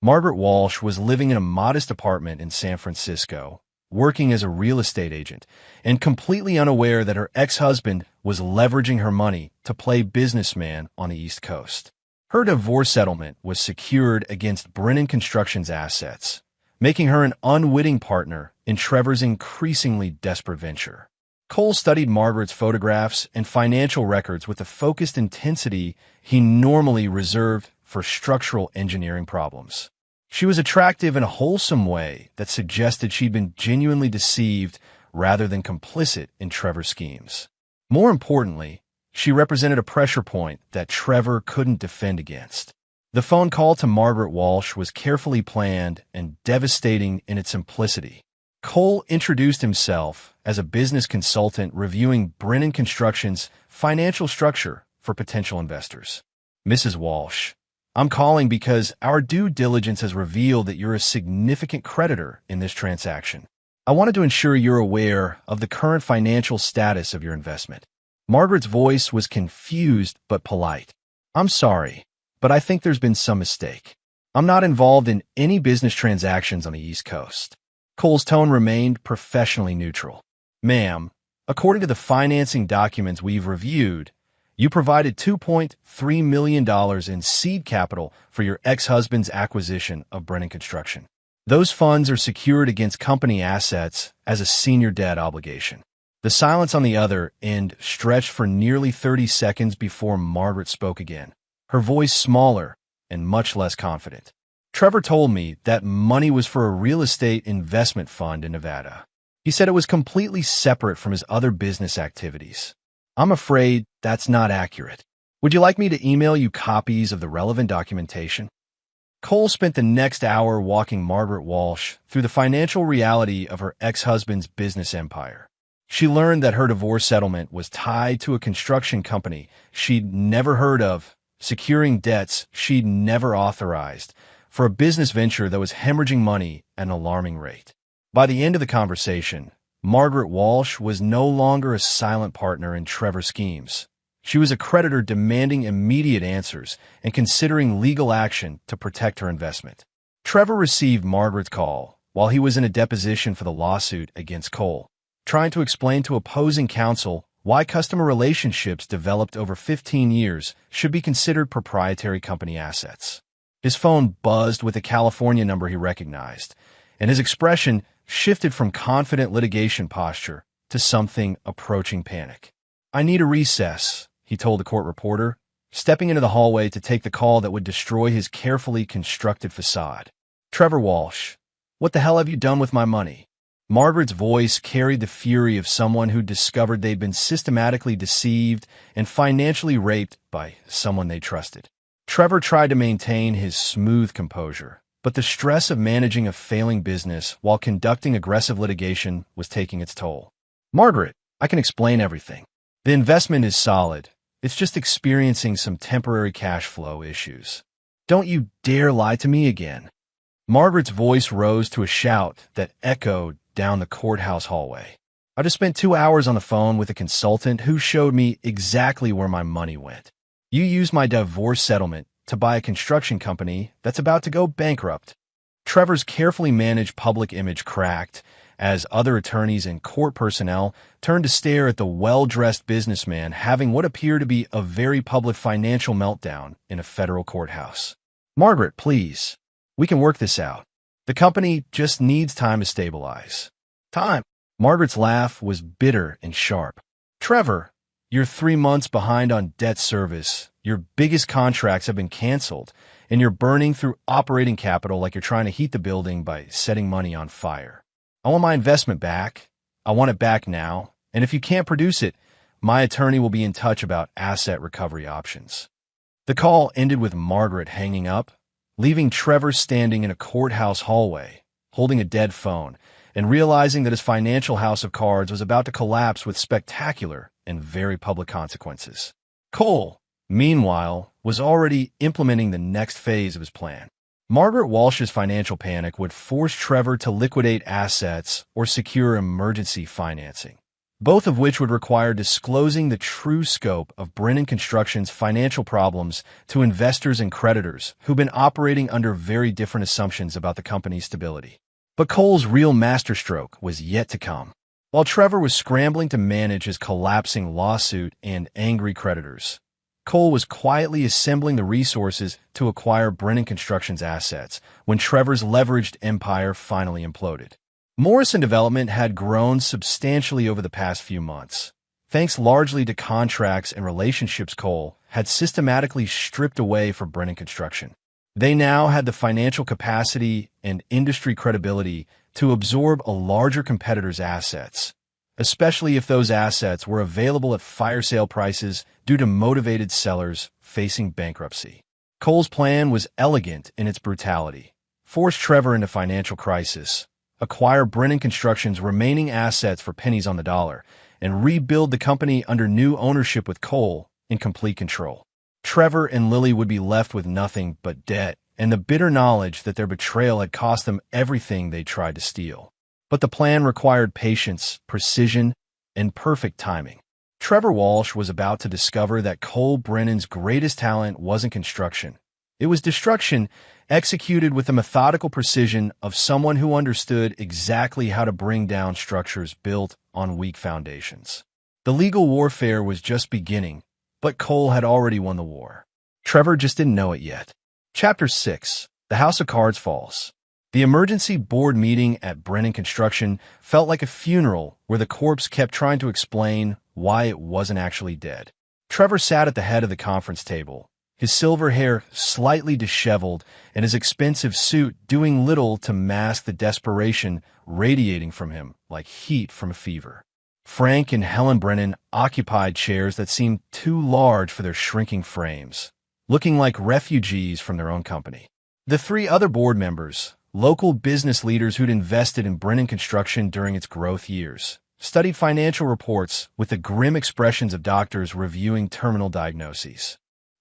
Margaret Walsh was living in a modest apartment in San Francisco, working as a real estate agent, and completely unaware that her ex-husband was leveraging her money to play businessman on the East Coast. Her divorce settlement was secured against Brennan Construction's assets, making her an unwitting partner in Trevor's increasingly desperate venture. Cole studied Margaret's photographs and financial records with the focused intensity he normally reserved for structural engineering problems. She was attractive in a wholesome way that suggested she'd been genuinely deceived rather than complicit in Trevor's schemes. More importantly, she represented a pressure point that Trevor couldn't defend against. The phone call to Margaret Walsh was carefully planned and devastating in its simplicity. Cole introduced himself as a business consultant reviewing Brennan Construction's financial structure for potential investors. Mrs. Walsh, I'm calling because our due diligence has revealed that you're a significant creditor in this transaction. I wanted to ensure you're aware of the current financial status of your investment. Margaret's voice was confused but polite. I'm sorry, but I think there's been some mistake. I'm not involved in any business transactions on the East Coast. Cole's tone remained professionally neutral. Ma'am, according to the financing documents we've reviewed, you provided $2.3 million in seed capital for your ex-husband's acquisition of Brennan Construction. Those funds are secured against company assets as a senior debt obligation. The silence on the other end stretched for nearly 30 seconds before Margaret spoke again, her voice smaller and much less confident. Trevor told me that money was for a real estate investment fund in Nevada. He said it was completely separate from his other business activities. I'm afraid that's not accurate. Would you like me to email you copies of the relevant documentation? Cole spent the next hour walking Margaret Walsh through the financial reality of her ex-husband's business empire. She learned that her divorce settlement was tied to a construction company she'd never heard of, securing debts she'd never authorized, for a business venture that was hemorrhaging money at an alarming rate. By the end of the conversation, Margaret Walsh was no longer a silent partner in Trevor's schemes. She was a creditor demanding immediate answers and considering legal action to protect her investment. Trevor received Margaret's call while he was in a deposition for the lawsuit against Cole, trying to explain to opposing counsel why customer relationships developed over 15 years should be considered proprietary company assets. His phone buzzed with a California number he recognized, and his expression shifted from confident litigation posture to something approaching panic. I need a recess, he told the court reporter, stepping into the hallway to take the call that would destroy his carefully constructed facade. Trevor Walsh, what the hell have you done with my money? Margaret's voice carried the fury of someone who discovered they'd been systematically deceived and financially raped by someone they trusted. Trevor tried to maintain his smooth composure, but the stress of managing a failing business while conducting aggressive litigation was taking its toll. Margaret, I can explain everything. The investment is solid. It's just experiencing some temporary cash flow issues. Don't you dare lie to me again. Margaret's voice rose to a shout that echoed down the courthouse hallway. I just spent 2 hours on the phone with a consultant who showed me exactly where my money went. You used my divorce settlement to buy a construction company that's about to go bankrupt. Trevor's carefully managed public image cracked as other attorneys and court personnel turned to stare at the well-dressed businessman having what appeared to be a very public financial meltdown in a federal courthouse. Margaret, please. We can work this out. The company just needs time to stabilize. Time. Margaret's laugh was bitter and sharp. Trevor, you're 3 months behind on debt service. Your biggest contracts have been canceled, and you're burning through operating capital like you're trying to heat the building by setting money on fire. I want my investment back. I want it back now. And if you can't produce it, my attorney will be in touch about asset recovery options. The call ended with Margaret hanging up, leaving Trevor standing in a courthouse hallway, holding a dead phone, and realizing that his financial house of cards was about to collapse with spectacular and very public consequences. Cole, meanwhile, was already implementing the next phase of his plan. Margaret Walsh's financial panic would force Trevor to liquidate assets or secure emergency financing, both of which would require disclosing the true scope of Brennan Construction's financial problems to investors and creditors who've been operating under very different assumptions about the company's stability. But Cole's real masterstroke was yet to come. While Trevor was scrambling to manage his collapsing lawsuit and angry creditors, Cole was quietly assembling the resources to acquire Brennan Construction's assets when Trevor's leveraged empire finally imploded. Morrison Development had grown substantially over the past few months, thanks largely to contracts and relationships Cole had systematically stripped away for Brennan Construction. They now had the financial capacity and industry credibility to absorb a larger competitor's assets, especially if those assets were available at fire sale prices due to motivated sellers facing bankruptcy. Cole's plan was elegant in its brutality. Force Trevor into financial crisis, acquire Brennan Construction's remaining assets for pennies on the dollar, and rebuild the company under new ownership with Cole in complete control. Trevor and Lily would be left with nothing but debt and the bitter knowledge that their betrayal had cost them everything they tried to steal. But the plan required patience, precision, and perfect timing. Trevor Walsh was about to discover that Cole Brennan's greatest talent wasn't construction. It was destruction executed with the methodical precision of someone who understood exactly how to bring down structures built on weak foundations. The legal warfare was just beginning, but Cole had already won the war. Trevor just didn't know it yet. Chapter 6. The House of Cards Falls. The emergency board meeting at Brennan Construction felt like a funeral where the corpse kept trying to explain why it wasn't actually dead. Trevor sat at the head of the conference table, his silver hair slightly disheveled and his expensive suit doing little to mask the desperation radiating from him like heat from a fever. Frank and Helen Brennan occupied chairs that seemed too large for their shrinking frames, looking like refugees from their own company. The three other board members, local business leaders who'd invested in Brennan Construction during its growth years, studied financial reports with the grim expressions of doctors reviewing terminal diagnoses.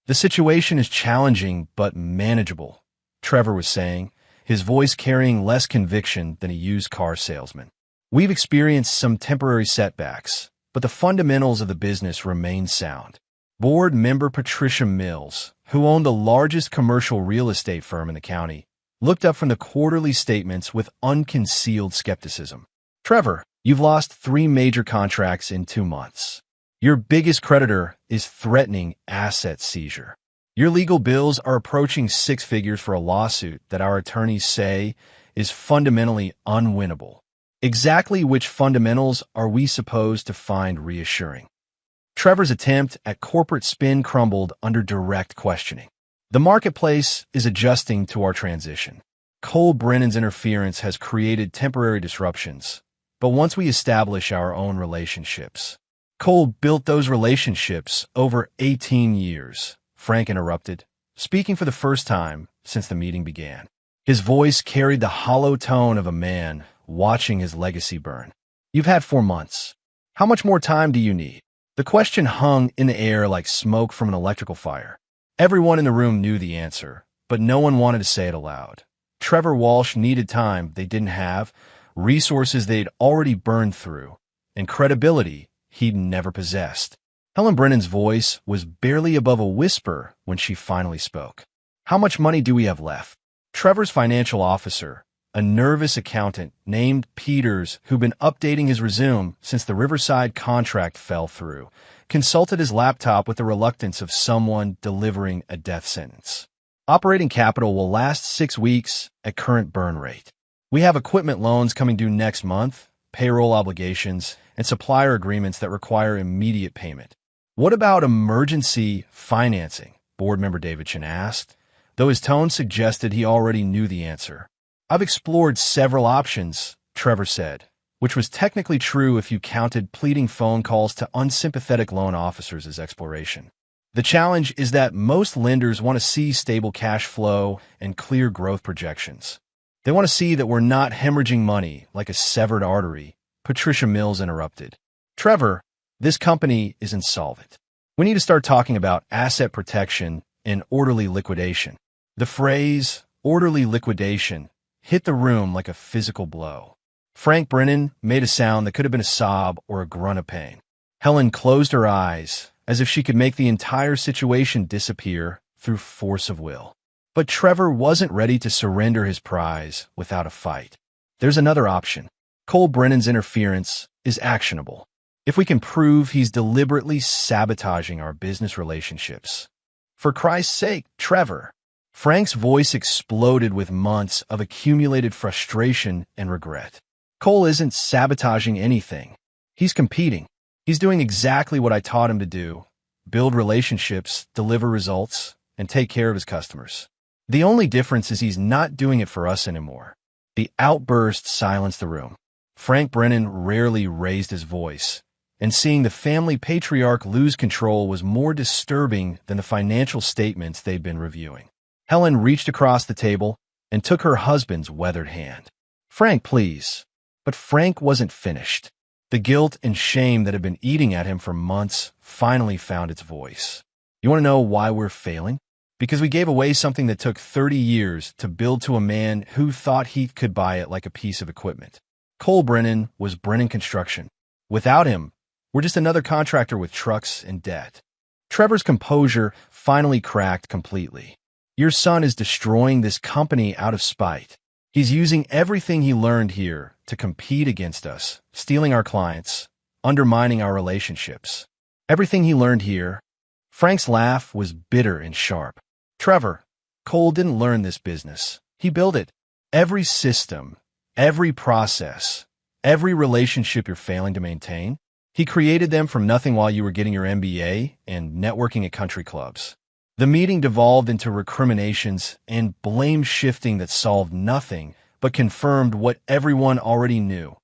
The situation is challenging but manageable, Trevor was saying, his voice carrying less conviction than a used car salesman. We've experienced some temporary setbacks, but the fundamentals of the business remain sound. Board member Patricia Mills, who owned the largest commercial real estate firm in the county, looked up from the quarterly statements with unconcealed skepticism. Trevor, you've lost 3 major contracts in 2 months. Your biggest creditor is threatening asset seizure. Your legal bills are approaching 6 figures for a lawsuit that our attorneys say is fundamentally unwinnable. Exactly which fundamentals are we supposed to find reassuring? Trevor's attempt at corporate spin crumbled under direct questioning. The marketplace is adjusting to our transition. Cole Brennan's interference has created temporary disruptions, but once we establish our own relationships. Cole built those relationships over 18 years, Frank interrupted, speaking for the first time since the meeting began. His voice carried the hollow tone of a man watching his legacy burn. You've had 4 months. How much more time do you need? The question hung in the air like smoke from an electrical fire. Everyone in the room knew the answer, but no one wanted to say it aloud. Trevor Walsh needed time they didn't have, resources they'd already burned through, and credibility he'd never possessed. Helen Brennan's voice was barely above a whisper when she finally spoke. How much money do we have left? Trevor's financial officer, a nervous accountant named Peters who'd been updating his resume since the Riverside contract fell through, consulted his laptop with the reluctance of someone delivering a death sentence. Operating capital will last 6 weeks at current burn rate. We have equipment loans coming due next month, payroll obligations, and supplier agreements that require immediate payment. What about emergency financing? Board member Davidson asked, though his tone suggested he already knew the answer. I've explored several options, Trevor said, which was technically true if you counted pleading phone calls to unsympathetic loan officers as exploration. The challenge is that most lenders want to see stable cash flow and clear growth projections. They want to see that we're not hemorrhaging money like a severed artery, Patricia Mills interrupted. Trevor, this company is insolvent. We need to start talking about asset protection and orderly liquidation. The phrase, orderly liquidation, hit the room like a physical blow. Frank Brennan made a sound that could have been a sob or a grunt of pain. Helen closed her eyes as if she could make the entire situation disappear through force of will. But Trevor wasn't ready to surrender his prize without a fight. There's another option. Cole Brennan's interference is actionable. if we can prove he's deliberately sabotaging our business relationships. For Christ's sake, Trevor. Frank's voice exploded with months of accumulated frustration and regret. Cole isn't sabotaging anything. He's competing. He's doing exactly what I taught him to do: build relationships, deliver results, and take care of his customers. The only difference is he's not doing it for us anymore. The outburst silenced the room. Frank Brennan rarely raised his voice, and seeing the family patriarch lose control was more disturbing than the financial statements they'd been reviewing. Helen reached across the table and took her husband's weathered hand. "Frank, please." But Frank wasn't finished. The guilt and shame that had been eating at him for months finally found its voice. "You want to know why we're failing? Because we gave away something that took 30 years to build to a man who thought he could buy it like a piece of equipment." Cole Brennan was Brennan Construction. Without him, we're just another contractor with trucks and debt. Trevor's composure finally cracked completely. "Your son is destroying this company out of spite. He's using everything he learned here to compete against us, stealing our clients, undermining our relationships. Everything he learned here." Frank's laugh was bitter and sharp. "Trevor, Cole didn't learn this business. He built it. Every system, every process, every relationship you're failing to maintain, he created them from nothing while you were getting your MBA and networking at country clubs." The meeting devolved into recriminations and blame shifting that solved nothing but confirmed what everyone already knew.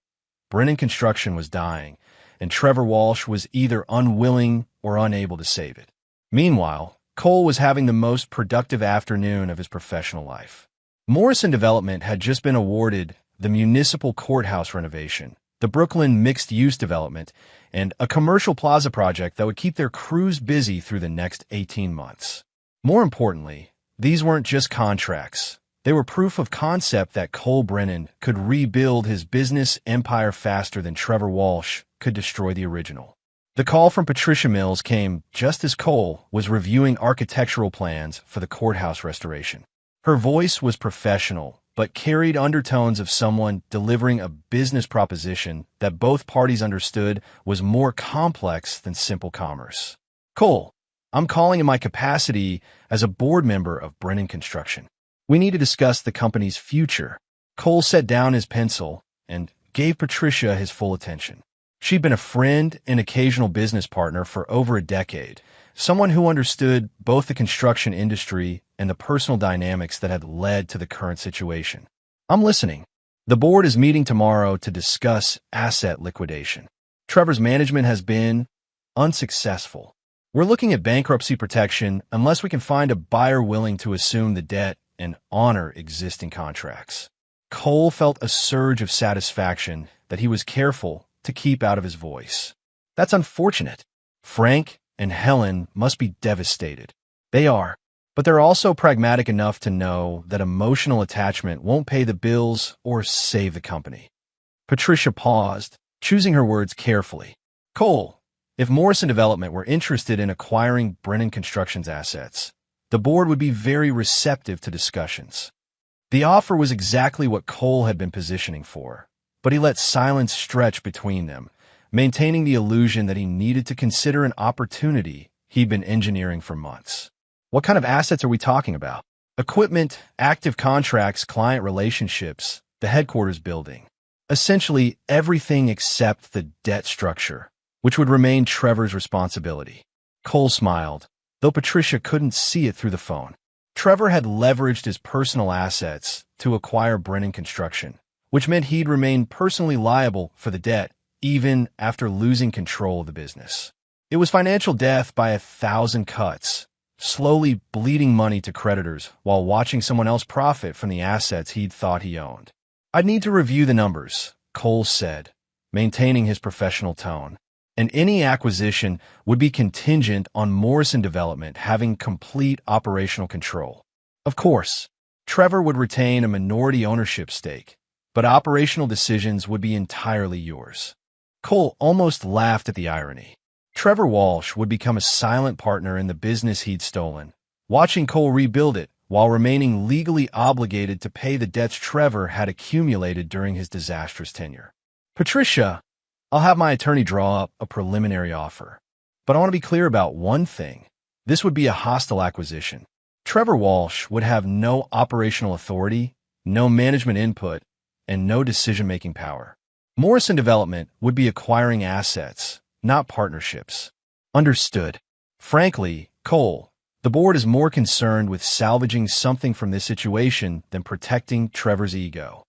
Brennan Construction was dying, and Trevor Walsh was either unwilling or unable to save it. Meanwhile, Cole was having the most productive afternoon of his professional life. Morrison Development had just been awarded the municipal courthouse renovation, the Brooklyn mixed-use development, and a commercial plaza project that would keep their crews busy through the next 18 months. More importantly, these weren't just contracts. They were proof of concept that Cole Brennan could rebuild his business empire faster than Trevor Walsh could destroy the original. The call from Patricia Mills came just as Cole was reviewing architectural plans for the courthouse restoration. Her voice was professional, but carried undertones of someone delivering a business proposition that both parties understood was more complex than simple commerce. "Cole, I'm calling in my capacity as a board member of Brennan Construction. We need to discuss the company's future." Cole set down his pencil and gave Patricia his full attention. She'd been a friend and occasional business partner for over a decade, someone who understood both the construction industry and the personal dynamics that had led to the current situation. "I'm listening." "The board is meeting tomorrow to discuss asset liquidation. Trevor's management has been unsuccessful. We're looking at bankruptcy protection unless we can find a buyer willing to assume the debt and honor existing contracts." Cole felt a surge of satisfaction that he was careful to keep out of his voice. "That's unfortunate. Frank and Helen must be devastated." "They are. But they're also pragmatic enough to know that emotional attachment won't pay the bills or save the company." Patricia paused, choosing her words carefully. "Cole, if Morrison Development were interested in acquiring Brennan Construction's assets, the board would be very receptive to discussions." The offer was exactly what Cole had been positioning for, but he let silence stretch between them, maintaining the illusion that he needed to consider an opportunity he'd been engineering for months. "What kind of assets are we talking about?" "Equipment, active contracts, client relationships, the headquarters building. Essentially everything except the debt structure, which would remain Trevor's responsibility." Cole smiled, though Patricia couldn't see it through the phone. Trevor had leveraged his personal assets to acquire Brennan Construction, which meant he'd remain personally liable for the debt even after losing control of the business. It was financial death by 1,000 cuts, slowly bleeding money to creditors while watching someone else profit from the assets he'd thought he owned. "I'd need to review the numbers," Cole said, maintaining his professional tone, "and any acquisition would be contingent on Morrison Development having complete operational control. Of course, Trevor would retain a minority ownership stake, but operational decisions would be entirely yours." Cole almost laughed at the irony. Trevor Walsh would become a silent partner in the business he'd stolen, watching Cole rebuild it while remaining legally obligated to pay the debts Trevor had accumulated during his disastrous tenure. "Patricia, I'll have my attorney draw up a preliminary offer. But I want to be clear about one thing. This would be a hostile acquisition. Trevor Walsh would have no operational authority, no management input, and no decision-making power. Morrison Development would be acquiring assets, not partnerships. Understood. Frankly, Cole, the board is more concerned with salvaging something from this situation than protecting Trevor's ego.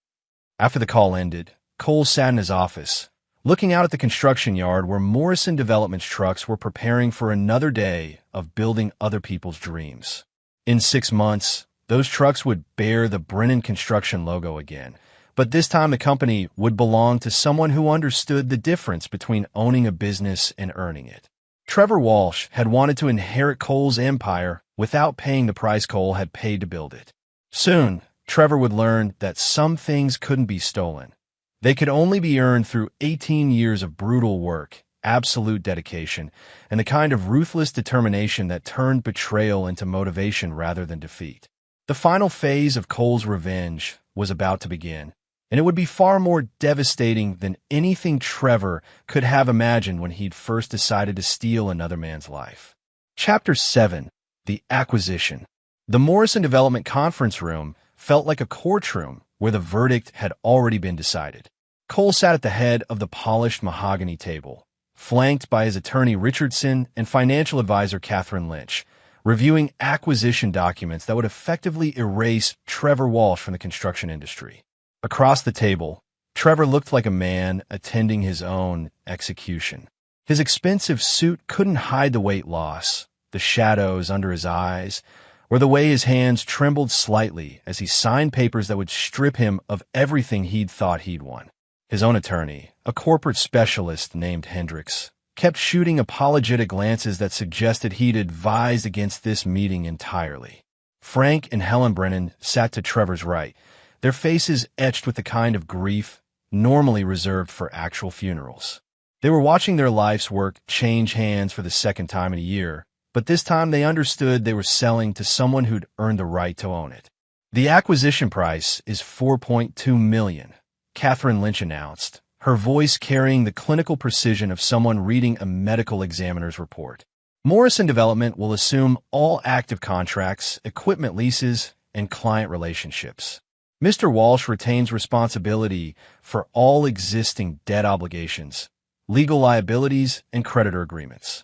After the call ended, Cole sat in his office, looking out at the construction yard where Morrison Development's trucks were preparing for another day of building other people's dreams. In 6 months, those trucks would bear the Brennan Construction logo again, but this time the company would belong to someone who understood the difference between owning a business and earning it. Trevor Walsh had wanted to inherit Cole's empire without paying the price Cole had paid to build it. Soon, Trevor would learn that some things couldn't be stolen. They could only be earned through 18 years of brutal work, absolute dedication, and the kind of ruthless determination that turned betrayal into motivation rather than defeat. The final phase of Cole's revenge was about to begin, and it would be far more devastating than anything Trevor could have imagined when he'd first decided to steal another man's life. Chapter 7. The Acquisition. The Morrison Development conference room felt like a courtroom where the verdict had already been decided. Cole sat at the head of the polished mahogany table, flanked by his attorney Richardson and financial advisor Catherine Lynch, reviewing acquisition documents that would effectively erase Trevor Walsh from the construction industry. Across the table, Trevor looked like a man attending his own execution. His expensive suit couldn't hide the weight loss, the shadows under his eyes, or the way his hands trembled slightly as he signed papers that would strip him of everything he'd thought he'd won. His own attorney, a corporate specialist named Hendricks, kept shooting apologetic glances that suggested he'd advised against this meeting entirely. Frank and Helen Brennan sat to Trevor's right, their faces etched with the kind of grief normally reserved for actual funerals. They were watching their life's work change hands for the second time in a year, but this time they understood they were selling to someone who'd earned the right to own it. The acquisition price is $4.2 million, Catherine Lynch announced, her voice carrying the clinical precision of someone reading a medical examiner's report. Morrison Development will assume all active contracts, equipment leases, and client relationships. Mr. Walsh retains responsibility for all existing debt obligations, legal liabilities, and creditor agreements.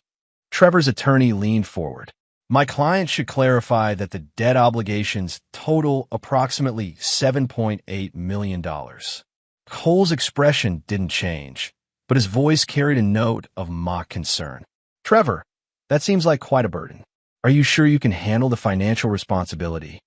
Trevor's attorney leaned forward. My client should clarify that the debt obligations total approximately $7.8 million. Cole's expression didn't change, but his voice carried a note of mock concern. Trevor, that seems like quite a burden. Are you sure you can handle the financial responsibility?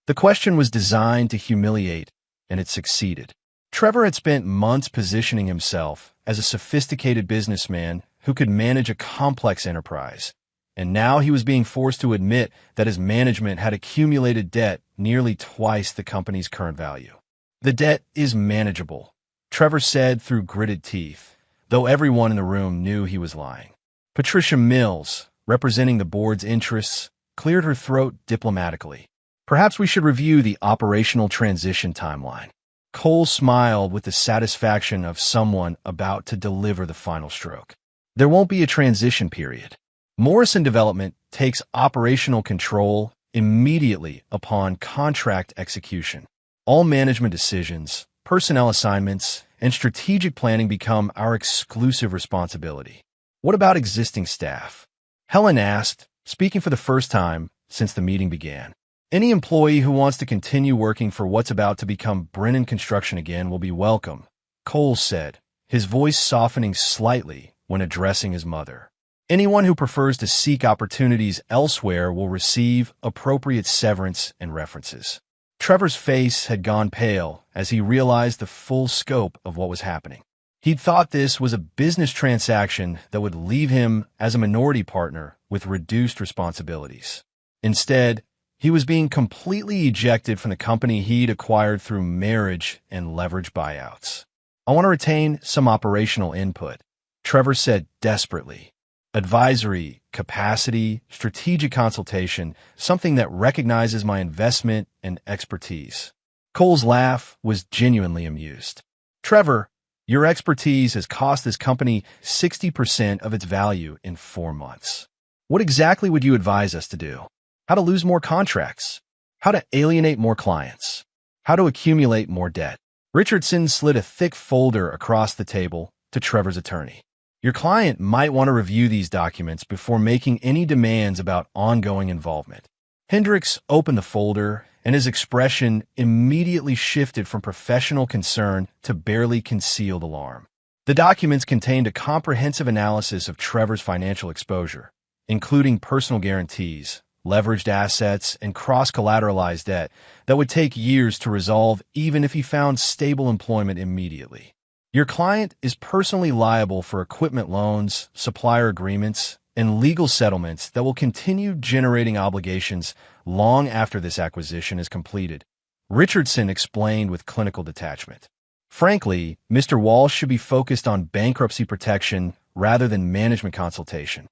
The question was designed to humiliate, and it succeeded. Trevor had spent months positioning himself as a sophisticated businessman who could manage a complex enterprise, and now he was being forced to admit that his management had accumulated debt nearly twice the company's current value. The debt is manageable, Trevor said through gritted teeth, though everyone in the room knew he was lying. Patricia Mills, representing the board's interests, cleared her throat diplomatically. Perhaps we should review the operational transition timeline. Cole smiled with the satisfaction of someone about to deliver the final stroke. There won't be a transition period. Morrison Development takes operational control immediately upon contract execution. All management decisions, personnel assignments, and strategic planning become our exclusive responsibility. What about existing staff? Helen asked, speaking for the first time since the meeting began. Any employee who wants to continue working for what's about to become Brennan Construction again will be welcome, Cole said, his voice softening slightly when addressing his mother. Anyone who prefers to seek opportunities elsewhere will receive appropriate severance and references. Trevor's face had gone pale as he realized the full scope of what was happening. He'd thought this was a business transaction that would leave him as a minority partner with reduced responsibilities. Instead, he was being completely ejected from the company he'd acquired through marriage and leverage buyouts. I want to retain some operational input, Trevor said desperately. Advisory, capacity, strategic consultation, something that recognizes my investment and expertise. Cole's laugh was genuinely amused. Trevor, Your expertise has cost this company 60% of its value in 4 months. What exactly would you advise us to do? How to lose more contracts? How to alienate more clients? How to accumulate more debt? Richardson slid a thick folder across the table to Trevor's attorney. Your client might want to review these documents before making any demands about ongoing involvement. Hendricks opened the folder, and his expression immediately shifted from professional concern to barely concealed alarm. The documents contained a comprehensive analysis of Trevor's financial exposure, including personal guarantees, leveraged assets, and cross-collateralized debt that would take years to resolve even if he found stable employment immediately. Your client is personally liable for equipment loans, supplier agreements, and legal settlements that will continue generating obligations long after this acquisition is completed, Richardson explained with clinical detachment. Frankly, Mr. Walsh should be focused on bankruptcy protection rather than management consultation.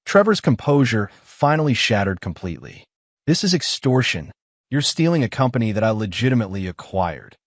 Trevor's composure finally shattered completely. This is extortion. You're stealing a company that I legitimately acquired.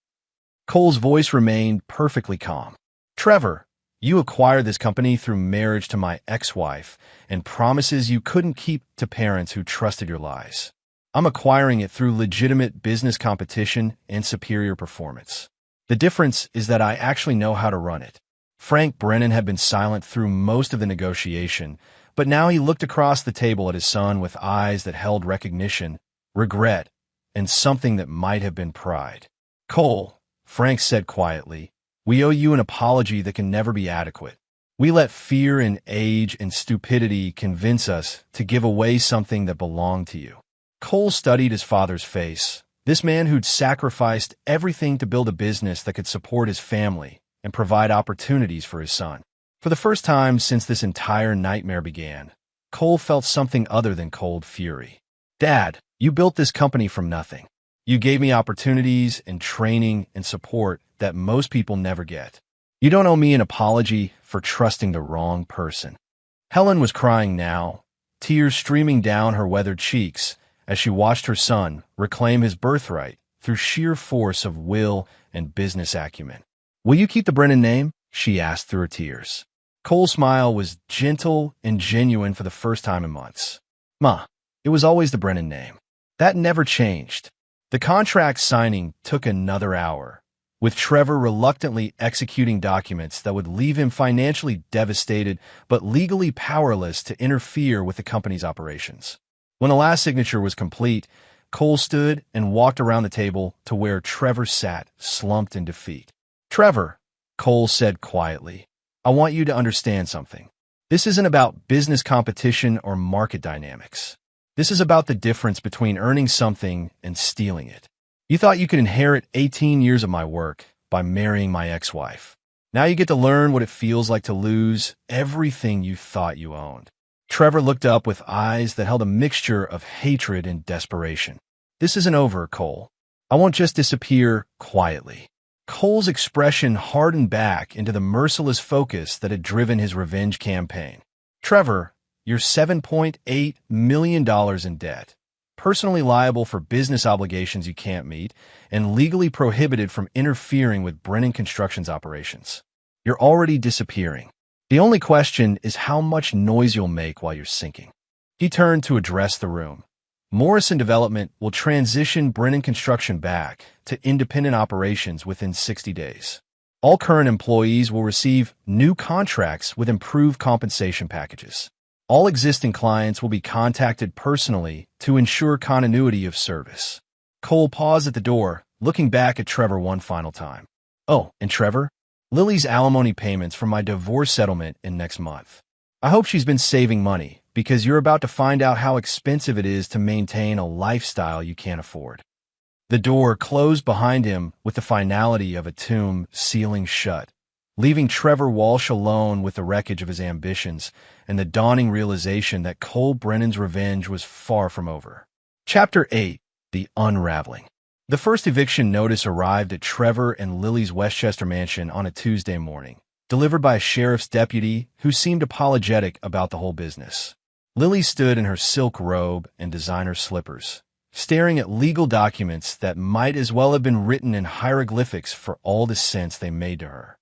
Cole's voice remained perfectly calm. Trevor, you acquired this company through marriage to my ex-wife and promises you couldn't keep to parents who trusted your lies. I'm acquiring it through legitimate business competition and superior performance. The difference is that I actually know how to run it. Frank Brennan had been silent through most of the negotiation, but now he looked across the table at his son with eyes that held recognition, regret, and something that might have been pride. Cole, Frank said quietly, we owe you an apology that can never be adequate. We let fear and age and stupidity convince us to give away something that belonged to you. Cole studied his father's face, this man who'd sacrificed everything to build a business that could support his family and provide opportunities for his son. For the first time since this entire nightmare began, Cole felt something other than cold fury. Dad, you built this company from nothing. You gave me opportunities and training and support that most people never get. You don't owe me an apology for trusting the wrong person. Helen was crying now, tears streaming down her weathered cheeks as she watched her son reclaim his birthright through sheer force of will and business acumen. Will you keep the Brennan name? She asked through her tears. Cole's smile was gentle and genuine for the first time in months. Ma, it was always the Brennan name. That never changed. The contract signing took another hour, with Trevor reluctantly executing documents that would leave him financially devastated but legally powerless to interfere with the company's operations. When the last signature was complete, Cole stood and walked around the table to where Trevor sat, slumped in defeat. Trevor, Cole said quietly, I want you to understand something. This isn't about business competition or market dynamics. This is about the difference between earning something and stealing it. You thought you could inherit 18 years of my work by marrying my ex-wife. Now you get to learn what it feels like to lose everything you thought you owned. Trevor looked up with eyes that held a mixture of hatred and desperation. This isn't over, Cole. I won't just disappear quietly. Cole's expression hardened back into the merciless focus that had driven his revenge campaign. Trevor, you're $7.8 million in debt, personally liable for business obligations you can't meet, and legally prohibited from interfering with Brennan Construction's operations. You're already disappearing. The only question is how much noise you'll make while you're sinking. He turned to address the room. Morrison Development will transition Brennan Construction back to independent operations within 60 days. All current employees will receive new contracts with improved compensation packages. All existing clients will be contacted personally to ensure continuity of service. Cole paused at the door, looking back at Trevor one final time. Oh, and Trevor? Lily's alimony payments from my divorce settlement in next month. I hope she's been saving money, because you're about to find out how expensive it is to maintain a lifestyle you can't afford. The door closed behind him with the finality of a tomb sealing shut, leaving Trevor Walsh alone with the wreckage of his ambitions and the dawning realization that Cole Brennan's revenge was far from over. Chapter 8. The Unraveling. The first eviction notice arrived at Trevor and Lily's Westchester mansion on a Tuesday morning, delivered by a sheriff's deputy who seemed apologetic about the whole business. Lily stood in her silk robe and designer slippers, staring at legal documents that might as well have been written in hieroglyphics for all the sense they made to her.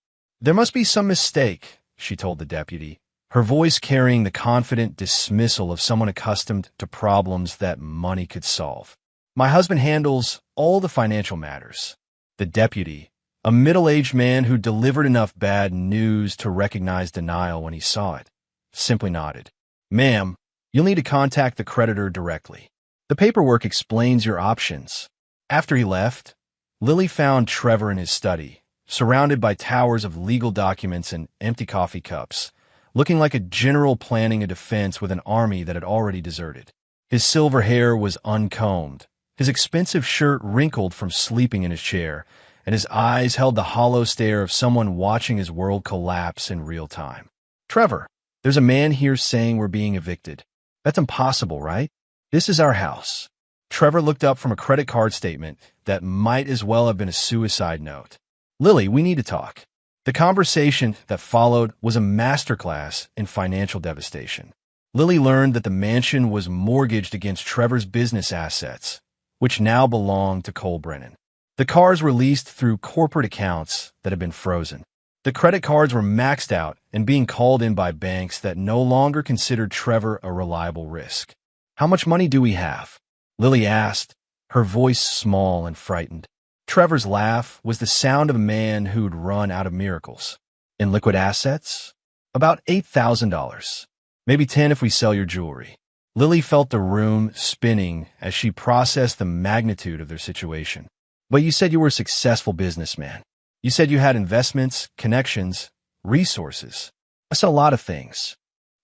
"There must be some mistake," she told the deputy, her voice carrying the confident dismissal of someone accustomed to problems that money could solve. "My husband handles all the financial matters." The deputy, a middle-aged man who delivered enough bad news to recognize denial when he saw it, simply nodded. "Ma'am, you'll need to contact the creditor directly. The paperwork explains your options." After he left, Lily found Trevor in his study, surrounded by towers of legal documents and empty coffee cups, looking like a general planning a defense with an army that had already deserted. His silver hair was uncombed, his expensive shirt wrinkled from sleeping in his chair, and his eyes held the hollow stare of someone watching his world collapse in real time. "Trevor, there's a man here saying we're being evicted. That's impossible, right? This is our house." Trevor looked up from a credit card statement that might as well have been a suicide note. "Lily, we need to talk." The conversation that followed was a masterclass in financial devastation. Lily learned that the mansion was mortgaged against Trevor's business assets, which now belonged to Cole Brennan. The cars were leased through corporate accounts that had been frozen. The credit cards were maxed out and being called in by banks that no longer considered Trevor a reliable risk. "How much money do we have?" Lily asked, her voice small and frightened. Trevor's laugh was the sound of a man who'd run out of miracles. "In liquid assets? About $8,000. Maybe 10 if we sell your jewelry." Lily felt the room spinning as she processed the magnitude of their situation. "But you said you were a successful businessman. You said you had investments, connections, resources. That's a lot of things."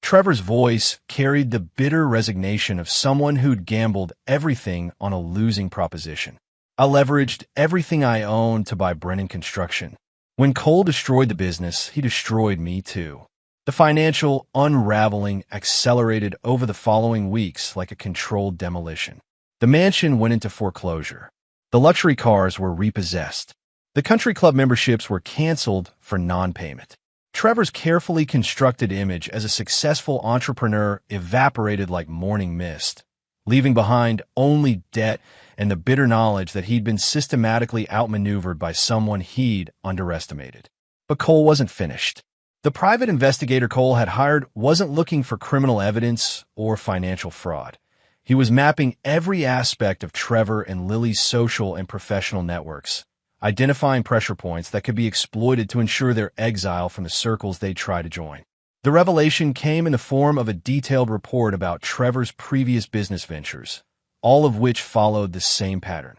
Trevor's voice carried the bitter resignation of someone who'd gambled everything on a losing proposition. "I leveraged everything I owned to buy Brennan Construction. When Cole destroyed the business, he destroyed me too." The financial unraveling accelerated over the following weeks like a controlled demolition. The mansion went into foreclosure. The luxury cars were repossessed. The country club memberships were canceled for non-payment. Trevor's carefully constructed image as a successful entrepreneur evaporated like morning mist, leaving behind only debt and the bitter knowledge that he'd been systematically outmaneuvered by someone he'd underestimated. But Cole wasn't finished. The private investigator Cole had hired wasn't looking for criminal evidence or financial fraud. He was mapping every aspect of Trevor and Lily's social and professional networks, identifying pressure points that could be exploited to ensure their exile from the circles they'd try to join. The revelation came in the form of a detailed report about Trevor's previous business ventures, all of which followed the same pattern.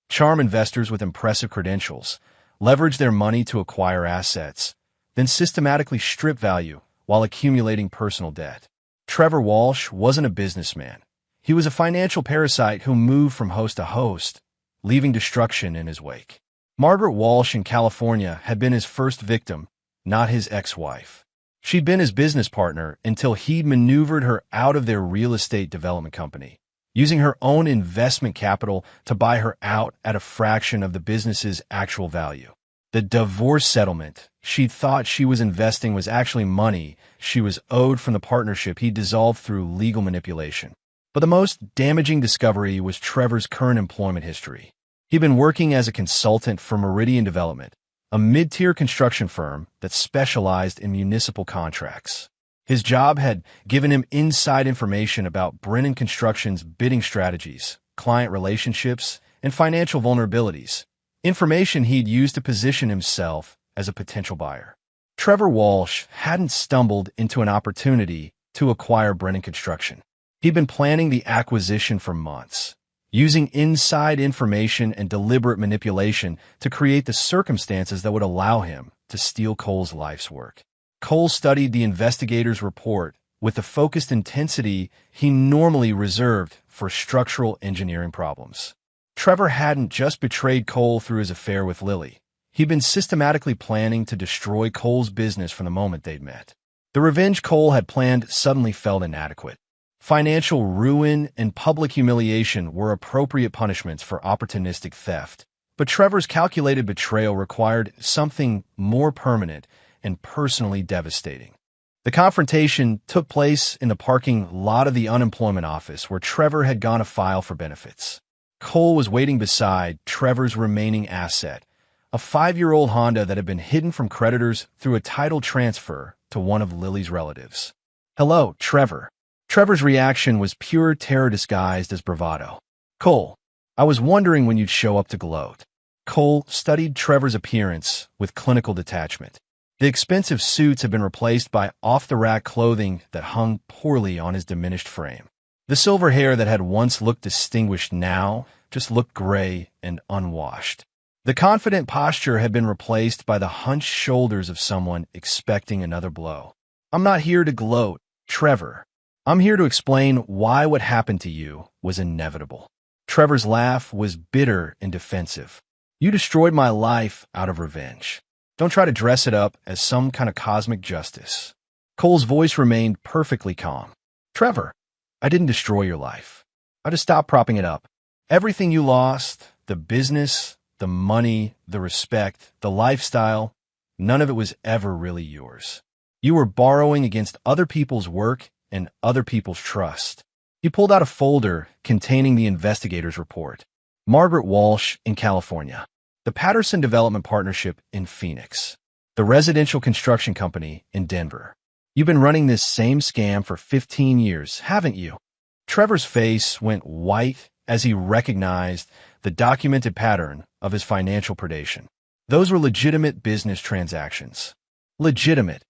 Charm investors with impressive credentials, leverage their money to acquire assets, then systematically strip value while accumulating personal debt. Trevor Walsh wasn't a businessman. He was a financial parasite who moved from host to host, leaving destruction in his wake. Margaret Walsh in California had been his first victim, not his ex-wife. She'd been his business partner until he'd maneuvered her out of their real estate development company, using her own investment capital to buy her out at a fraction of the business's actual value. The divorce settlement she thought she was investing was actually money she was owed from the partnership he dissolved through legal manipulation. But the most damaging discovery was Trevor's current employment history. He'd been working as a consultant for Meridian Development, a mid-tier construction firm that specialized in municipal contracts. His job had given him inside information about Brennan Construction's bidding strategies, client relationships, and financial vulnerabilities, information he'd used to position himself as a potential buyer. Trevor Walsh hadn't stumbled into an opportunity to acquire Brennan Construction. He'd been planning the acquisition for months, using inside information and deliberate manipulation to create the circumstances that would allow him to steal Cole's life's work. Cole studied the investigator's report with the focused intensity he normally reserved for structural engineering problems. Trevor hadn't just betrayed Cole through his affair with Lily. He'd been systematically planning to destroy Cole's business from the moment they'd met. The revenge Cole had planned suddenly felt inadequate. Financial ruin and public humiliation were appropriate punishments for opportunistic theft, but Trevor's calculated betrayal required something more permanent and personally devastating. The confrontation took place in the parking lot of the unemployment office where Trevor had gone to file for benefits. Cole was waiting beside Trevor's remaining asset, a 5-year-old Honda that had been hidden from creditors through a title transfer to one of Lily's relatives. "Hello, Trevor." Trevor's reaction was pure terror disguised as bravado. "Cole, I was wondering when you'd show up to gloat." Cole studied Trevor's appearance with clinical detachment. The expensive suits had been replaced by off-the-rack clothing that hung poorly on his diminished frame. The silver hair that had once looked distinguished now just looked gray and unwashed. The confident posture had been replaced by the hunched shoulders of someone expecting another blow. "I'm not here to gloat, Trevor. I'm here to explain why what happened to you was inevitable." Trevor's laugh was bitter and defensive. "You destroyed my life out of revenge. Don't try to dress it up as some kind of cosmic justice." Cole's voice remained perfectly calm. "Trevor, I didn't destroy your life. I just stopped propping it up. Everything you lost, the business, the money, the respect, the lifestyle, none of it was ever really yours. You were borrowing against other people's work and other people's trust." He pulled out a folder containing the investigator's report. "Margaret Walsh in California. The Patterson Development Partnership in Phoenix. The Residential Construction Company in Denver. You've been running this same scam for 15 years, haven't you?" Trevor's face went white as he recognized the documented pattern of his financial predation. Those were legitimate business transactions. Legitimate.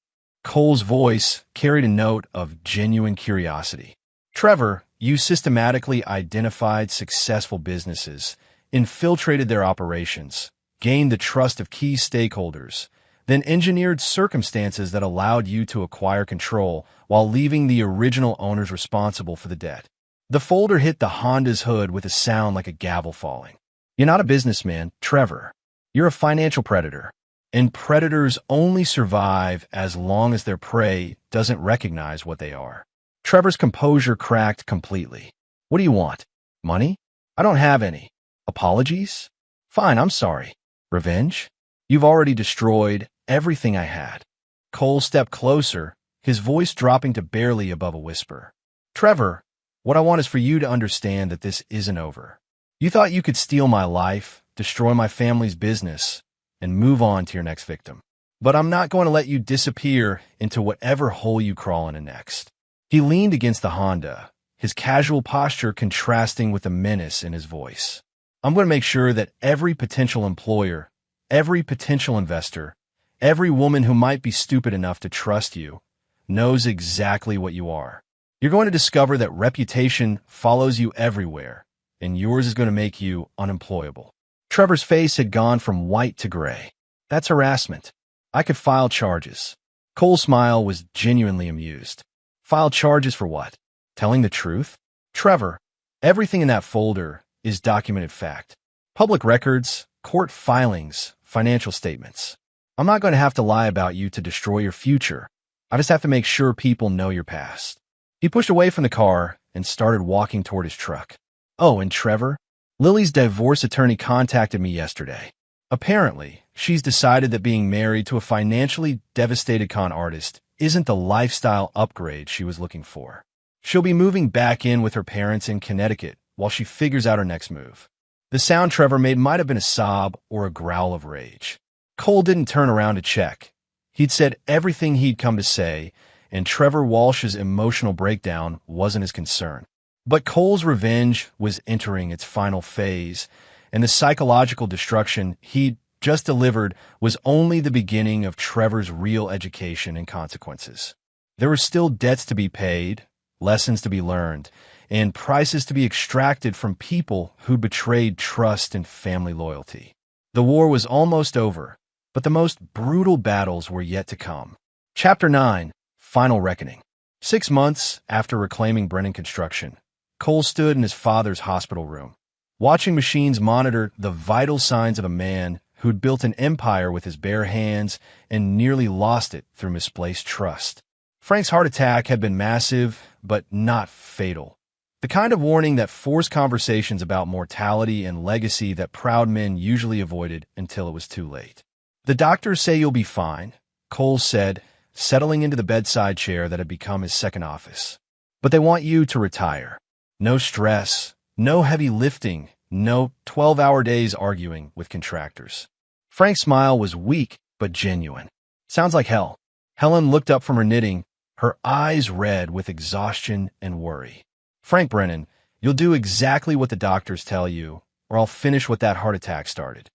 Cole's voice carried a note of genuine curiosity. "Trevor, you systematically identified successful businesses, infiltrated their operations, gained the trust of key stakeholders, then engineered circumstances that allowed you to acquire control while leaving the original owners responsible for the debt." The folder hit the Honda's hood with a sound like a gavel falling. "You're not a businessman, Trevor. You're a financial predator. And predators only survive as long as their prey doesn't recognize what they are." Trevor's composure cracked completely. "What do you want? Money? I don't have any. Apologies? Fine, I'm sorry. Revenge? You've already destroyed everything I had." Cole stepped closer, his voice dropping to barely above a whisper. "Trevor, what I want is for you to understand that this isn't over. You thought you could steal my life, destroy my family's business, and move on to your next victim. But I'm not going to let you disappear into whatever hole you crawl into next." He leaned against the Honda, his casual posture contrasting with the menace in his voice. "I'm going to make sure that every potential employer, every potential investor, every woman who might be stupid enough to trust you, knows exactly what you are. You're going to discover that reputation follows you everywhere, and yours is going to make you unemployable." Trevor's face had gone from white to gray. "That's harassment. I could file charges." Cole's smile was genuinely amused. "File charges for what? Telling the truth? Trevor, everything in that folder is documented fact. Public records, court filings, financial statements. I'm not going to have to lie about you to destroy your future. I just have to make sure people know your past." He pushed away from the car and started walking toward his truck. "Oh, and Trevor, Lily's divorce attorney contacted me yesterday. Apparently, she's decided that being married to a financially devastated con artist isn't the lifestyle upgrade she was looking for. She'll be moving back in with her parents in Connecticut while she figures out her next move." The sound Trevor made might have been a sob or a growl of rage. Cole didn't turn around to check. He'd said everything he'd come to say, and Trevor Walsh's emotional breakdown wasn't his concern. But Cole's revenge was entering its final phase, and the psychological destruction he'd just delivered was only the beginning of Trevor's real education and consequences. There were still debts to be paid, lessons to be learned, and prices to be extracted from people who'd betrayed trust and family loyalty. The war was almost over, but the most brutal battles were yet to come. Chapter 9, Final Reckoning. 6 months after reclaiming Brennan Construction, Cole stood in his father's hospital room, watching machines monitor the vital signs of a man who'd built an empire with his bare hands and nearly lost it through misplaced trust. Frank's heart attack had been massive, but not fatal. The kind of warning that forced conversations about mortality and legacy that proud men usually avoided until it was too late. "The doctors say you'll be fine," Cole said, settling into the bedside chair that had become his second office. "But they want you to retire. No stress, no heavy lifting, no 12-hour days arguing with contractors." Frank's smile was weak but genuine. Sounds like hell. Helen looked up from her knitting, her eyes red with exhaustion and worry. Frank Brennan, you'll do exactly what the doctors tell you, or I'll finish what that heart attack started.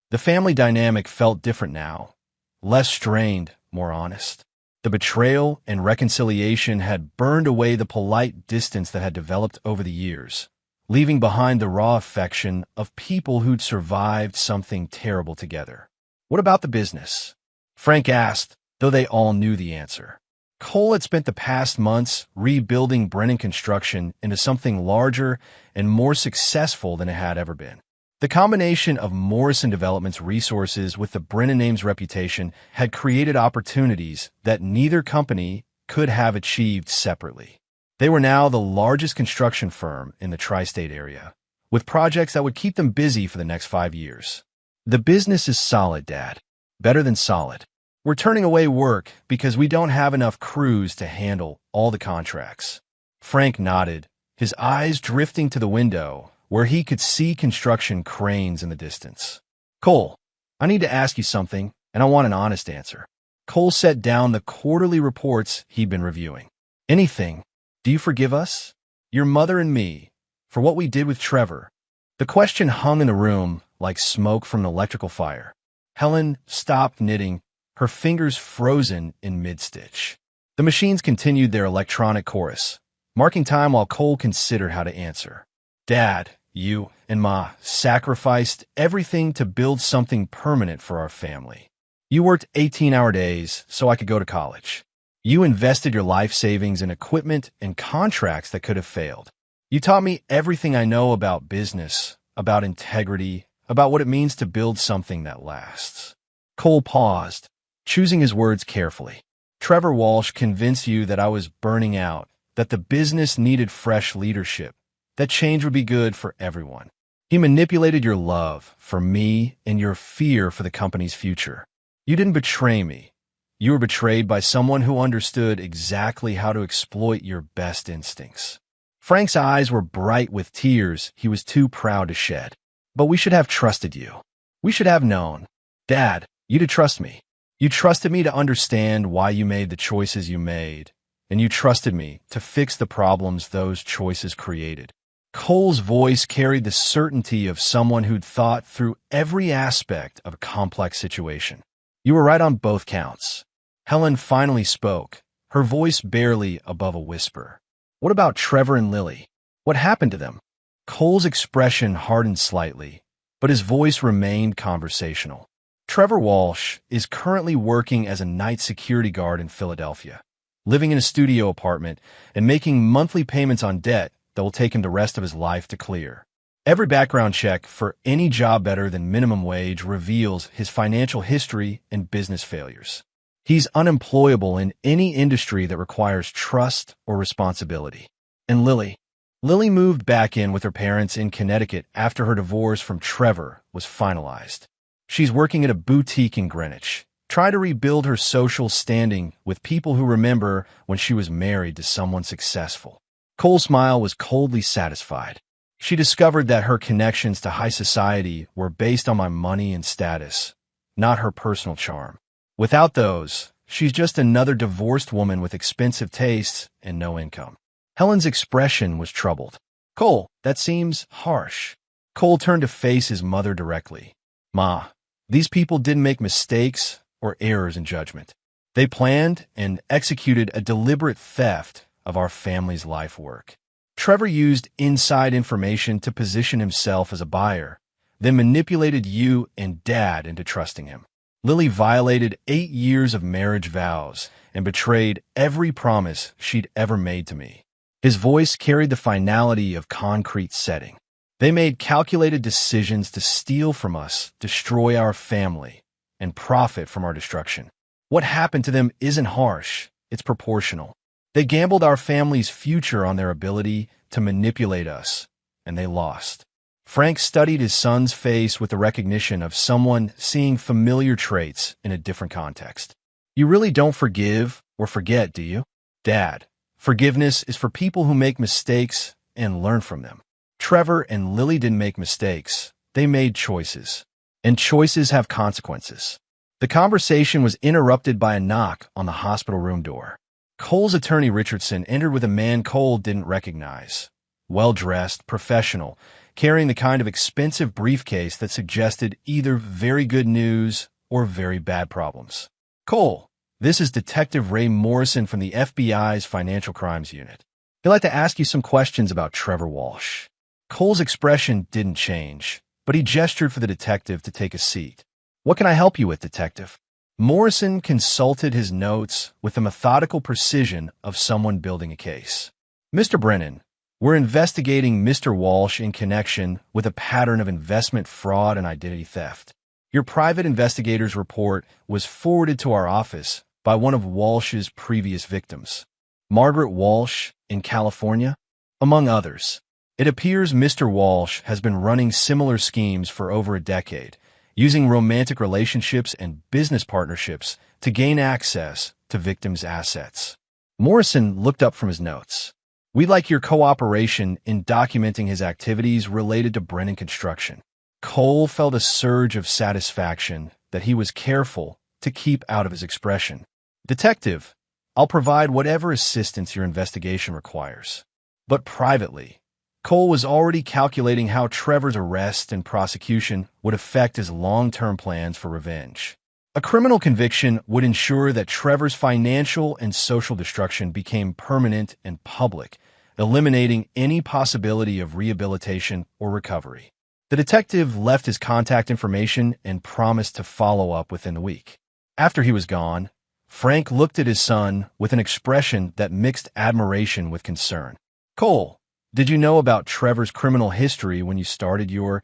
The family dynamic felt different now. Less strained, more honest. The betrayal and reconciliation had burned away the polite distance that had developed over the years, leaving behind the raw affection of people who'd survived something terrible together. What about the business? Frank asked, though they all knew the answer. Cole had spent the past months rebuilding Brennan Construction into something larger and more successful than it had ever been. The combination of Morrison Development's resources with the Brennan name's reputation had created opportunities that neither company could have achieved separately. They were now the largest construction firm in the tri-state area, with projects that would keep them busy for the next 5 years. The business is solid, Dad. Better than solid. We're turning away work because we don't have enough crews to handle all the contracts. Frank nodded, his eyes drifting to the window, where he could see construction cranes in the distance. Cole, I need to ask you something, and I want an honest answer. Cole set down the quarterly reports he'd been reviewing. Anything. Do you forgive us? Your mother and me, for what we did with Trevor? The question hung in the room like smoke from an electrical fire. Helen stopped knitting, her fingers frozen in mid-stitch. The machines continued their electronic chorus, marking time while Cole considered how to answer. Dad, you and Ma sacrificed everything to build something permanent for our family. You worked 18-hour days so I could go to college. You invested your life savings in equipment and contracts that could have failed. You taught me everything I know about business, about integrity, about what it means to build something that lasts. Cole paused, choosing his words carefully. Trevor Walsh convinced you that I was burning out, that the business needed fresh leadership, that change would be good for everyone. He manipulated your love for me and your fear for the company's future. You didn't betray me. You were betrayed by someone who understood exactly how to exploit your best instincts. Frank's eyes were bright with tears he was too proud to shed. But we should have trusted you. We should have known. Dad, you to trust me. You trusted me to understand why you made the choices you made, and you trusted me to fix the problems those choices created. Cole's voice carried the certainty of someone who'd thought through every aspect of a complex situation. You were right on both counts. Helen finally spoke, her voice barely above a whisper. What about Trevor and Lily? What happened to them? Cole's expression hardened slightly, but his voice remained conversational. Trevor Walsh is currently working as a night security guard in Philadelphia, living in a studio apartment and making monthly payments on debt that will take him the rest of his life to clear. Every background check for any job better than minimum wage reveals his financial history and business failures. He's unemployable in any industry that requires trust or responsibility. And Lily moved back in with her parents in Connecticut after her divorce from Trevor was finalized. She's working at a boutique in Greenwich, trying to rebuild her social standing with people who remember when she was married to someone successful. Cole's smile was coldly satisfied. She discovered that her connections to high society were based on my money and status, not her personal charm. Without those, she's just another divorced woman with expensive tastes and no income. Helen's expression was troubled. Cole, that seems harsh. Cole turned to face his mother directly. Ma, these people didn't make mistakes or errors in judgment. They planned and executed a deliberate theft of our family's life work. Trevor used inside information to position himself as a buyer, then manipulated you and Dad into trusting him. Lily violated 8 years of marriage vows and betrayed every promise she'd ever made to me. His voice carried the finality of concrete setting. They made calculated decisions to steal from us, destroy our family, and profit from our destruction. What happened to them isn't harsh, it's proportional. They gambled our family's future on their ability to manipulate us, and they lost. Frank studied his son's face with the recognition of someone seeing familiar traits in a different context. You really don't forgive or forget, do you? Dad, forgiveness is for people who make mistakes and learn from them. Trevor and Lily didn't make mistakes. They made choices. and choices have consequences. The conversation was interrupted by a knock on the hospital room door. Cole's attorney Richardson entered with a man Cole didn't recognize. Well-dressed, professional, carrying the kind of expensive briefcase that suggested either very good news or very bad problems. "Cole, this is Detective Ray Morrison from the FBI's Financial Crimes Unit. He'd like to ask you some questions about Trevor Walsh." Cole's expression didn't change, but he gestured for the detective to take a seat. "What can I help you with, detective?" Morrison consulted his notes with the methodical precision of someone building a case. "Mr. Brennan, we're investigating Mr. Walsh in connection with a pattern of investment fraud and identity theft. Your private investigator's report was forwarded to our office by one of Walsh's previous victims, Margaret Walsh in California, among others. It appears Mr. Walsh has been running similar schemes for over a decade, using romantic relationships and business partnerships to gain access to victims' assets." Morrison looked up from his notes. "We'd like your cooperation in documenting his activities related to Brennan Construction." Cole felt a surge of satisfaction that he was careful to keep out of his expression. "Detective, I'll provide whatever assistance your investigation requires." But privately, Cole was already calculating how Trevor's arrest and prosecution would affect his long-term plans for revenge. A criminal conviction would ensure that Trevor's financial and social destruction became permanent and public, eliminating any possibility of rehabilitation or recovery. The detective left his contact information and promised to follow up within the week. After he was gone, Frank looked at his son with an expression that mixed admiration with concern. "Cole, did you know about Trevor's criminal history when you started your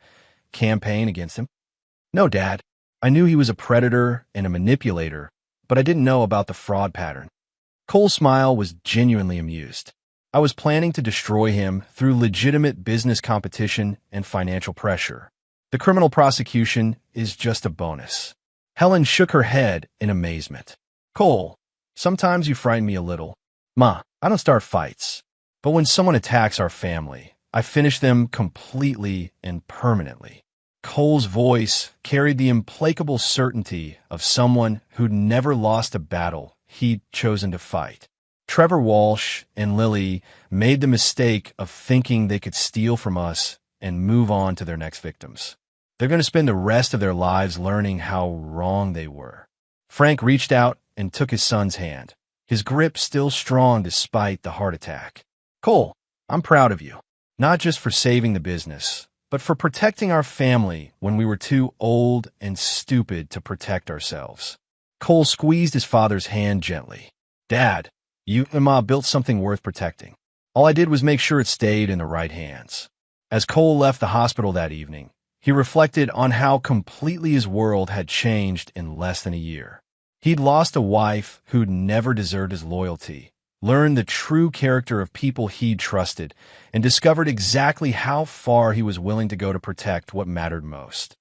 campaign against him?" "No, Dad. I knew he was a predator and a manipulator, but I didn't know about the fraud pattern." Cole's smile was genuinely amused. "I was planning to destroy him through legitimate business competition and financial pressure. The criminal prosecution is just a bonus." Helen shook her head in amazement. "Cole, sometimes you frighten me a little. Ma, I don't start fights. But when someone attacks our family, I finish them completely and permanently." Cole's voice carried the implacable certainty of someone who'd never lost a battle he'd chosen to fight. Trevor Walsh and Lily made the mistake of thinking they could steal from us and move on to their next victims. They're going to spend the rest of their lives learning how wrong they were. Frank reached out and took his son's hand, his grip still strong despite the heart attack. "Cole, I'm proud of you, not just for saving the business, but for protecting our family when we were too old and stupid to protect ourselves." Cole squeezed his father's hand gently. "Dad, you and Ma built something worth protecting. All I did was make sure it stayed in the right hands." As Cole left the hospital that evening, he reflected on how completely his world had changed in less than a year. He'd lost a wife who'd never deserved his loyalty, learned the true character of people he'd trusted, and discovered exactly how far he was willing to go to protect what mattered most.